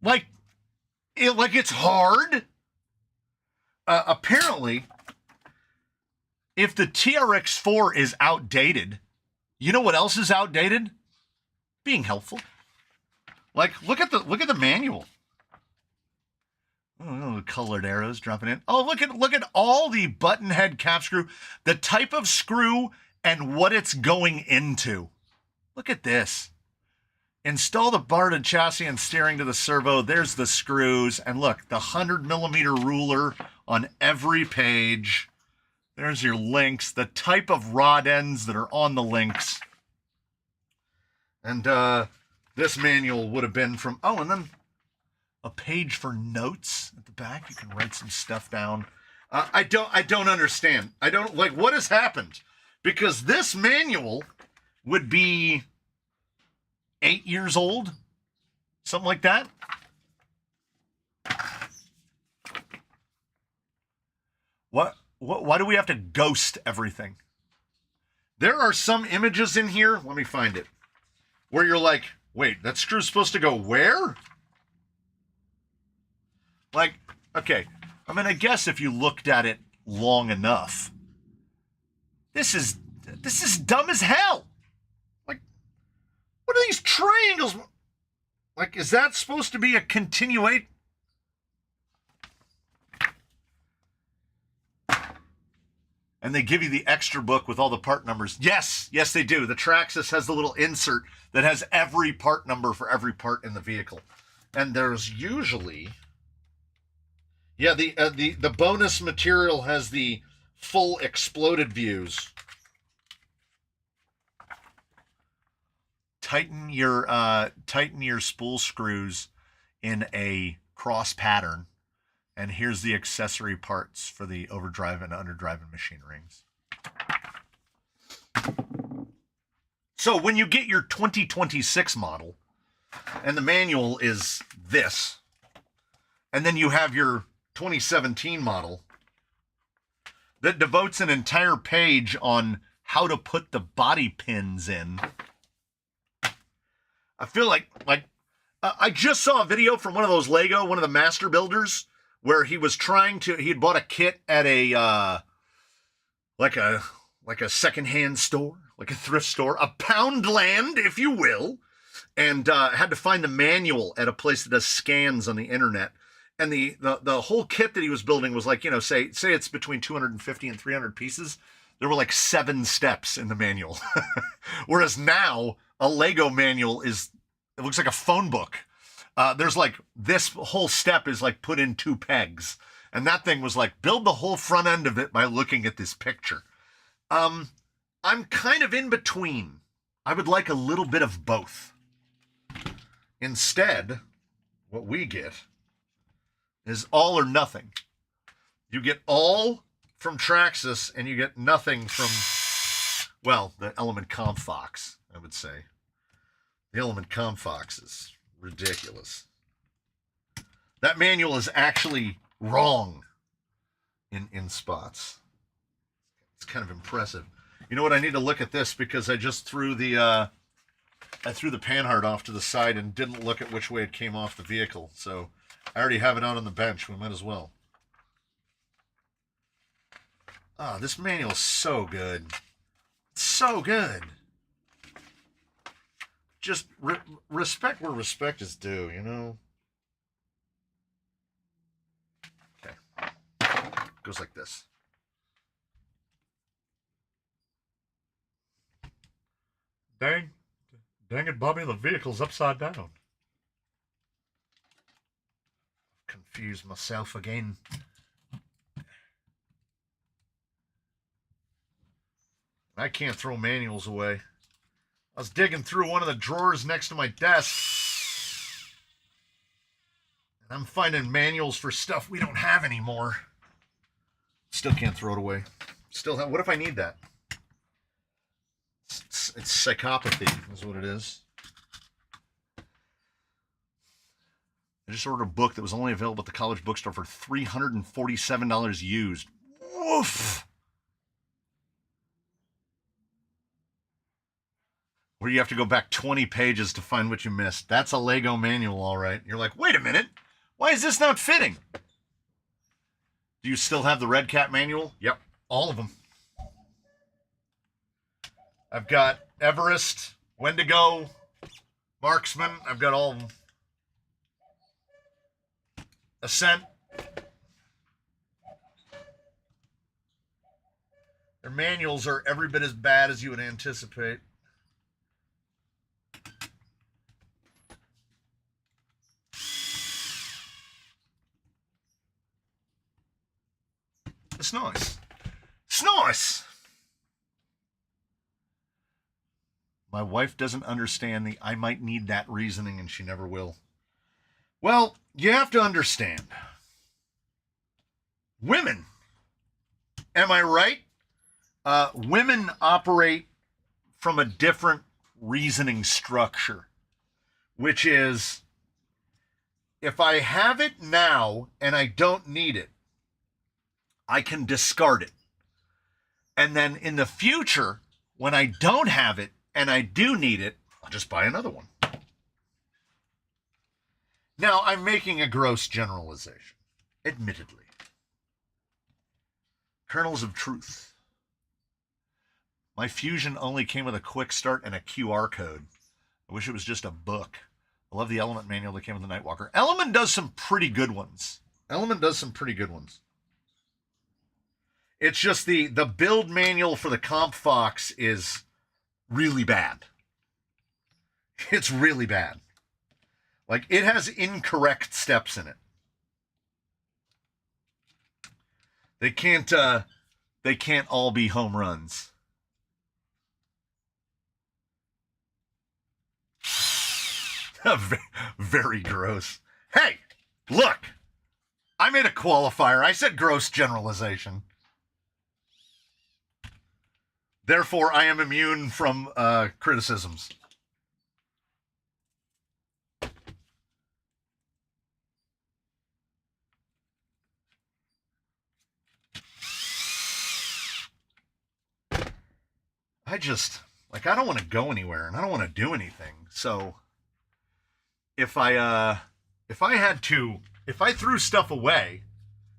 S1: like it's hard. Apparently, if the TRX4 is outdated, you know what else is outdated? Being helpful. Like, look at the manual. Oh, the colored arrows dropping in. Oh, look at all the button head cap screw, the type of screw and what it's going into. Look at this. Install the barded chassis and steering to the servo. There's the screws. And look, the 100 millimeter ruler on every page. There's your links, the type of rod ends that are on the links. And this manual would have been from, oh, and then a page for notes at the back. You can write some stuff down. I don't understand. I don't, like, what has happened? Because this manual would be 8 years old, something like that. Why do we have to ghost everything? There are some images in here, let me find it, where you're like, wait, that screw's supposed to go where? Like, okay, I mean, I guess if you looked at it long enough, this is This is dumb as hell. Like, what are these triangles? Like, is that supposed to be a continuate? And they give you the extra book with all the part numbers. Yes, they do. The Traxxas has the little insert that has every part number for every part in the vehicle. And there's usually, yeah, the bonus material has the full exploded views. Tighten your spool screws in a cross pattern. And here's the accessory parts for the overdrive and underdrive and machine rings. So when you get your 2026 model, and the manual is this, and then you have your 2017 model that devotes an entire page on how to put the body pins in. I feel like I just saw a video from one of those Lego, one of the master builders, where he was he had bought a kit at a, like a secondhand store, like a thrift store, a Poundland, if you will, and had to find the manual at a place that does scans on the internet. And the whole kit that he was building was like, say it's between 250 and 300 pieces. There were like 7 steps in the manual. Whereas now a Lego manual it looks like a phone book. There's like, this whole step is like put in 2 pegs. And that thing was like, build the whole front end of it by looking at this picture. I'm kind of in between. I would like a little bit of both. Instead, what we get is all or nothing. You get all from Traxxas and you get nothing from, well, the Element Comfox, I would say. The Element Comfox is ridiculous. That manual is actually wrong in spots. It's kind of impressive. You know what? I need to look at this because I just threw the panhard off to the side and didn't look at which way it came off the vehicle. So I already have it out on the bench. We might as well. Oh, this manual is so good. It's so good. Just respect where respect is due, you know? Okay. Goes like this. Dang it, Bobby, the vehicle's upside down. Confused myself again. I can't throw manuals away. I was digging through one of the drawers next to my desk, and I'm finding manuals for stuff we don't have anymore. Still can't throw it away. What if I need that? It's psychopathy is what it is. I just ordered a book that was only available at the college bookstore for $347 used. Woof! Where you have to go back 20 pages to find what you missed. That's a Lego manual, all right. You're like, wait a minute. Why is this not fitting? Do you still have the Red Cat manual? Yep, all of them. I've got Everest, Wendigo, Marksman. I've got all of them. Ascent. Their manuals are every bit as bad as you would anticipate. It's nice. It's nice. My wife doesn't understand the I might need that reasoning, and she never will. Well, you have to understand. Women, am I right? Women operate from a different reasoning structure, which is, if I have it now and I don't need it, I can discard it. And then in the future, when I don't have it and I do need it, I'll just buy another one. Now, I'm making a gross generalization, admittedly. Kernels of truth. My Fusion only came with a quick start and a QR code. I wish it was just a book. I love the Element manual that came with the Nightwalker. Element does some pretty good ones. It's just the build manual for the Comp Fox is really bad. It's really bad. Like, it has incorrect steps in it. They can't all be home runs. Very gross. Hey, look. I made a qualifier. I said gross generalization. Therefore, I am immune from criticisms. I don't want to go anywhere and I don't want to do anything. So if I threw stuff away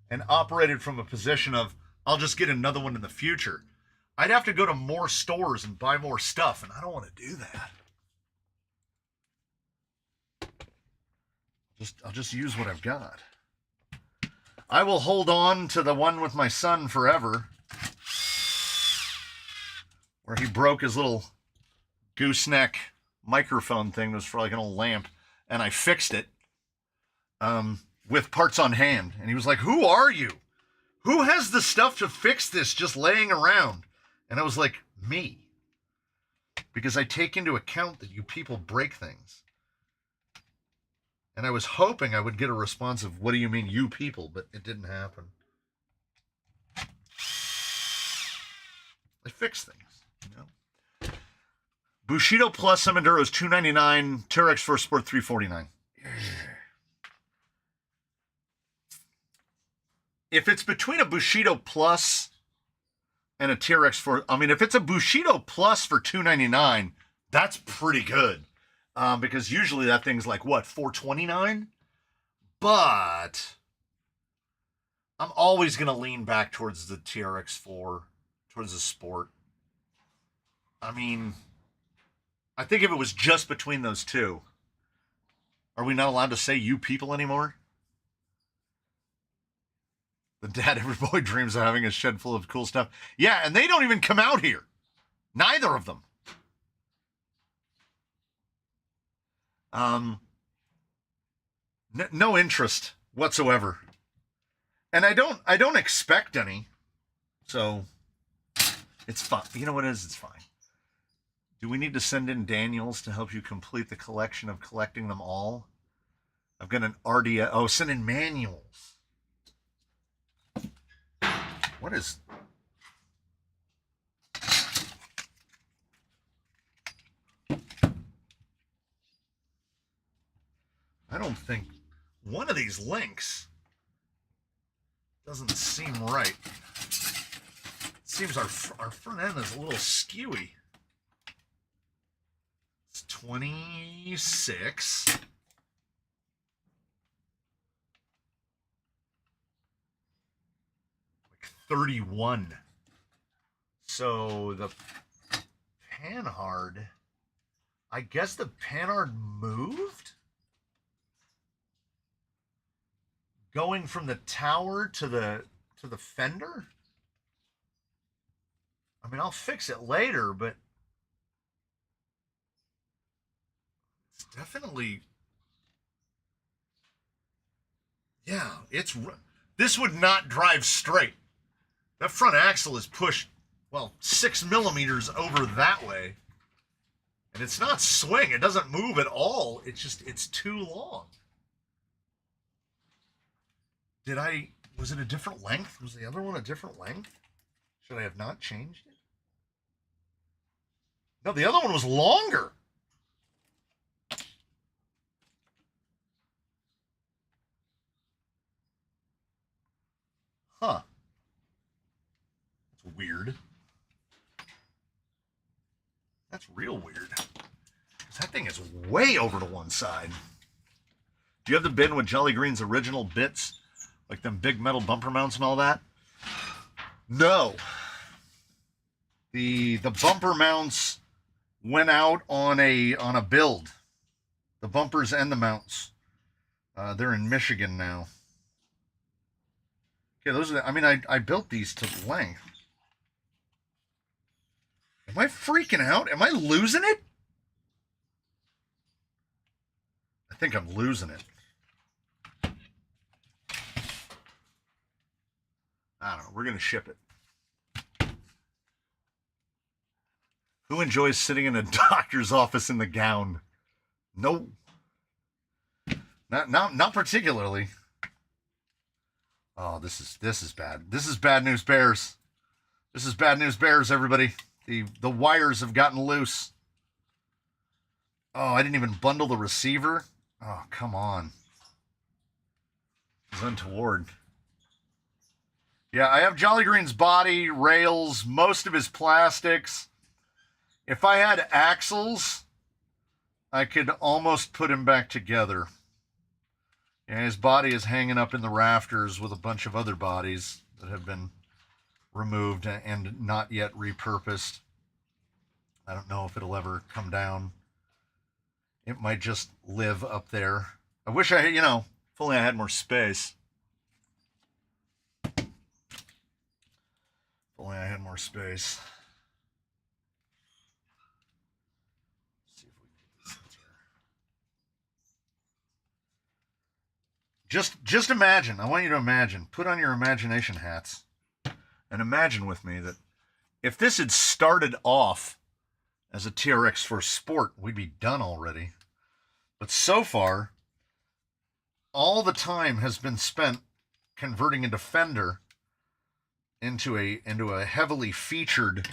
S1: and operated from a position of I'll just get another one in the future, I'd have to go to more stores and buy more stuff, and I don't want to do that. I'll just use what I've got. I will hold on to the one with my son forever, where he broke his little gooseneck microphone thing. It was for like an old lamp, and I fixed it with parts on hand. And he was like, "Who are you? Who has the stuff to fix this just laying around?" And I was like, "Me." Because I take into account that you people break things. And I was hoping I would get a response of, "What do you mean, you people?" But it didn't happen. I fix things, you know. Bushido Plus, some Enduros, $299, Terex First Sport, $349. If it's between a Bushido Plus and a TRX if it's a Bushido Plus for $299, that's pretty good. Because usually that thing's like, what, $429? But I'm always going to lean back towards the TRX4, towards the Sport. I mean, I think if it was just between those two, are we not allowed to say you people anymore? The dad every boy dreams of having a shed full of cool stuff. Yeah, and they don't even come out here. Neither of them. No interest whatsoever. And I don't expect any. So it's fine. You know what it is? It's fine. Do we need to send in Daniels to help you complete the collection of collecting them all? I've got an RDS. Oh, send in manuals. What is... I don't think one of these links doesn't seem right. It seems our front end is a little skewy. It's 26. Like 31. So the panhard, I guess the panhard moved? Going from the tower to the fender? I mean, I'll fix it later, but it's definitely, yeah, this would not drive straight. That front axle is pushed, well, 6 millimeters over that way. And it's not swing. It doesn't move at all. It's too long. Was it a different length? Was the other one a different length? Should I have not changed it? No, the other one was longer. Huh. That's weird. That's real weird. Because that thing is way over to one side. Do you have the bin with Jolly Green's original bits? Like them big metal bumper mounts and all that? No. The bumper mounts went out on a build. The bumpers and the mounts. They're in Michigan now. Okay, those are. I mean, I built these to length. Am I freaking out? Am I losing it? I think I'm losing it. I don't know. We're gonna ship it. Who enjoys sitting in a doctor's office in the gown? No. Not particularly. Oh, this is bad. This is bad news bears. This is bad news bears, everybody. The wires have gotten loose. Oh, I didn't even bundle the receiver. Oh, come on. It's untoward. Yeah, I have Jolly Green's body, rails, most of his plastics. If I had axles, I could almost put him back together. Yeah, his body is hanging up in the rafters with a bunch of other bodies that have been removed and not yet repurposed. I don't know if it'll ever come down. It might just live up there. I wish I, if only I had more space. If only I had more space. Let's see if we can get this in here. Just imagine. I want you to imagine. Put on your imagination hats. And imagine with me that if this had started off as a TRX for sport, we'd be done already. But so far, all the time has been spent converting a Defender into a heavily featured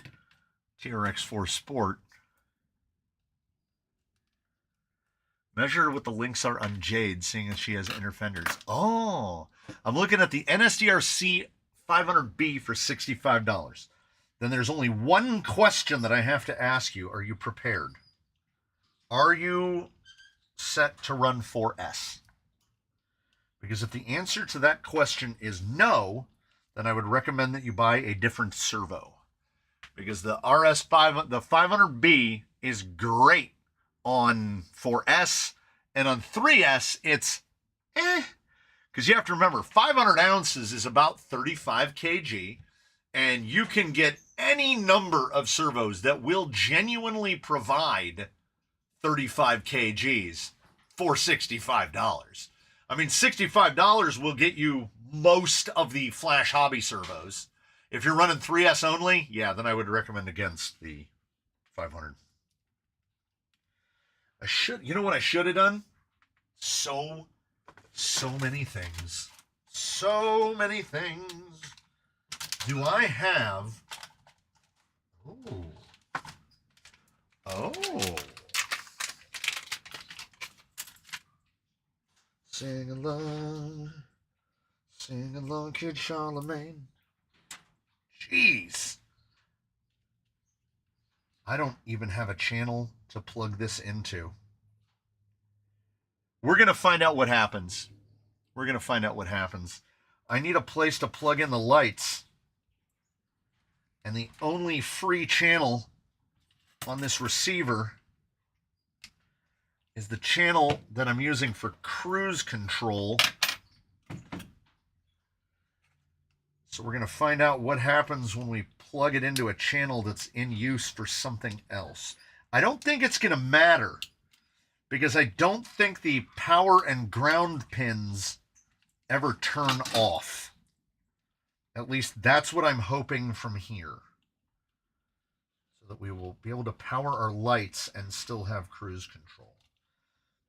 S1: TRX4 Sport. Measure what the links are on Jade, seeing as she has inner fenders. Oh, I'm looking at the NSDRC 500B for $65. Then there's only one question that I have to ask you. Are you prepared? Are you set to run 4S? Because if the answer to that question is no, then I would recommend that you buy a different servo. Because the RS5, the 500B is great on 4S, and on 3S, it's because you have to remember, 500 ounces is about 35 kg, and you can get any number of servos that will genuinely provide 35 kgs for $65. I mean, $65 will get you most of the Flash Hobby servos. If you're running 3S only, yeah, then I would recommend against the 500. You know what I should have done? So many things. So many things. Do I have... Oh. Sing along, Kid Charlemagne. Jeez. I don't even have a channel to plug this into. We're going to find out what happens. I need a place to plug in the lights. And the only free channel on this receiver is the channel that I'm using for cruise control. So we're going to find out what happens when we plug it into a channel that's in use for something else. I don't think it's going to matter because I don't think the power and ground pins ever turn off. At least that's what I'm hoping from here. So that we will be able to power our lights and still have cruise control.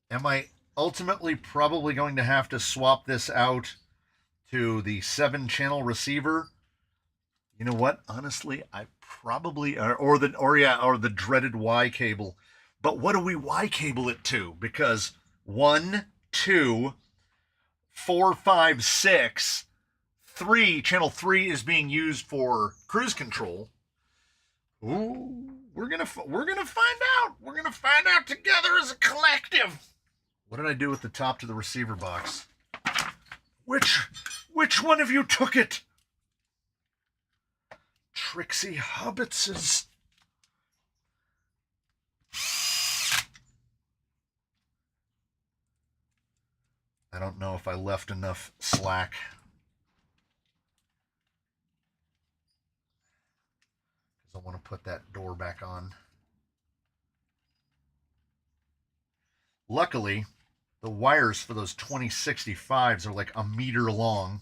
S1: Am I ultimately probably going to have to swap this out to the 7-channel receiver? You know what? Honestly, I probably or the dreaded Y cable. But what do we Y cable it to? Because 1, 2, 4, 5, 6, 3. Channel 3 is being used for cruise control. Ooh, we're gonna find out. We're gonna find out together as a collective. What did I do with the top to the receiver box? Which one of you took it? Trixie Hobbitses. I don't know if I left enough slack. Because I want to put that door back on. Luckily, the wires for those 2065s are like a meter long.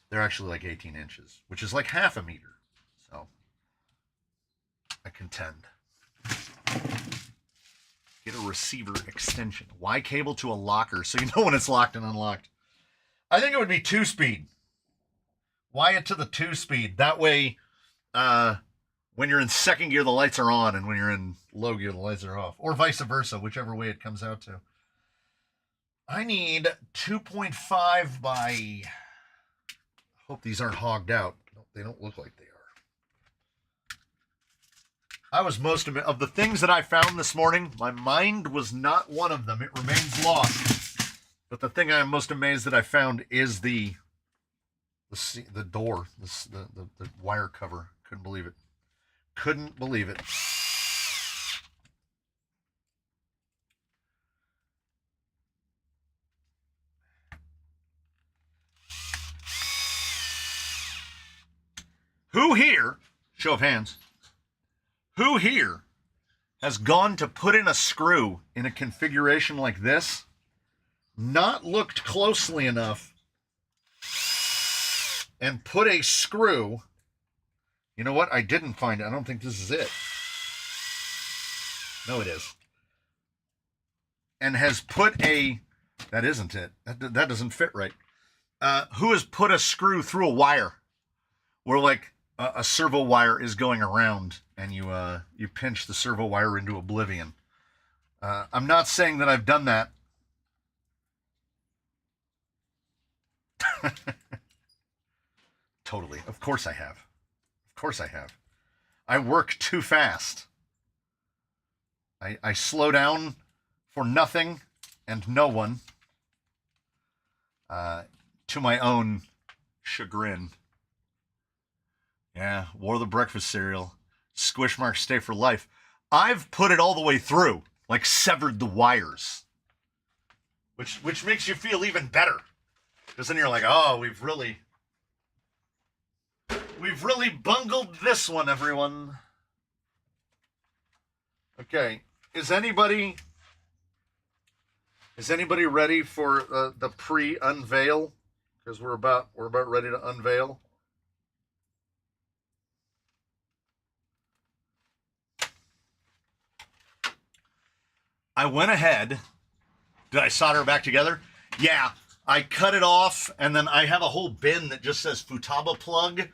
S1: They're actually like 18 inches, which is like half a meter. So, I contend. Get a receiver extension. Y cable to a locker so you know when it's locked and unlocked. I think it would be 2-speed. Y it to the 2-speed. That way, when you're in second gear, the lights are on, and when you're in low gear, the lights are off. Or vice versa, whichever way it comes out to. I need 2.5 by... I hope these aren't hogged out. They don't look like they are. I was most of the things that I found this morning, my mind was not one of them. It remains lost. But the thing I am most amazed that I found is the door, the wire cover. Couldn't believe it. Couldn't believe it. Who here, show of hands, who here has gone to put in a screw in a configuration like this, not looked closely enough, and put a screw, you know what, I didn't find it, I don't think this is it. No, it is. And has put a, that isn't it, that doesn't fit right. Who has put a screw through a wire where like a servo wire is going around and you pinch the servo wire into oblivion. I'm not saying that I've done that. Totally. Of course I have. Of course I have. I work too fast. I slow down for nothing and no one. To my own chagrin. Yeah, wore the breakfast cereal. Squish marks stay for life. I've put it all the way through, like severed the wires. Which makes you feel even better. Because then you're like, oh, we've really bungled this one, everyone. Okay, is anybody ready for the pre-unveil? Because we're about ready to unveil. I went ahead. Did I solder it back together? Yeah, I cut it off, and then I have a whole bin that just says Futaba plug,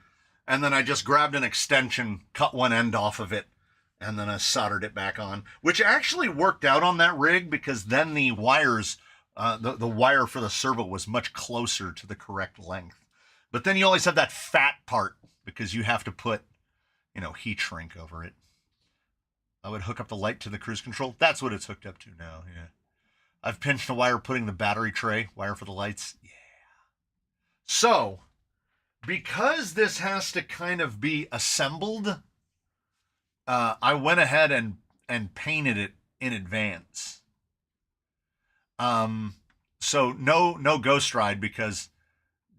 S1: and then I just grabbed an extension, cut one end off of it, and then I soldered it back on, which actually worked out on that rig because then the wires, the wire for the servo was much closer to the correct length. But then you always have that fat part because you have to put, heat shrink over it. I would hook up the light to the cruise control. That's what it's hooked up to now, yeah. I've pinched a wire putting the battery tray, wire for the lights, yeah. So, because this has to kind of be assembled, I went ahead and painted it in advance. So no ghost ride because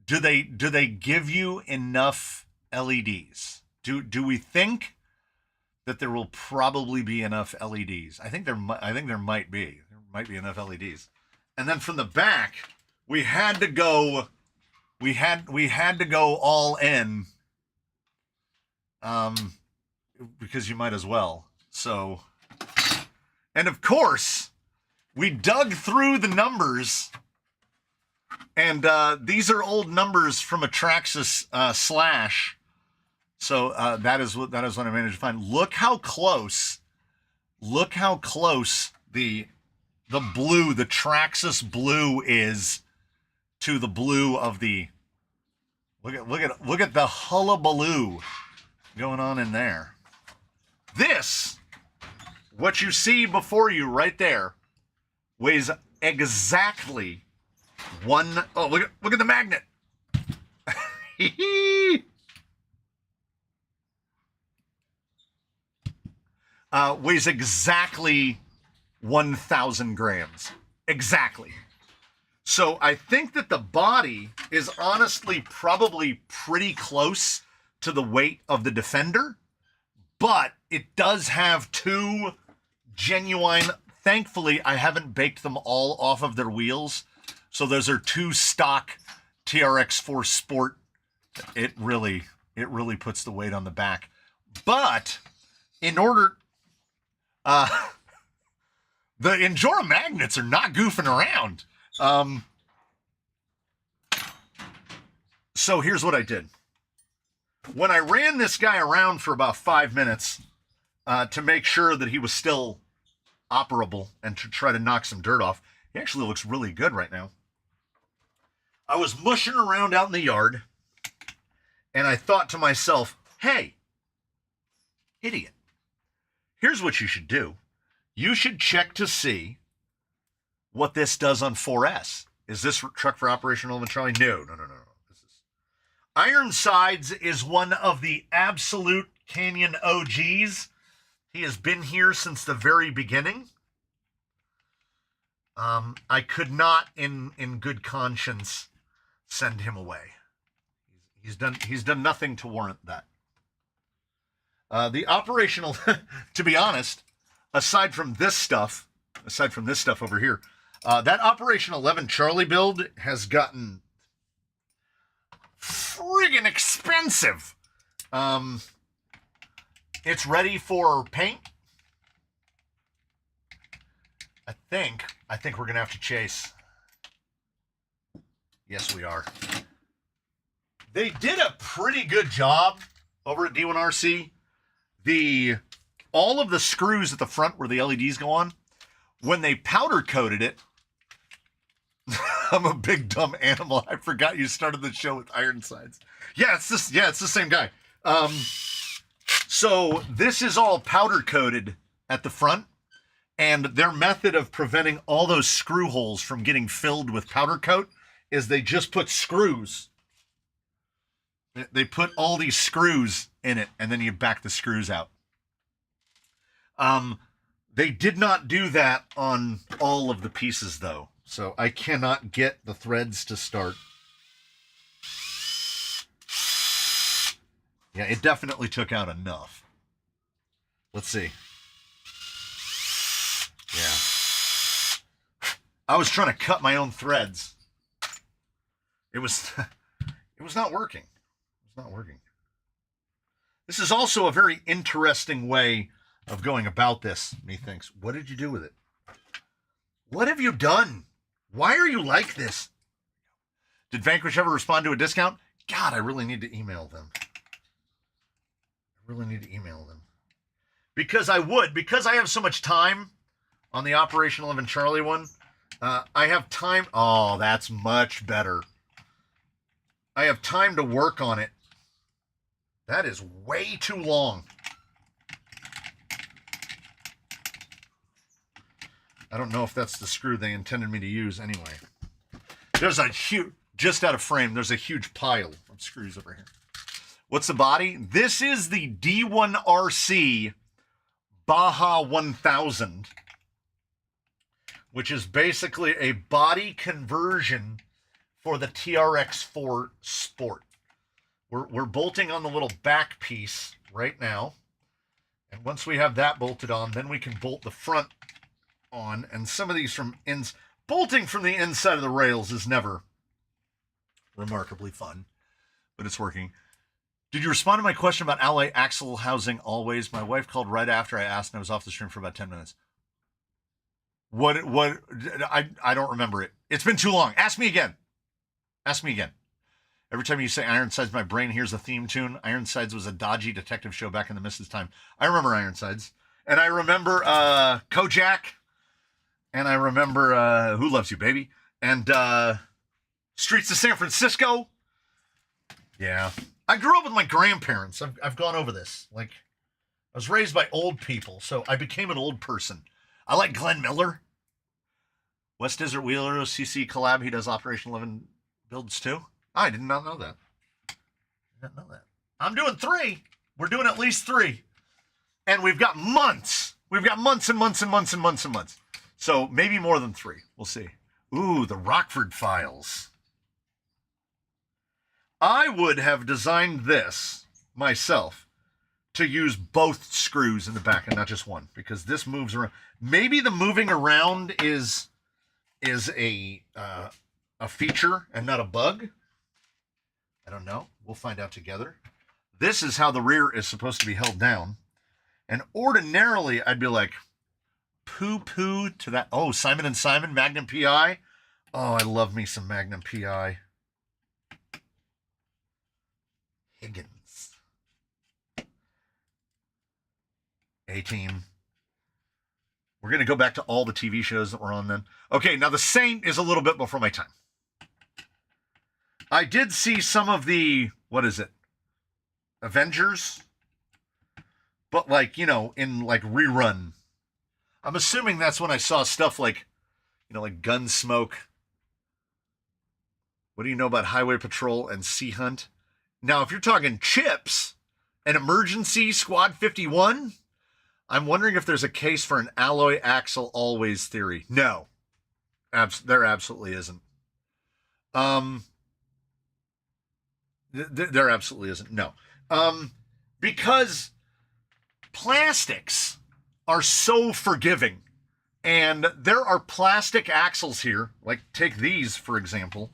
S1: do they give you enough LEDs? Do we think that there will probably be enough LEDs? I think there might be enough LEDs. And then from the back, we had to go all in, because you might as well. So, and of course, we dug through the numbers, and these are old numbers from a Traxxas slash. So that is what I managed to find. Look how close the blue, the Traxxas blue is to the blue of the. Look at the hullabaloo going on in there. This, what you see before you right there, weighs exactly one. Oh, look at the magnet. weighs exactly 1,000 grams. Exactly. So I think that the body is honestly probably pretty close to the weight of the Defender, but it does have two genuine, thankfully I haven't baked them all off of their wheels. So those are two stock TRX4 Sport. It really puts the weight on the back. But in order, the Injora magnets are not goofing around. So here's what I did. When I ran this guy around for about 5 minutes to make sure that he was still operable and to try to knock some dirt off, he actually looks really good right now. I was mushing around out in the yard, and I thought to myself, hey, idiot, here's what you should do. You should check to see what this does on 4S. Is this truck for operational inventory? No. This is Ironsides is one of the absolute Canyon OGs. He has been here since the very beginning. I could not, in good conscience, send him away. He's done nothing to warrant that. The operational, to be honest, aside from this stuff over here, that Operation 11 Charlie build has gotten friggin' expensive. It's ready for paint. I think we're gonna have to chase. Yes, we are. They did a pretty good job over at D1RC. All of the screws at the front where the LEDs go on, when they powder coated it, I'm a big dumb animal. I forgot you started the show with Ironsides. Yeah, it's the same guy. So this is all powder coated at the front, and their method of preventing all those screw holes from getting filled with powder coat is they just put screws. They put all these screws in it, and then you back the screws out. They did not do that on all of the pieces, though. So I cannot get the threads to start. Yeah, it definitely took out enough. Let's see. Yeah. I was trying to cut my own threads. It was not working. It was not working. This is also a very interesting way of going about this, methinks. What did you do with it? What have you done? Why are you like this? Did Vanquish ever respond to a discount? God, I really need to email them. Because I have so much time on the Operation 11 Charlie one. I have time. Oh, that's much better. I have time to work on it. That is way too long. I don't know if that's the screw they intended me to use anyway. There's a huge, just out of frame, there's a huge pile of screws over here. What's the body? This is the D1RC Baja 1000, which is basically a body conversion for the TRX4 Sport. We're bolting on the little back piece right now. And once we have that bolted on, then we can bolt the front on. And some of these from bolting from the inside of the rails is never remarkably fun, but it's working. Did you respond to my question about alloy axle housing always? My wife called right after I asked, and I was off the stream for about 10 minutes. What, I don't remember it. It's been too long. Ask me again. Every time you say Ironsides, my brain hears a theme tune. Ironsides was a dodgy detective show back in the Mrs. Time. I remember Ironsides. And I remember Kojak. And I remember Who Loves You, Baby? And Streets of San Francisco. Yeah. I grew up with my grandparents. I've gone over this. Like, I was raised by old people, so I became an old person. I like Glenn Miller. West Desert Wheeler CC collab. He does Operation 11 builds too. I did not know that. I'm doing 3. We're doing at least 3. And we've got months. We've got months and months and months and months and months. So maybe more than 3. We'll see. Ooh, the Rockford files. I would have designed this myself to use both screws in the back and not just one, because this moves around. Maybe the moving around is a feature and not a bug. I don't know. We'll find out together. This is how the rear is supposed to be held down. And ordinarily, I'd be like, poo-poo to that. Oh, Simon & Simon, Magnum PI. Oh, I love me some Magnum PI. Higgins. A-Team. We're going to go back to all the TV shows that were on then. Okay, now the Saint is a little bit before my time. I did see some of the, what is it? Avengers? But like, you know, in like rerun. I'm assuming that's when I saw stuff like, you know, like Gunsmoke. What do you know about Highway Patrol and Sea Hunt? Now, if you're talking chips and Emergency Squad 51, I'm wondering if there's a case for an alloy axle always theory. No, there absolutely isn't. There absolutely isn't. No, because plastics are so forgiving, and there are plastic axles here, like take these for example,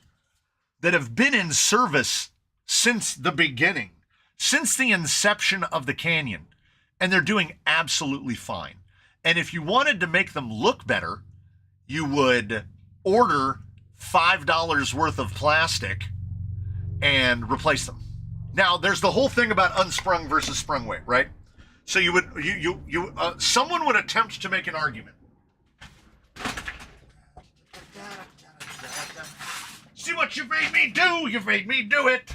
S1: that have been in service since the beginning, since the inception of the Canyon, and they're doing absolutely fine. And if you wanted to make them look better, you would order $5 worth of plastic and replace them. Now, there's the whole thing about unsprung versus sprung weight, right? So you would, someone would attempt to make an argument. See what you made me do? You made me do it.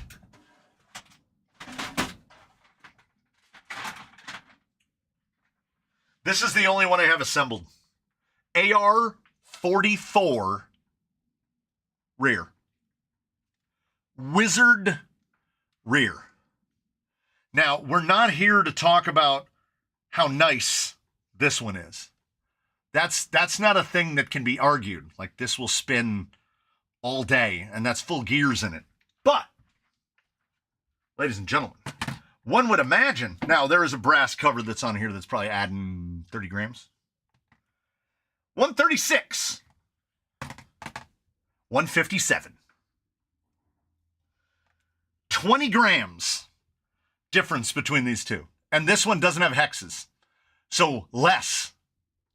S1: This is the only one I have assembled. AR-44 rear. Wizard rear. Now, we're not here to talk about how nice this one is. That's not a thing that can be argued. Like, this will spin all day, and that's full gears in it. But, ladies and gentlemen, one would imagine, now there is a brass cover that's on here that's probably adding 30 grams. 136. 157. 20 grams difference between these two. And this one doesn't have hexes. So less,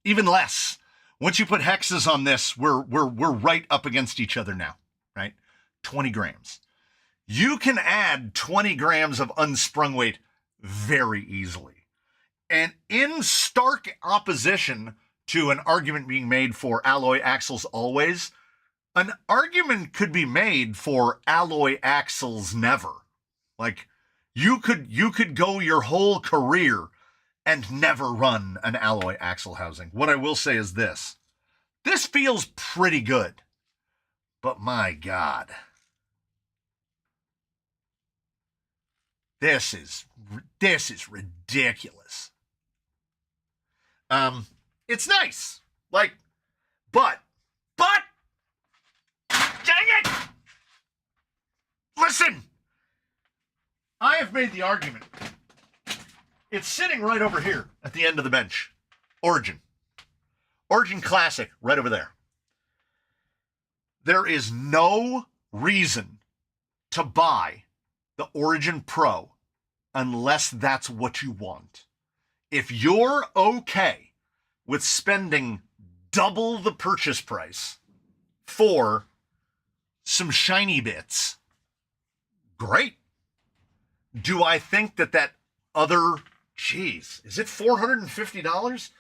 S1: even less. Once you put hexes on this, we're right up against each other now, right? 20 grams. You can add 20 grams of unsprung weight very easily. And in stark opposition to an argument being made for alloy axles always, an argument could be made for alloy axles never. Like, you could go your whole career and never run an alloy axle housing. What I will say is this. This feels pretty good. But my God. This is ridiculous. It's nice. Like, but, dang it! Listen! I have made the argument. It's sitting right over here at the end of the bench. Origin. Origin Classic, right over there. There is no reason to buy the Origin Pro unless that's what you want. If you're okay with spending double the purchase price for some shiny bits, great. Do I think that other, geez, is it $450?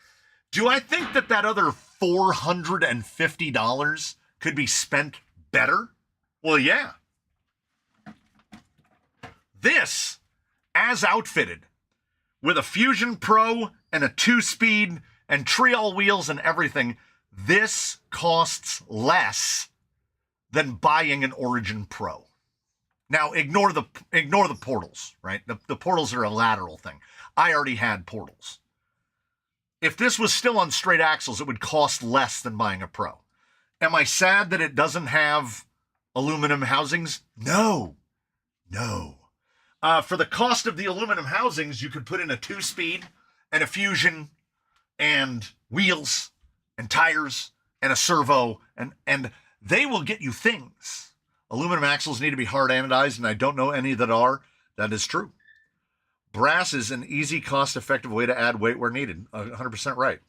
S1: Do I think that other $450 could be spent better? Well, yeah. This, as outfitted, with a Fusion Pro and a 2-speed and trial wheels and everything, this costs less than buying an Origin Pro. Now, ignore the portals, right? The portals are a lateral thing. I already had portals. If this was still on straight axles, it would cost less than buying a Pro. Am I sad that it doesn't have aluminum housings? No. For the cost of the aluminum housings, you could put in a 2-speed and a Fusion and wheels and tires and a servo, and they will get you things. Aluminum axles need to be hard anodized, and I don't know any that are. That is true. Brass is an easy, cost-effective way to add weight where needed. 100% right.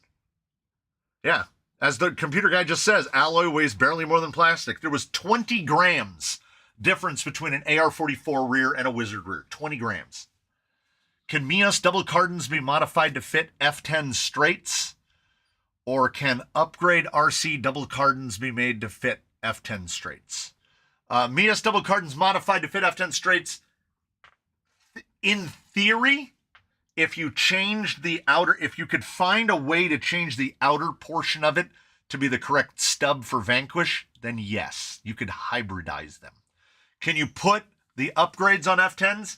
S1: Yeah. As the computer guy just says, alloy weighs barely more than plastic. There was 20 grams difference between an AR-44 rear and a Wizard rear. 20 grams. Can Mias double cardons be modified to fit F10 straights? Or can upgrade RC double cardons be made to fit F10 straights? Mias double cardons modified to fit F10 straights. In theory, if you changed the outer, if you could find a way to change the outer portion of it to be the correct stub for Vanquish, then yes, you could hybridize them. Can you put the upgrades on F10s?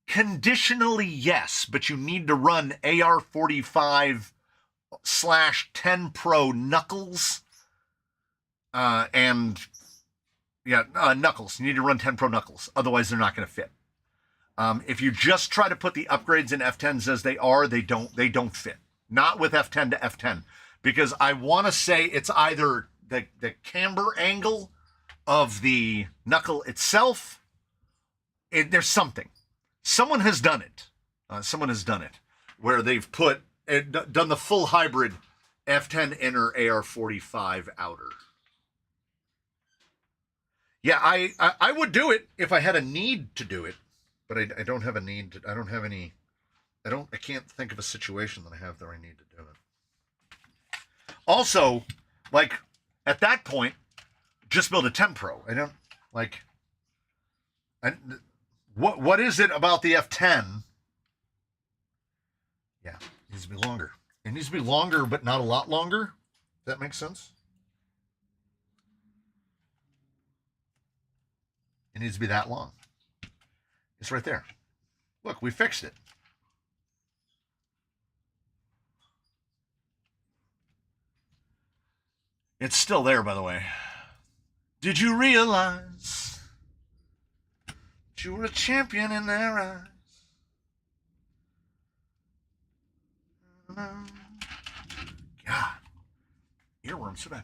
S1: Conditionally, yes, but you need to run AR-45/10 Pro Knuckles. Knuckles. You need to run 10 Pro Knuckles. Otherwise, they're not going to fit. If you just try to put the upgrades in F10s as they are, they don't fit. Not with F10 to F10. Because I want to say it's either the camber angle of the knuckle itself. There's something. Someone has done it. Where they've done the full hybrid F10 inner AR-45 outer. Yeah, I would do it if I had a need to do it. But I don't have a need to, I can't think of a situation that I have that I need to do it. Also, like, at that point, just build a 10 Pro. What is it about the F10? Yeah, it needs to be longer. It needs to be longer, but not a lot longer. Does that make sense? It needs to be that long. It's right there. Look, we fixed it. It's still there, by the way. Did you realize that you were a champion in their eyes? God. Earworms so bad.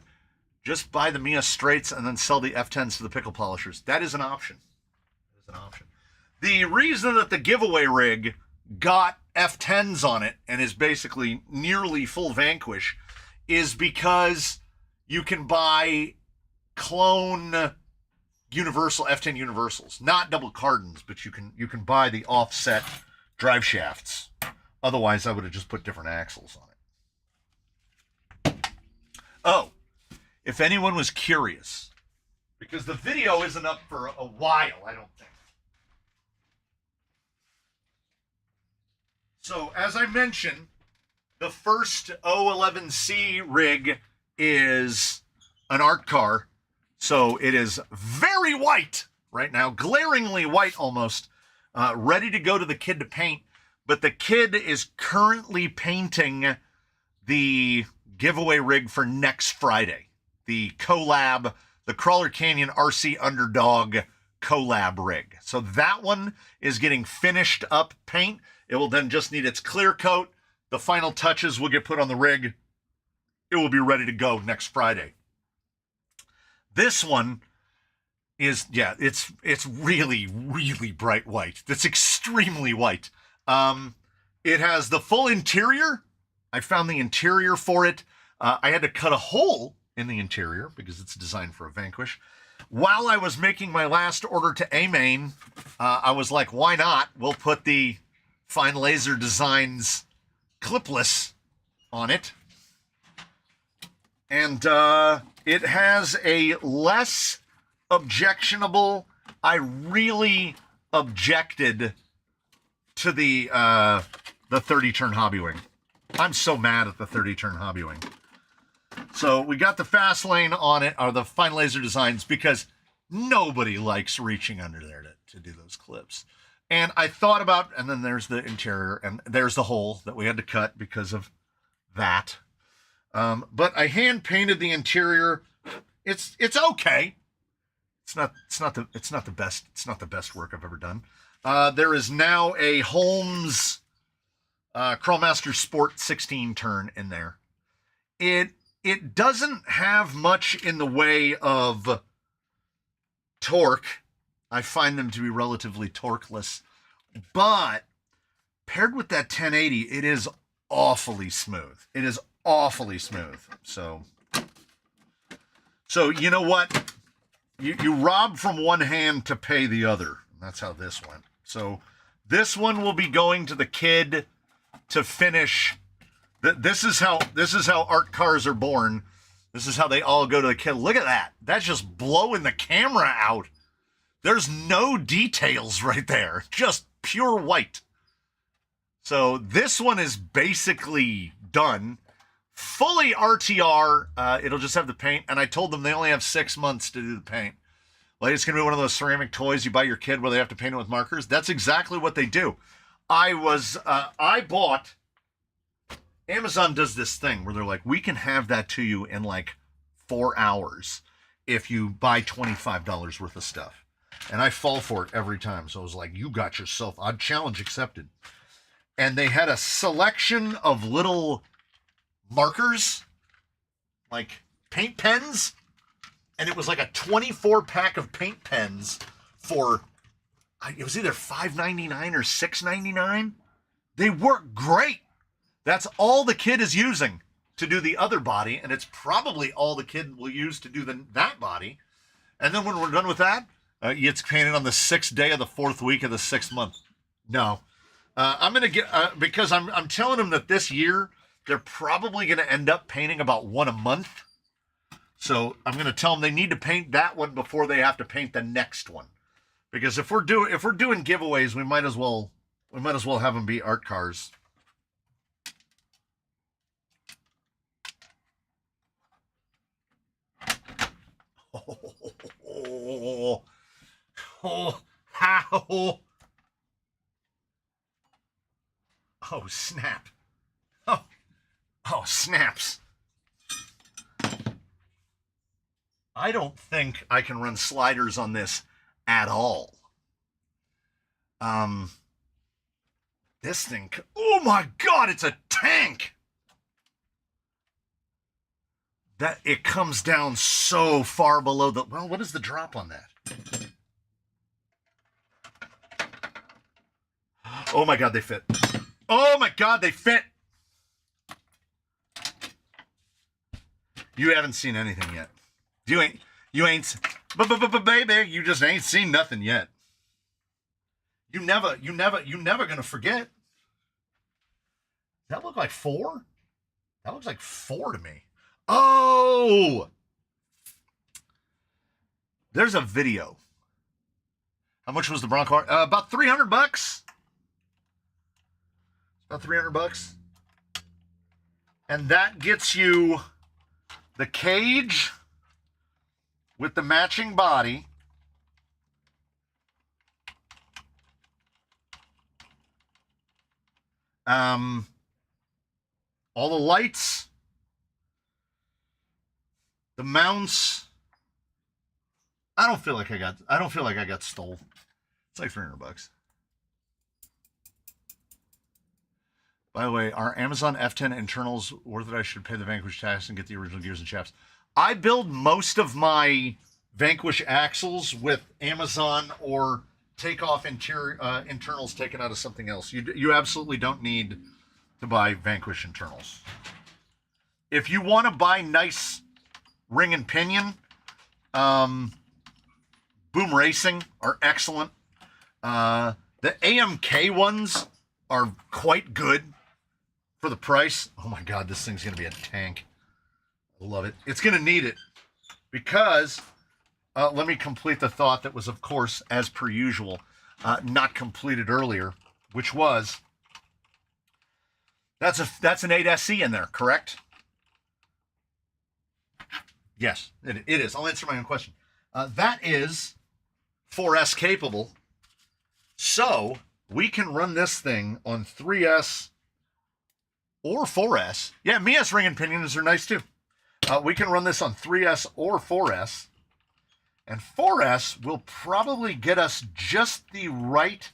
S1: Just buy the Mia straights and then sell the F10s to the pickle polishers. That is an option. The reason that the giveaway rig got F10s on it and is basically nearly full Vanquish is because you can buy clone universal F10 universals, not double cardons, but you can buy the offset drive shafts. Otherwise, I would have just put different axles on it. Oh, if anyone was curious, because the video isn't up for a while, I don't think. So, as I mentioned, the first 011C rig is an art car. So, it is very white right now, glaringly white almost, ready to go to the kid to paint. But the kid is currently painting the giveaway rig for next Friday. The collab, the Crawler Canyon RC Underdog collab rig. So, that one is getting finished up paint. It will then just need its clear coat. The final touches will get put on the rig. It will be ready to go next Friday. This one is, it's really, really bright white. That's extremely white. It has the full interior. I found the interior for it. I had to cut a hole in the interior because it's designed for a Vanquish. While I was making my last order to A-Main, I was like, why not? We'll put the Fine Laser Designs clipless on it. And it has a less objectionable, I really objected to the 30-turn hobby wing. I'm so mad at the 30-turn hobby wing. So we got the fast lane on it, or the Fine Laser Designs, because nobody likes reaching under there to do those clips. And I thought about, and then there's the interior, and there's the hole that we had to cut because of that. But I hand painted the interior. It's okay. It's not the best work I've ever done. There is now a Holmes Crawlmaster Sport 16 turn in there. It doesn't have much in the way of torque. I find them to be relatively torqueless, but paired with that 1080, it is awfully smooth. It is awfully smooth. So you know what? You rob from one hand to pay the other. That's how this went. So this one will be going to the kid to finish. This is how art cars are born. This is how they all go to the kid. Look at that. That's just blowing the camera out. There's no details right there. Just pure white. So this one is basically done. Fully RTR. It'll just have the paint. And I told them they only have 6 months to do the paint. Like, it's going to be one of those ceramic toys you buy your kid where they have to paint it with markers. That's exactly what they do. I bought... Amazon does this thing where they're like, we can have that to you in like 4 hours if you buy $25 worth of stuff. And I fall for it every time. So I was like, you got yourself, odd challenge accepted. And they had a selection of little markers, like paint pens. And it was like a 24-pack of paint pens for, it was either $5.99 or $6.99. They work great. That's all the kid is using to do the other body, and it's probably all the kid will use to do that body. And then when we're done with that, it's painted on the 6th day of the 4th week of the 6th month. No. I'm going to get, because I'm telling them that this year, they're probably going to end up painting about one a month. So I'm going to tell them they need to paint that one before they have to paint the next one. Because if we're doing giveaways, we might as well have them be art cars. How? Oh, snap. Oh, snaps. I don't think I can run sliders on this at all. This thing, oh my God, it's a tank. That it comes down so far below the, well, what is the drop on that? Oh my God, they fit. Oh my God, they fit. You haven't seen anything yet. You ain't, baby, you just ain't seen nothing yet. You never gonna forget. Does that look like 4? That looks like 4 to me. Oh! There's a video. How much was the BroncoR? About $300. About $300. And that gets you the cage with the matching body. All the lights, the mounts. I don't feel like I got stole. It's like $300. By the way, are Amazon F10 internals worth it? I should pay the Vanquish tax and get the original gears and shafts. I build most of my Vanquish axles with Amazon or take off internals taken out of something else. You absolutely don't need to buy Vanquish internals. If you want to buy nice ring and pinion, Boom Racing are excellent. The AMK ones are quite good for the price. Oh my God, this thing's going to be a tank. I love it. It's going to need it because, let me complete the thought that was, of course, as per usual, not completed earlier, which was, that's an 8SE in there, correct? Yes, it is. I'll answer my own question. That is 4S capable. So we can run this thing on 3S or 4S. Yeah, Mia's ring and pinions are nice too. We can run this on 3S or 4S. And 4S will probably get us just the right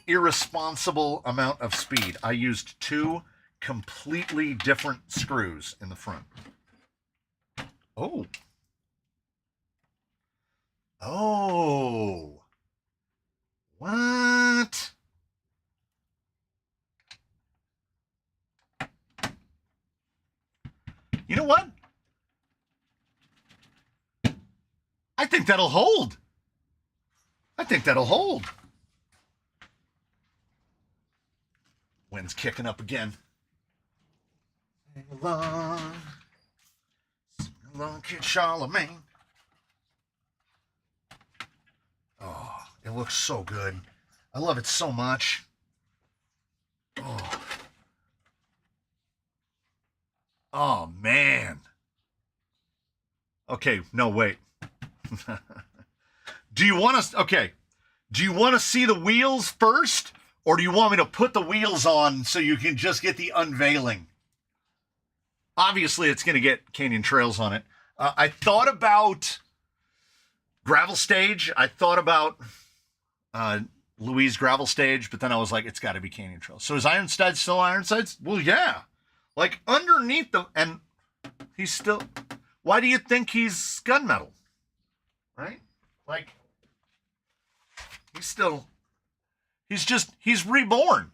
S1: irresponsible amount of speed. I used 2 completely different screws in the front. Oh. Oh. What? You know what? I think that'll hold. I think that'll hold. Wind's kicking up again. Sing along, Kid Charlemagne. Oh, it looks so good. I love it so much. Oh. Oh, man. Okay, no, wait. Do you want to see the wheels first, or do you want me to put the wheels on so you can just get the unveiling? Obviously, it's going to get Canyon Trails on it. I thought about Gravel Stage. I thought about Louise Gravel Stage, but then I was like, it's got to be Canyon Trails. So is Ironside still Ironsides? Well, yeah. Like, underneath and he's still... Why do you think he's gunmetal? Right? Like, he's reborn.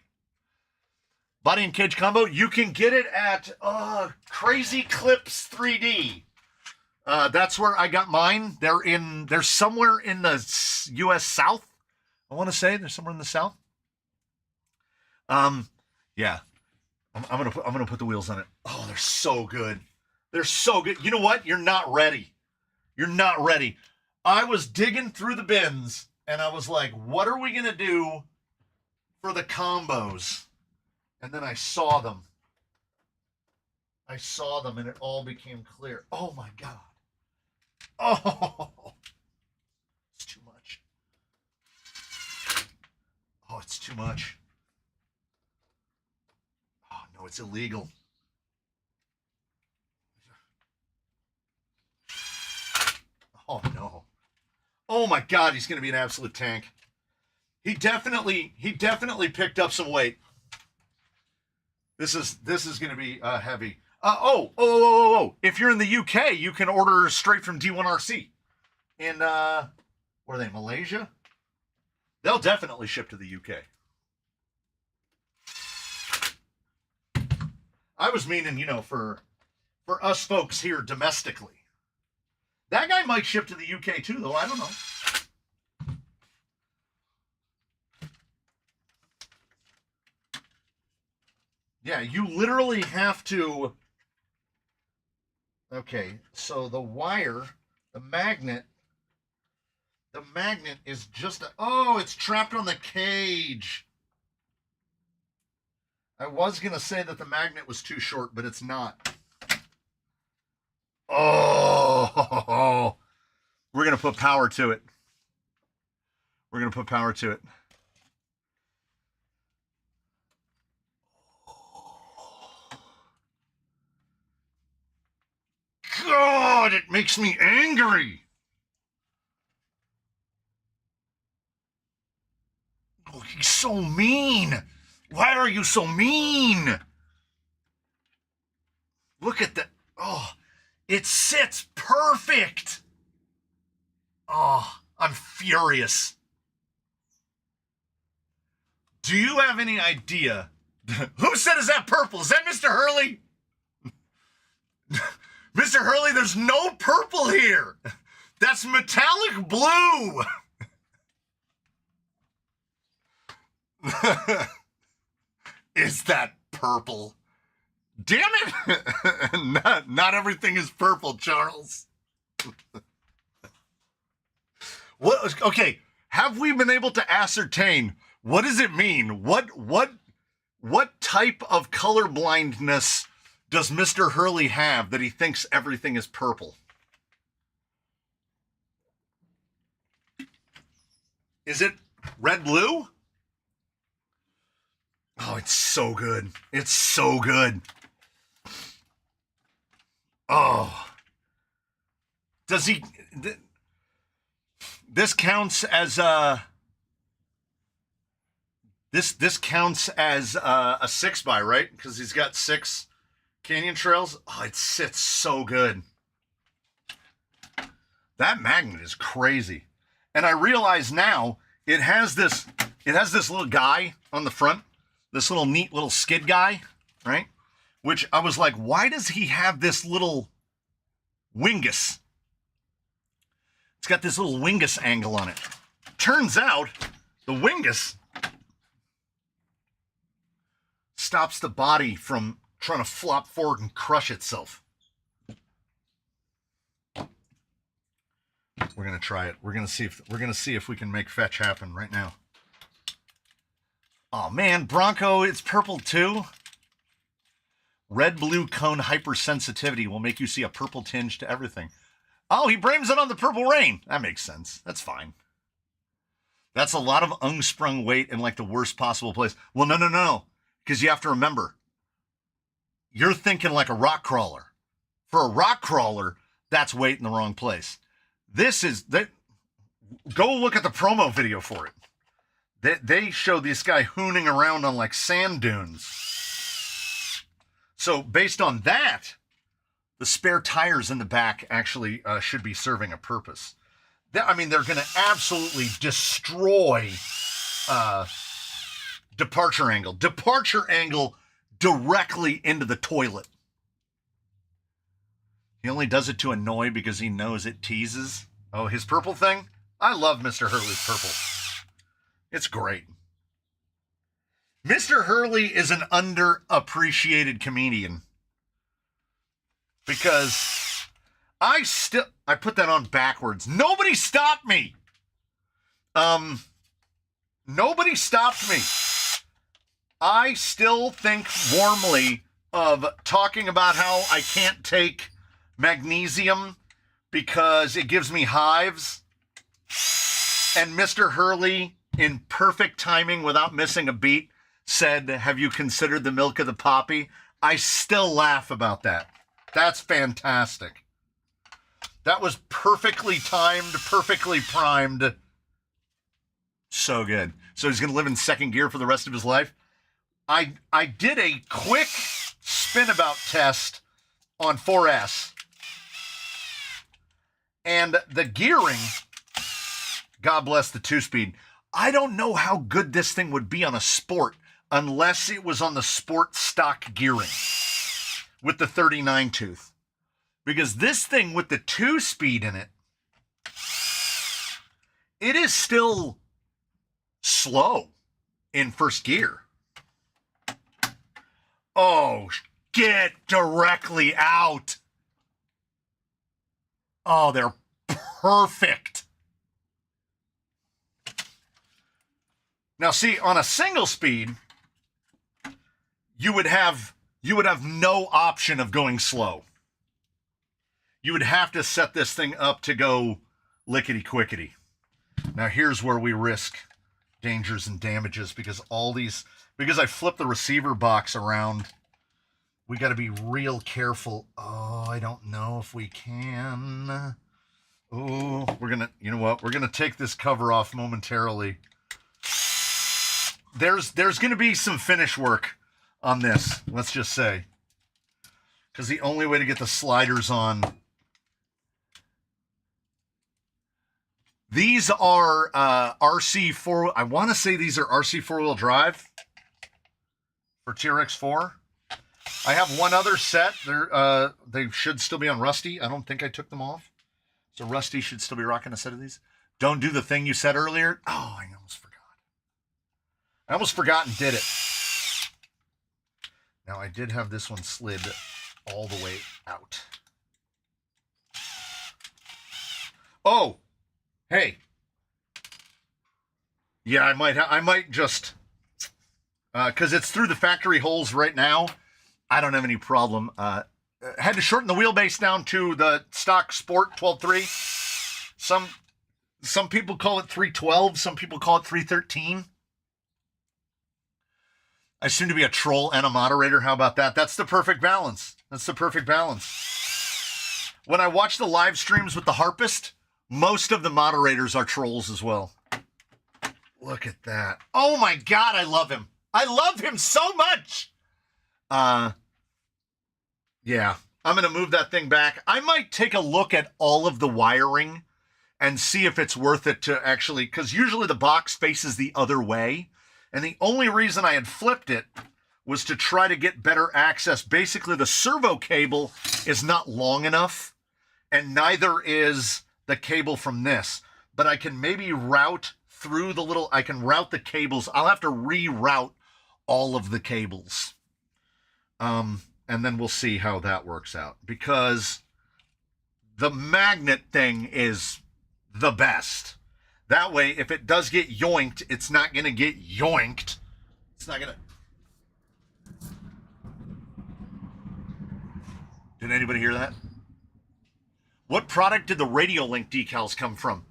S1: Body and cage combo, you can get it at Crazy Clips 3D. That's where I got mine. They're somewhere in the U.S. South. I want to say they're somewhere in the South. Yeah. I'm gonna put the wheels on it. Oh, they're so good. They're so good. You know what? You're not ready. You're not ready. I was digging through the bins and I was like, what are we gonna do for the combos? And then I saw them. And it all became clear. Oh my God. Oh, it's too much. Oh, it's too much. Oh no, it's illegal. Oh no. Oh my God, he's going to be an absolute tank. He definitely picked up some weight. This is going to be heavy. Oh. If you're in the UK, you can order straight from D1RC. In, where are they, Malaysia? They'll definitely ship to the UK. I was meaning, for us folks here domestically. That guy might ship to the UK too, though. I don't know. Yeah, you literally have to... Okay, so the wire, the magnet is just... Oh, it's trapped on the cage. I was going to say that the magnet was too short, but it's not. Oh, we're going to put power to it. God, it makes me angry. Oh, he's so mean. Why are you so mean? Look at that. Oh, it sits perfect. Oh, I'm furious. Do you have any idea? Who said is that purple? Is that Mr. Hurley? Mr. Hurley, there's no purple here. That's metallic blue. Is that purple? Damn it. Not everything is purple, Charles. What? Okay, have we been able to ascertain what does it mean? What type of color blindness does Mr. Hurley have that he thinks everything is purple? Is it red blue? Oh, it's so good. It's so good. Oh. Does he... This counts as this counts as a 6x, right? Because he's got 6 canyon trails. Oh, it sits so good. That magnet is crazy. And I realize now it has this little guy on the front, this little neat little skid guy, right? Which I was like, why does he have this little wingus? It's got this little wingus angle on it. Turns out the wingus stops the body from trying to flop forward and crush itself. We're gonna try it. We're gonna see if we can make fetch happen right now. Oh man, Bronco, it's purple too. Red blue cone hypersensitivity will make you see a purple tinge to everything. Oh, he blames it on the purple rain. That makes sense. That's fine. That's a lot of unsprung weight in like the worst possible place. Well, no. Because you have to remember, you're thinking like a rock crawler. For a rock crawler, that's weight in the wrong place. Go look at the promo video for it. They show this guy hooning around on like sand dunes. So based on that, the spare tires in the back actually should be serving a purpose. They're going to absolutely destroy departure angle. Departure angle directly into the toilet. He only does it to annoy because he knows it teases. Oh, his purple thing? I love Mr. Hurley's purple. It's great. Mr. Hurley is an underappreciated comedian. Because I put that on backwards. Nobody stopped me. Nobody stopped me. I still think warmly of talking about how I can't take magnesium because it gives me hives. And Mr. Hurley, in perfect timing without missing a beat, said, "Have you considered the milk of the poppy?" I still laugh about that. That's fantastic. That was perfectly timed, perfectly primed. So good. So he's going to live in second gear for the rest of his life. I did a quick spin-about test on 4S. And the gearing, God bless the 2-speed, I don't know how good this thing would be on a sport unless it was on the sport stock gearing with the 39 tooth. Because this thing with the 2-speed in it, it is still slow in first gear. Oh, get directly out. Oh, they're perfect. Now, see, on a single speed, you would have no option of going slow. You would have to set this thing up to go lickety-quickety. Now, here's where we risk dangers and damages because I flipped the receiver box around. We got to be real careful. Oh, I don't know if we can. Oh, you know what? We're going to take this cover off momentarily. There's going to be some finish work on this, let's just say. Because the only way to get the sliders on... These are RC4... I want to say these are RC four-wheel drive for TRX4. I have one other set. They should still be on Rusty. I don't think I took them off. So Rusty should still be rocking a set of these. Don't do the thing you said earlier. Oh, I almost forgot. I almost forgot and did it. Now, I did have this one slid all the way out. Oh, hey. Yeah, I might just, because it's through the factory holes right now. I don't have any problem. Had to shorten the wheelbase down to the stock Sport 12.3. Some people call it 312. Some people call it 313. I seem to be a troll and a moderator. How about that? That's the perfect balance. That's the perfect balance. When I watch the live streams with the harpist, most of the moderators are trolls as well. Look at that. Oh my God, I love him. I love him so much. Yeah, I'm going to move that thing back. I might take a look at all of the wiring and see if it's worth it to actually, because usually the box faces the other way. And the only reason I had flipped it was to try to get better access. Basically, the servo cable is not long enough, and neither is the cable from this. But I can maybe route through the little, I can route the cables. I'll have to reroute all of the cables. And then we'll see how that works out. Because the magnet thing is the best. That way, if it does get yoinked, it's not going to get yoinked. It's not going to... Did anybody hear that? What product did the Radiolink decals come from?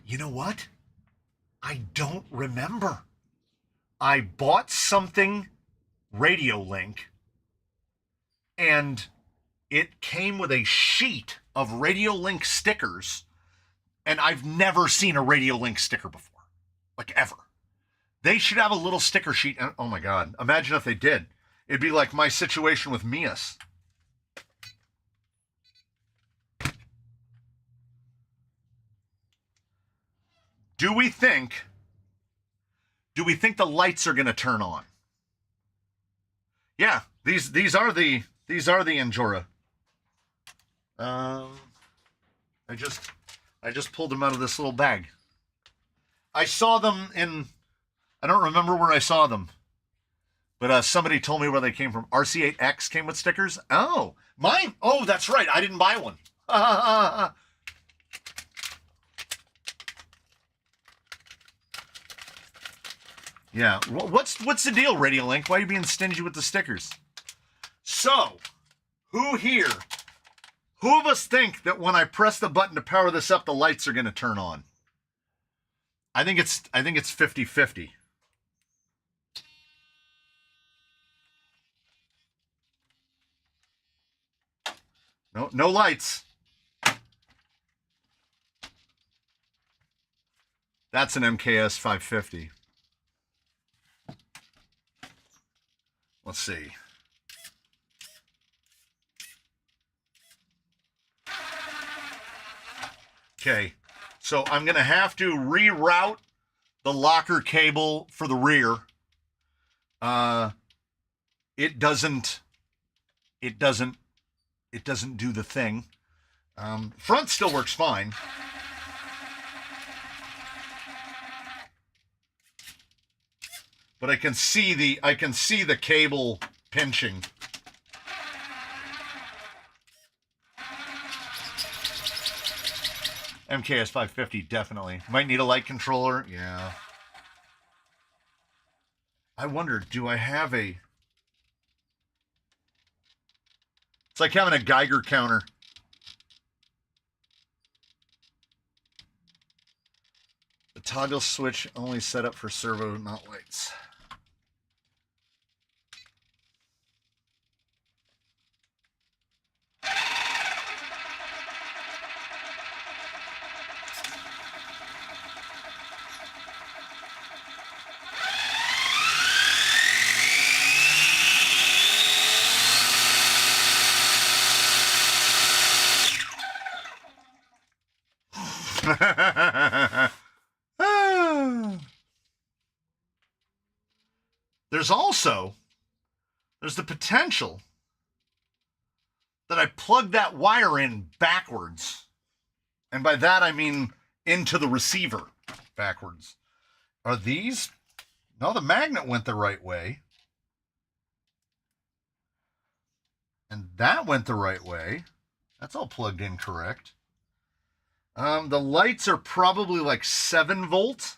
S1: You know what? I don't remember. I bought something Radiolink, and it came with a sheet of Radiolink stickers, and I've never seen a Radiolink sticker before, like ever. They should have a little sticker sheet. And, oh my God, imagine if they did. It'd be like my situation with Mias. Do we think the lights are going to turn on? Yeah, these are the Anjora. I just pulled them out of this little bag. I saw them in, I don't remember where I saw them, but somebody told me where they came from. RC8X came with stickers. Oh, mine. Oh, that's right. I didn't buy one. Yeah. What's the deal, Radiolink? Why are you being stingy with the stickers? So, who of us think that when I press the button to power this up, the lights are going to turn on? I think it's 50-50. No lights. That's an MKS 550. Let's see. Okay, so I'm going to have to reroute the locker cable for the rear. It doesn't do the thing. Front still works fine. But I can see the cable pinching. MKS 550, definitely. Might need a light controller. Yeah. I wonder, do I have a... It's like having a Geiger counter. The toggle switch only set up for servo, not lights. There's the potential that I plug that wire in backwards. And by that, I mean into the receiver backwards. Are these? No, the magnet went the right way. And that went the right way. That's all plugged in correct. The lights are probably like 7 volts.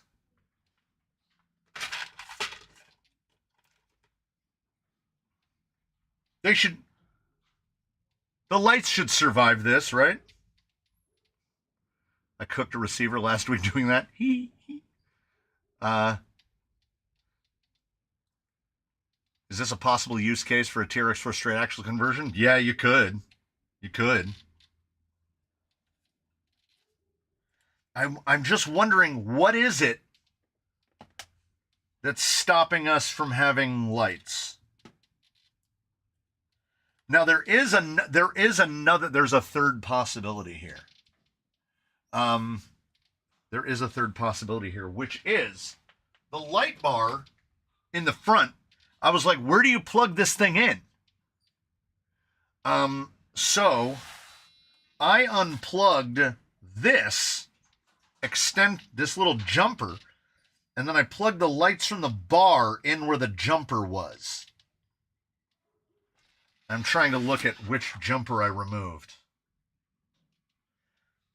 S1: The lights should survive this, right? I cooked a receiver last week doing that. Is this a possible use case for a TRX4 straight axle conversion? Yeah, you could. You could. I'm just wondering, what is it that's stopping us from having lights? Now there's a third possibility here. There is a third possibility here, which is the light bar in the front. I was like, where do you plug this thing in? So I unplugged this this little jumper, and then I plugged the lights from the bar in where the jumper was. I'm trying to look at which jumper I removed.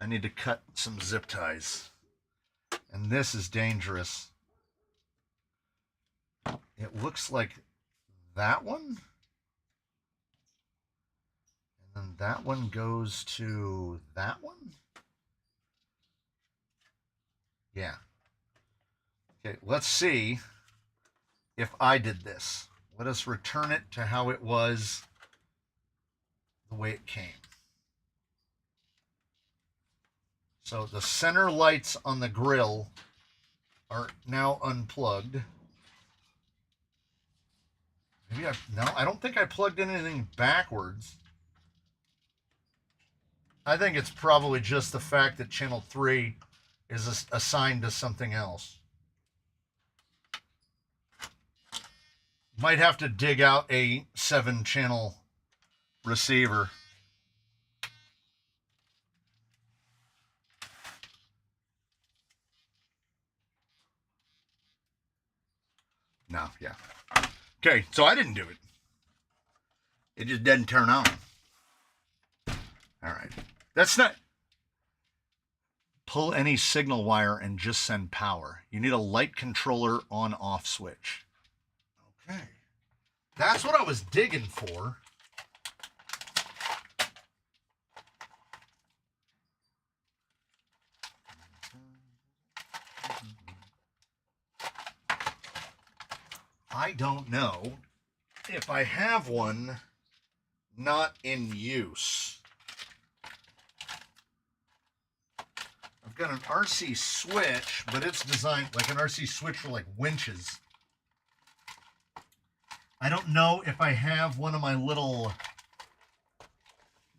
S1: I need to cut some zip ties. And this is dangerous. It looks like that one. And then that one goes to that one. Yeah. Okay, let's see if I did this. Let us return it to how it was, the way it came. So the center lights on the grill are now unplugged. Maybe I don't think I plugged in anything backwards. I think it's probably just the fact that channel 3 is assigned to something else. Might have to dig out a 7-channel receiver. No, yeah. Okay, so I didn't do it. It just didn't turn on. All right. That's not... Pull any signal wire and just send power. You need a light controller on-off switch. Okay. That's what I was digging for. I don't know if I have one not in use. I've got an RC switch, but it's designed like an RC switch for like winches. I don't know if I have one of my little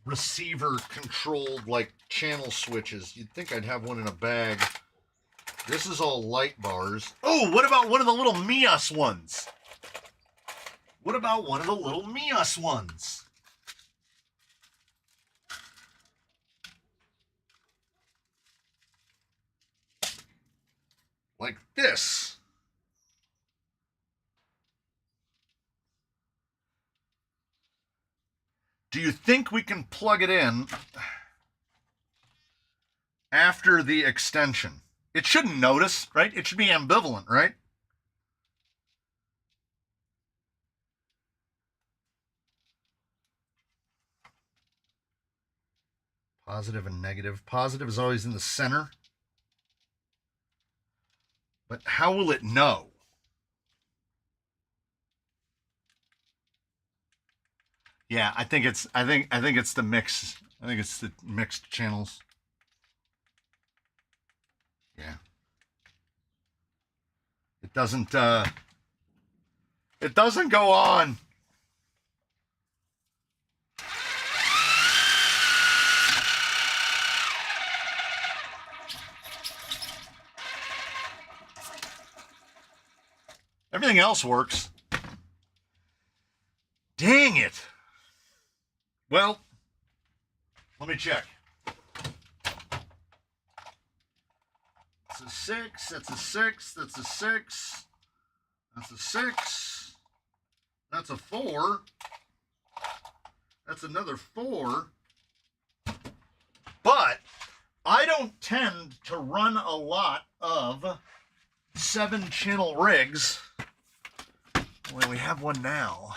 S1: receiver controlled like channel switches. You'd think I'd have one in a bag. This is all light bars. Oh, what about one of the little Mias ones? What about one of the little Mias ones? Like this. Do you think we can plug it in after the extension? It shouldn't notice, right? It should be ambivalent, right? Positive and negative. Positive is always in the center. But how will it know? Yeah, I think it's the mix. I think it's the mixed channels. Yeah. It doesn't go on. Everything else works. Dang it. Well, let me check. That's a 6, that's a 6, that's a 6, that's a 6, that's a 4, that's another 4. But I don't tend to run a lot of 7-channel rigs. Well, we have one now.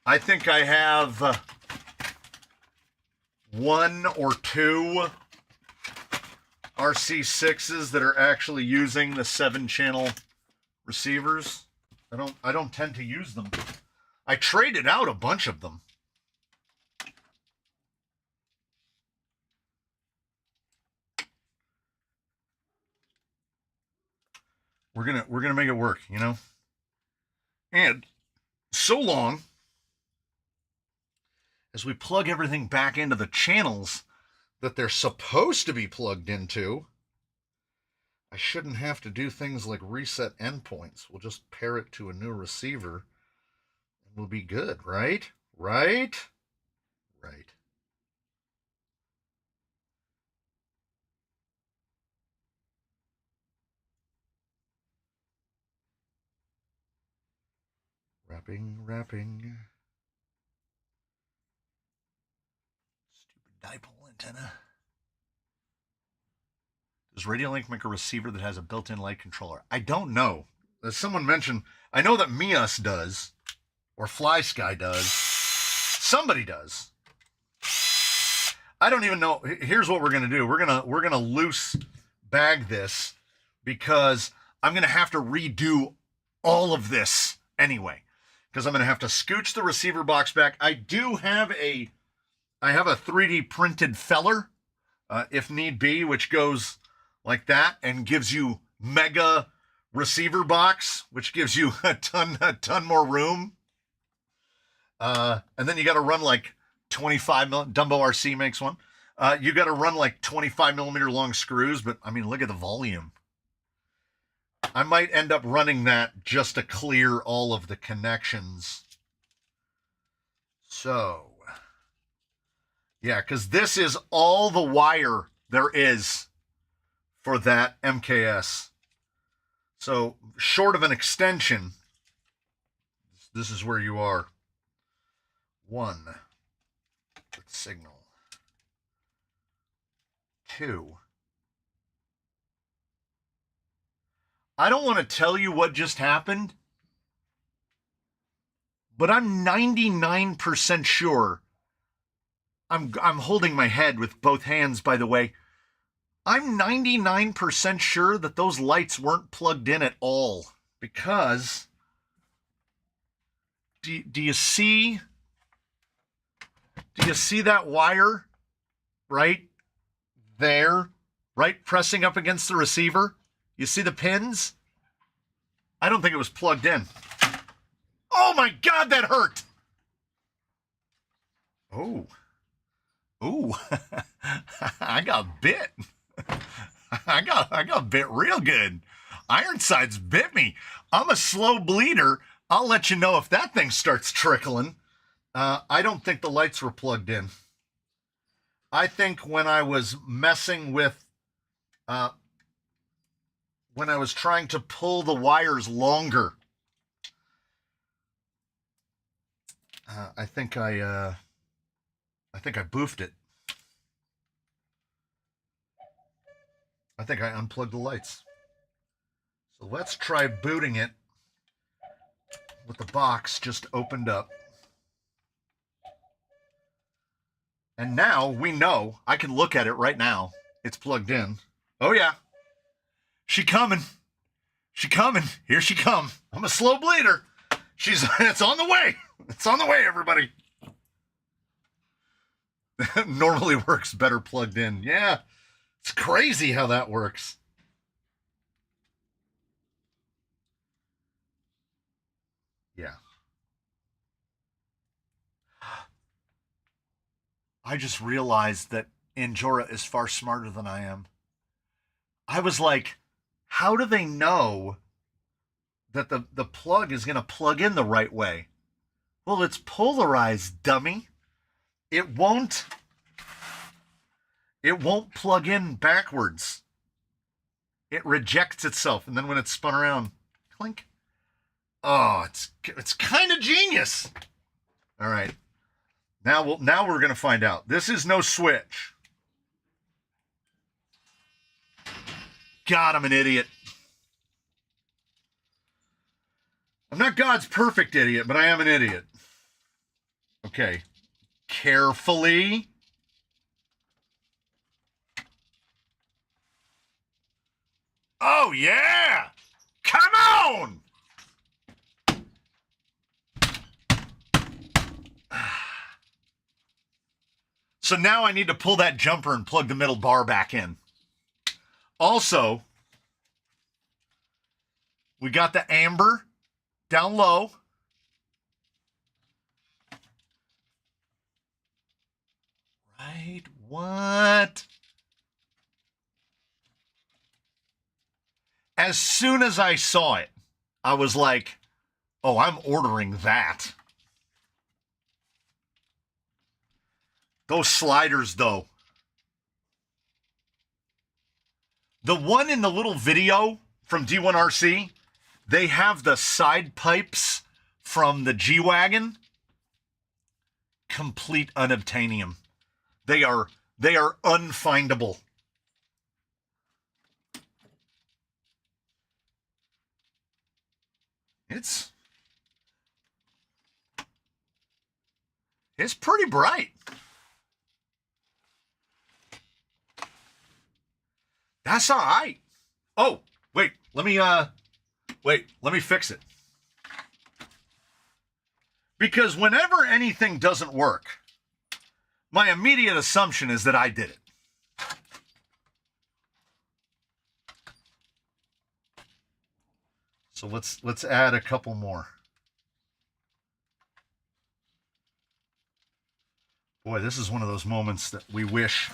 S1: I think I have one or two RC6s that are actually using the 7-channel receivers. I don't tend to use them. I traded out a bunch of them. We're gonna make it work, you know? And so long as we plug everything back into the channels that they're supposed to be plugged into, I shouldn't have to do things like reset endpoints. We'll just pair it to a new receiver and we'll be good, right? Right? Right. Wrapping. Stupid dipole antenna. Does Radiolink make a receiver that has a built-in light controller? I don't know. As someone mentioned, I know that Mias does, or FlySky does. Somebody does. I don't even know. Here's what we're gonna do. We're gonna loose bag this because I'm gonna have to redo all of this anyway. Because I'm gonna have to scooch the receiver box back. I have a 3D printed feller, if need be, which goes like that and gives you mega receiver box, which gives you a ton more room. And then you got to run like 25 mil. Dumbo RC makes one. You got to run like 25 millimeter long screws, but I mean, look at the volume. I might end up running that just to clear all of the connections. So, yeah, because this is all the wire there is for that MKS. So, short of an extension, this is where you are. 1, signal. 2. I don't want to tell you what just happened, but I'm 99% sure. I'm holding my head with both hands, by the way. I'm 99% sure that those lights weren't plugged in at all, because do you see that wire right there, right pressing up against the receiver? You see the pins? I don't think it was plugged in. Oh my God, that hurt. Oh. Ooh. I got bit. I got bit real good. Ironsides bit me. I'm a slow bleeder. I'll let you know if that thing starts trickling. I don't think the lights were plugged in. I think when I was messing with, when I was trying to pull the wires longer, I think I boofed it. I think I unplugged the lights. So let's try booting it with the box just opened up. And now we know. I can look at it right now. It's plugged in. Oh yeah. She coming. She coming. Here she come. I'm a slow bleeder. It's on the way. It's on the way, everybody. Normally works better plugged in. Yeah. It's crazy how that works. Yeah. I just realized that Anjora is far smarter than I am. I was like, how do they know that the plug is going to plug in the right way? Well, it's polarized, dummy. It won't plug in backwards. It rejects itself, and then when it's spun around, clink. Oh, it's kind of genius. All right. Now we're going to find out. This is no switch. God, I'm an idiot. I'm not God's perfect idiot, but I am an idiot. Okay. Carefully. Oh, yeah! Come on! So now I need to pull that jumper and plug the middle bar back in. Also, we got the amber down low. Right? What? As soon as I saw it, I was like, oh, I'm ordering that. Those sliders, though. The one in the little video from D1RC, they have the side pipes from the G-Wagon. Complete unobtainium. They are unfindable. It's pretty bright. That's all right. Oh, wait, let me fix it. Because whenever anything doesn't work, my immediate assumption is that I did it. So let's add a couple more. Boy, this is one of those moments that we wish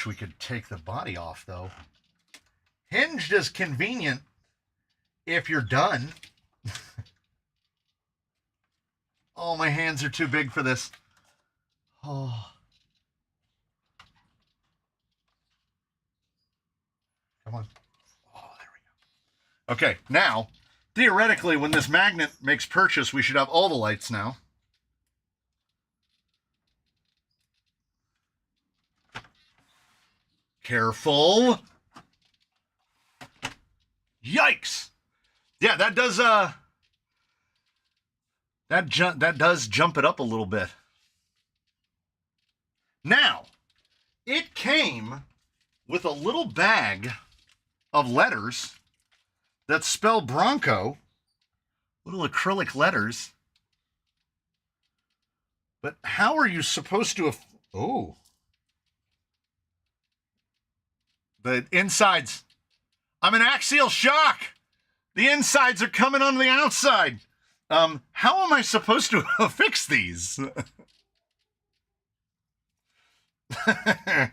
S1: we could take the body off, though. Hinged is convenient if you're done. Oh, my hands are too big for this. Oh. Come on. Oh, there we go. Okay, now, theoretically, when this magnet makes purchase, we should have all the lights now. Careful. Yikes. Yeah, that does that does jump it up a little bit. Now, it came with a little bag of letters that spell Bronco, little acrylic letters. But how are you supposed to oh. The insides. I'm in axial shock. The insides are coming on the outside. How am I supposed to fix these? How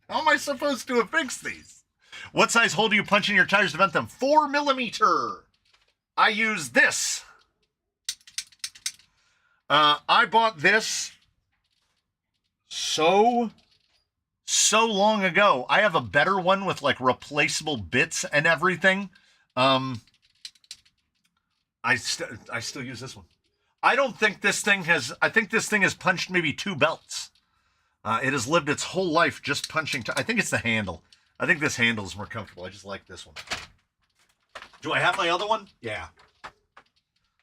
S1: am I supposed to fix these? What size hole do you punch in your tires to vent them? 4 millimeter. I use this. I bought this so long ago. I have a better one with like replaceable bits and everything. I still use this one. I don't think this thing has, I think this thing has punched maybe 2 belts. It has lived its whole life just punching. I think it's the handle. I think this handle is more comfortable. I just like this one. Do I have my other one? Yeah.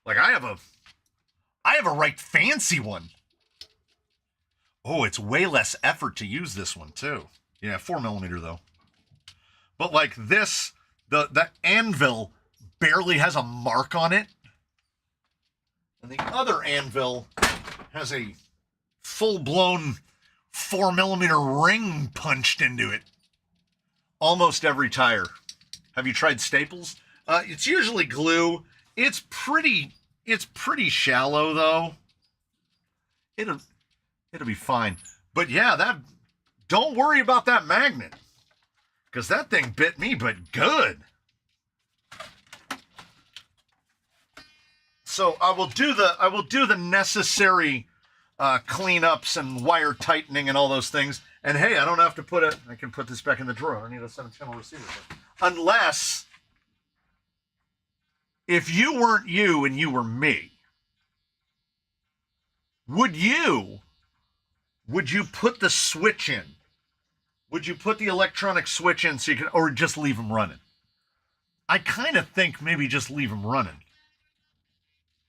S1: Like I have a right fancy one. Oh, it's way less effort to use this one too. Yeah, 4 millimeter though. But like this, the anvil barely has a mark on it. And the other anvil has a full-blown 4 millimeter ring punched into it. Almost every tire. Have you tried staples? It's usually glue. It's pretty shallow though. It'll be fine. But yeah, don't worry about that magnet. Because that thing bit me, but good. So I will do the necessary cleanups and wire tightening and all those things. And hey, I don't have to I can put this back in the drawer. I don't need a 7-channel receiver. Unless, if you weren't you and you were me, would you put the switch in? Would you put the electronic switch in so you can, or just leave them running? I kind of think maybe just leave them running.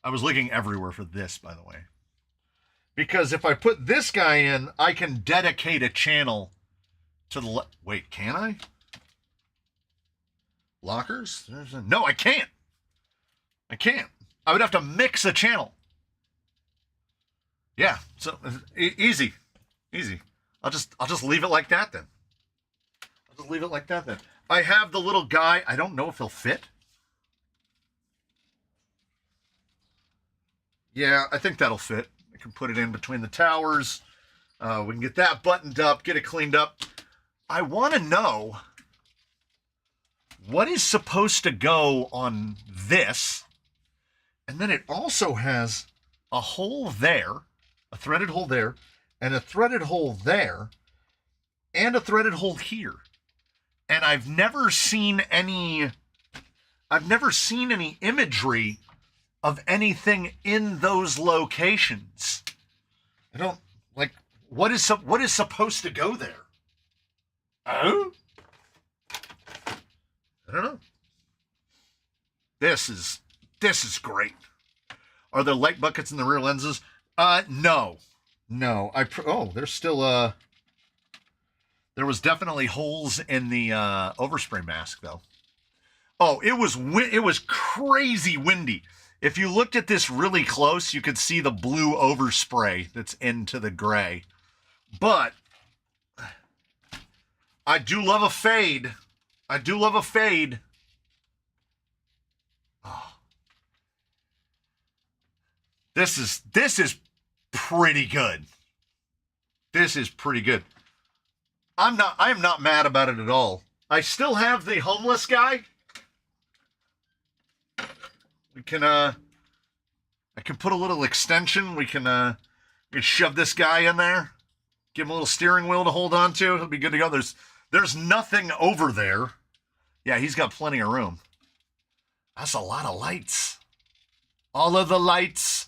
S1: I was looking everywhere for this, by the way. Because if I put this guy in, I can dedicate a channel to the... Wait, can I? Lockers? No, I can't. I can't. I would have to mix a channel. Yeah, so easy. Easy. I'll just leave it like that then. I'll just leave it like that then. I have the little guy. I don't know if he'll fit. Yeah, I think that'll fit. I can put it in between the towers. We can get that buttoned up, get it cleaned up. I want to know what is supposed to go on this. And then it also has a hole there, a threaded hole there, and a threaded hole there, and a threaded hole here. And I've never seen any imagery of anything in those locations. I don't, like, what is supposed to go there? Oh? I don't know. This is great. Are there light buckets in the rear lenses? No. There's still there was definitely holes in the overspray mask though. Oh, it was crazy windy. If you looked at this really close, you could see the blue overspray that's into the gray. But I do love a fade. Oh. This is pretty good. This is pretty good. I am not mad about it at all. I still have the homeless guy. We can I can put a little extension. We can shove this guy in there. Give him a little steering wheel to hold on to. He'll be good to go. There's nothing over there. Yeah, he's got plenty of room. That's a lot of lights. All of the lights.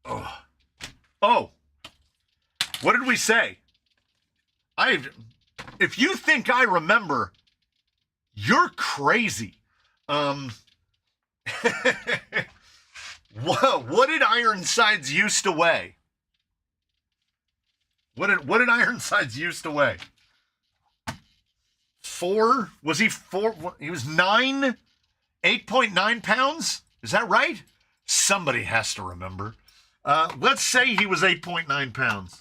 S1: Oh. What did we say? If you think I remember, you're crazy. What did Ironsides used to weigh? What did Ironsides used to weigh? 4? Was he 4? He was 8.9 pounds? Is that right? Somebody has to remember. Let's say he was 8.9 pounds.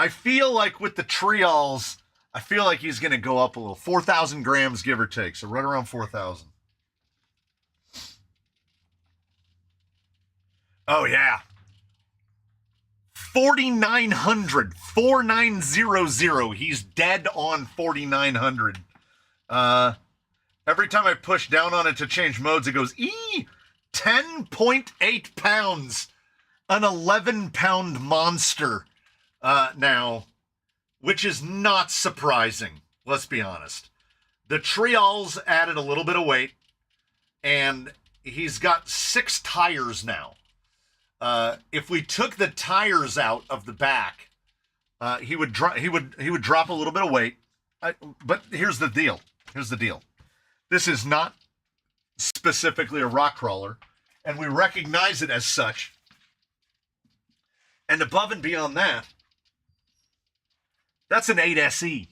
S1: I feel like with the trials, I feel like he's going to go up a little. 4,000 grams, give or take. So right around 4,000. Oh, yeah. 4,900. 4,900. He's dead on 4,900. Every time I push down on it to change modes, it goes, 10.8 pounds. An 11-pound monster now, which is not surprising. Let's be honest. The trials added a little bit of weight, and he's got 6 tires now. If we took the tires out of the back, he would drop a little bit of weight. But here's the deal. This is not specifically a rock crawler, and we recognize it as such. And above and beyond that, that's an 8SE.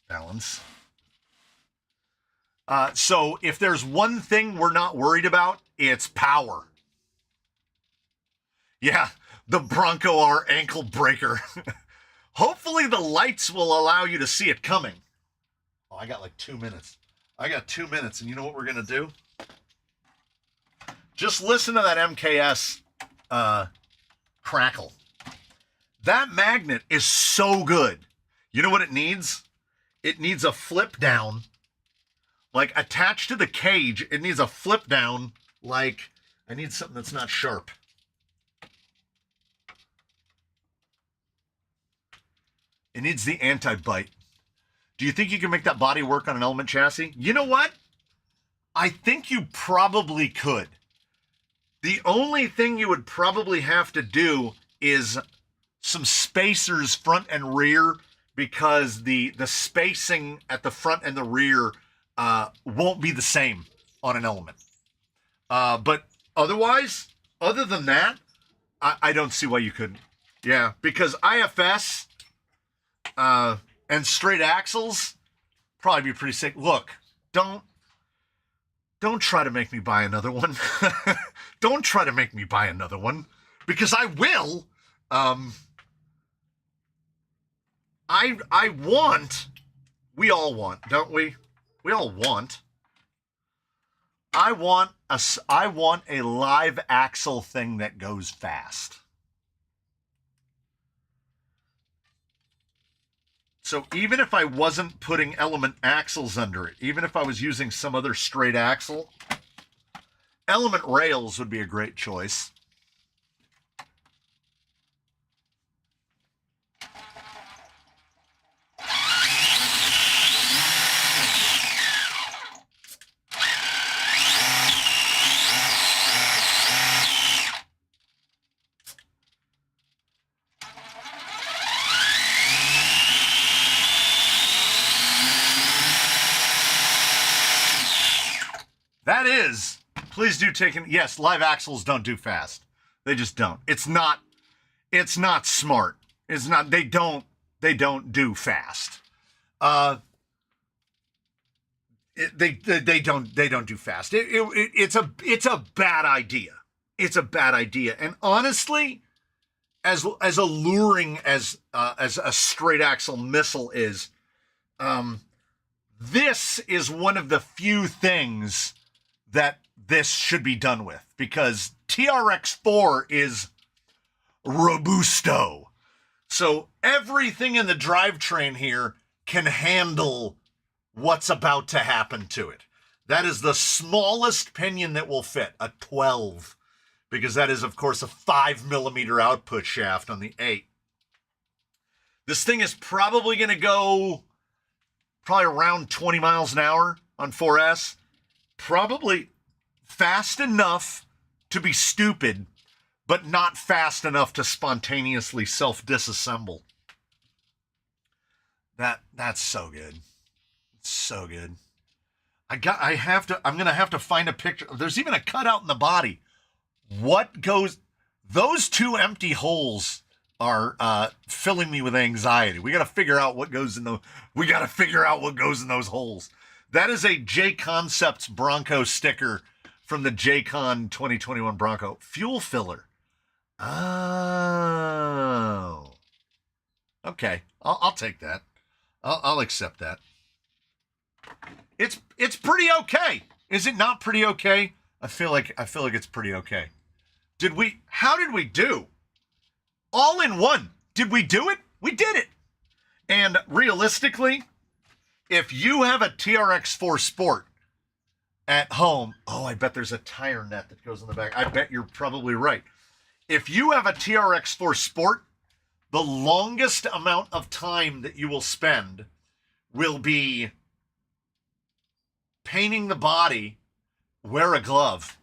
S1: Balance. So if there's one thing we're not worried about, it's power. Yeah, the BroncoR ankle breaker. Hopefully the lights will allow you to see it coming. Oh, I got like 2 minutes. I got 2 minutes, and you know what we're going to do? Just listen to that MKS crackle. That magnet is so good. You know what it needs? It needs a flip down. Like, attached to the cage, it needs a flip down. Like, I need something that's not sharp. It needs the anti-bite. Do you think you can make that body work on an Element chassis? You know what? I think you probably could. The only thing you would probably have to do is some spacers front and rear because the spacing at the front and the rear won't be the same on an Element. But otherwise, other than that, I don't see why you couldn't. Yeah, because IFS and straight axles probably be pretty sick. Look, don't try to make me buy another one. Don't try to make me buy another one, because I will. I want. We all want, don't we? We all want. I want a live axle thing that goes fast. So even if I wasn't putting Element axles under it, even if I was using some other straight axle, Element rails would be a great choice. That is, please do take in. Yes, live axles don't do fast. They just don't. It's not smart. It's not. They don't do fast. They don't do fast. It's a bad idea. It's a bad idea. And honestly, as alluring as a straight axle missile is, this is one of the few things that this should be done with, because TRX4 is robusto. So everything in the drivetrain here can handle what's about to happen to it. That is the smallest pinion that will fit, a 12, because that is, of course, a 5mm output shaft on the 8. This thing is probably going to go around 20 miles an hour on 4S. Probably fast enough to be stupid, but not fast enough to spontaneously self-disassemble. That's so good. It's so good. I'm gonna have to find a picture. There's even a cutout in the body. Those two empty holes are filling me with anxiety. We gotta figure out what goes in those holes. That is a J Concepts Bronco sticker from the JCon 2021 Bronco. Fuel filler. Oh. Okay. I'll take that. I'll accept that. It's pretty okay. Is it not pretty okay? I feel like it's pretty okay. How did we do? All in one. Did we do it? We did it. And realistically, if you have a TRX4 Sport at home, I bet there's a tire net that goes in the back. I bet you're probably right. If you have a TRX4 Sport, the longest amount of time that you will spend will be painting the body. Wear a glove,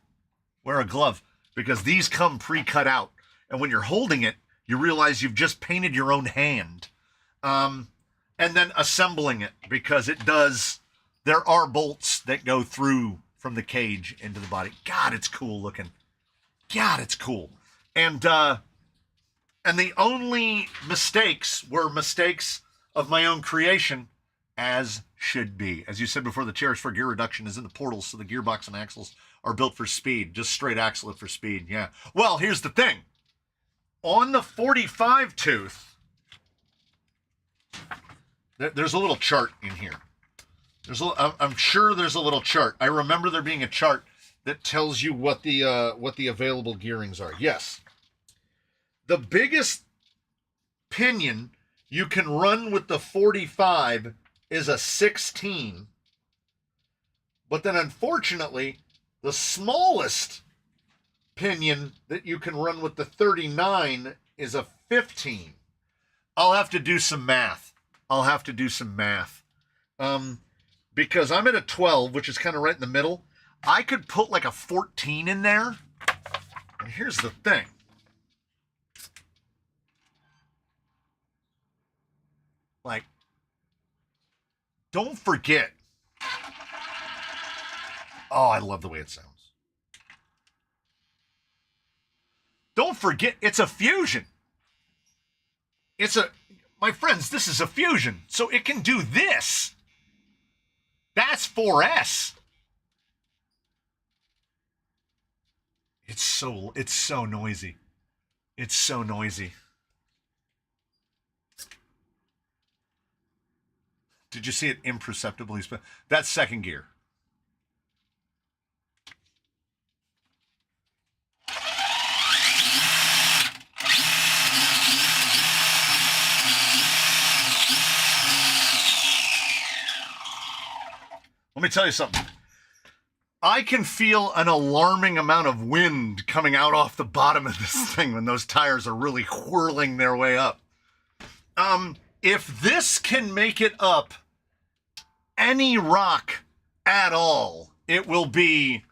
S1: because these come pre-cut out. And when you're holding it, you realize you've just painted your own hand. And then assembling it, because there are bolts that go through from the cage into the body. God, it's cool looking. God, it's cool. And the only mistakes were mistakes of my own creation, as should be. As you said before, the TRX4 gear reduction is in the portals, so the gearbox and axles are built for speed. Just straight axle it for speed, yeah. Well, here's the thing. On the 45 tooth, there's a little chart in here. I'm sure there's a little chart. I remember there being a chart that tells you what the available gearings are. Yes. The biggest pinion you can run with the 45 is a 16. But then unfortunately, the smallest pinion that you can run with the 39 is a 15. I'll have to do some math. Because I'm at a 12, which is kind of right in the middle. I could put like a 14 in there. And here's the thing. Like, don't forget. Oh, I love the way it sounds. Don't forget, it's a Fusion. My friends, this is a Fusion. So it can do this. That's 4S. It's so noisy. It's so noisy. Did you see it imperceptibly? That's second gear. Let me tell you something. I can feel an alarming amount of wind coming out off the bottom of this thing when those tires are really whirling their way up. If this can make it up any rock at all, it will be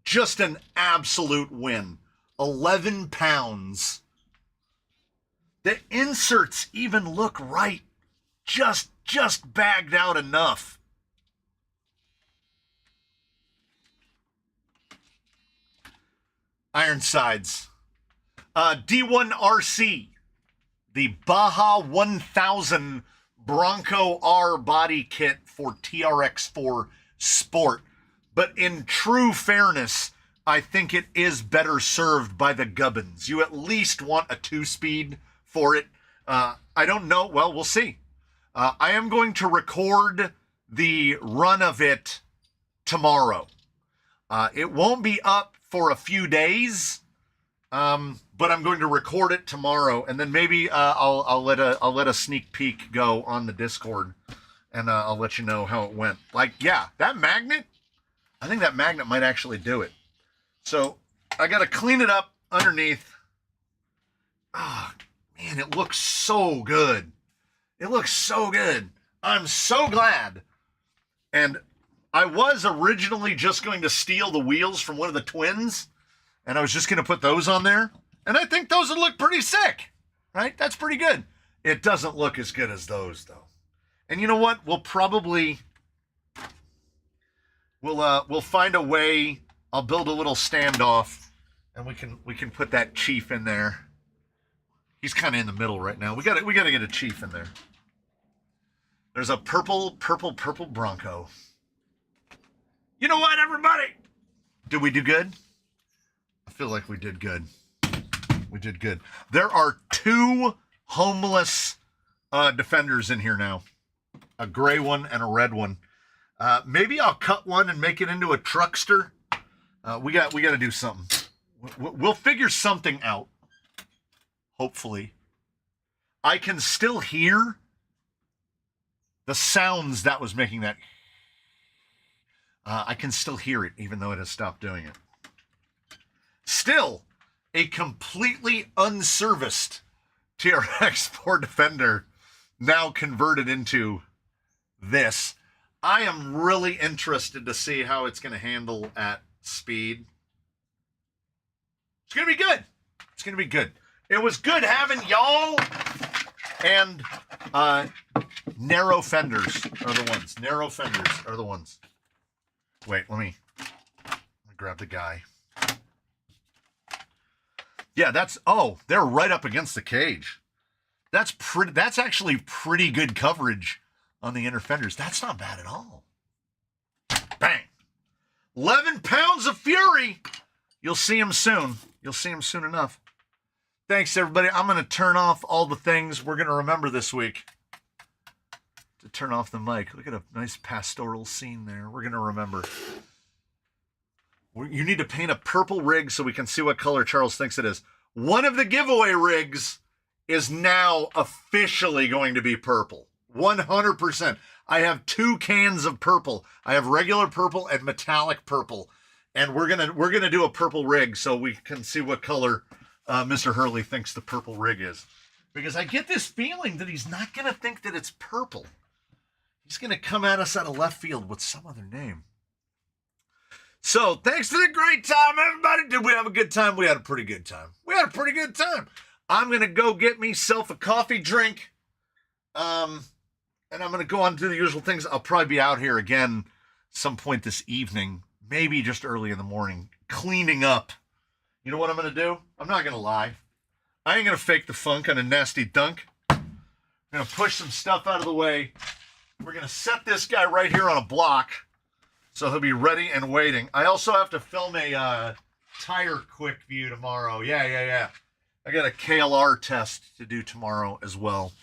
S1: just an absolute win. 11 pounds. The inserts even look right. Just bagged out enough. Iron sides. D1RC. The Baja 1000 BroncoR body kit for TRX4 Sport. But in true fairness, I think it is better served by the gubbins. You at least want a 2-speed for it. I don't know. Well, we'll see. I am going to record the run of it tomorrow. It won't be up for a few days, but I'm going to record it tomorrow, and then maybe I'll let a sneak peek go on the Discord, and I'll let you know how it went. Like, yeah, that magnet, I think that magnet might actually do it. So I got to clean it up underneath. Ah, man, it looks so good. It looks so good. I'm so glad. And I was originally just going to steal the wheels from one of the twins, and I was just going to put those on there. And I think those would look pretty sick, right? That's pretty good. It doesn't look as good as those, though. And you know what? We'll probably, we'll find a way. I'll build a little standoff, and we can put that Chief in there. He's kind of in the middle right now. We got to get a Chief in there. There's a purple Bronco. You know what, everybody? Did we do good? I feel like we did good. We did good. There are 2 homeless Defenders in here now. A gray one and a red one. Maybe I'll cut one and make it into a truckster. We got to do something. We'll figure something out. Hopefully. I can still hear the sounds that was making that. I can still hear it, even though it has stopped doing it. Still, a completely unserviced TRX4 Defender now converted into this. I am really interested to see how it's going to handle at speed. It's going to be good. It's going to be good. It was good having y'all. And narrow fenders are the ones. Narrow fenders are the ones. Wait, let me grab the guy. Yeah, they're right up against the cage. That's actually pretty good coverage on the inner fenders. That's not bad at all. Bang. 11 pounds of fury. You'll see him soon. You'll see him soon enough. Thanks, everybody. I'm going to turn off all the things we're going to remember this week. To turn off the mic. Look at a nice pastoral scene there. We're going to remember. You need to paint a purple rig so we can see what color Charles thinks it is. One of the giveaway rigs is now officially going to be purple. 100%. I have 2 cans of purple. I have regular purple and metallic purple. And we're gonna do a purple rig so we can see what color Mr. Hurley thinks the purple rig is. Because I get this feeling that he's not going to think that it's purple. He's going to come at us out of left field with some other name. So, thanks for the great time, everybody. Did we have a good time? We had a pretty good time. We had a pretty good time. I'm going to go get myself a coffee drink. and I'm going to go on to the usual things. I'll probably be out here again some point this evening, maybe just early in the morning, cleaning up. You know what I'm going to do? I'm not going to lie. I ain't going to fake the funk on a nasty dunk. I'm going to push some stuff out of the way. We're going to set this guy right here on a block so he'll be ready and waiting. I also have to film a tire quick view tomorrow. Yeah. I got a KLR test to do tomorrow as well.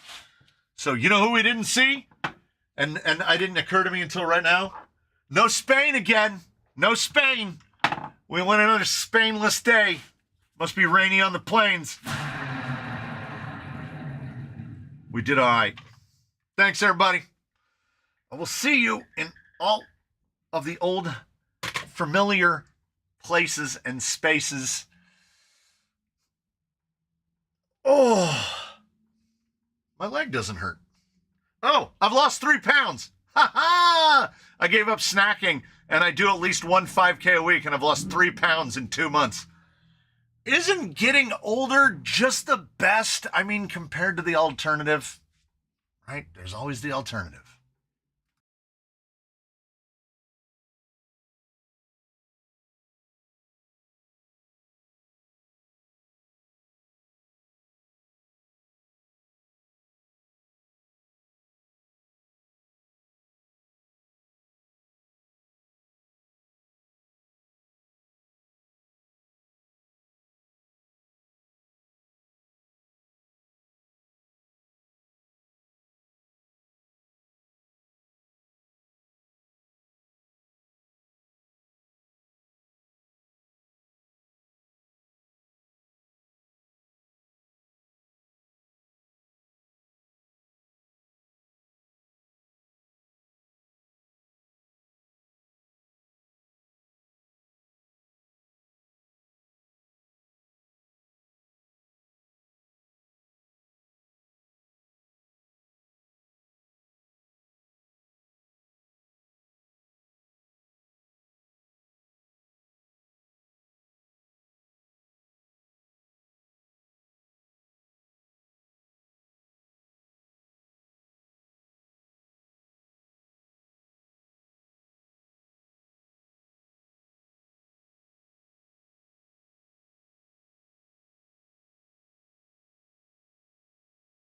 S1: So you know who we didn't see? And I didn't occur to me until right now? No Spain again. No Spain. We went another Spainless day. Must be rainy on the plains. We did all right. Thanks, everybody. I will see you in all of the old familiar places and spaces. Oh, my leg doesn't hurt. Oh, I've lost 3 pounds. Ha ha! I gave up snacking and I do at least one 5K a week and I've lost 3 pounds in 2 months. Isn't getting older just the best? I mean, compared to the alternative, right? There's always the alternative.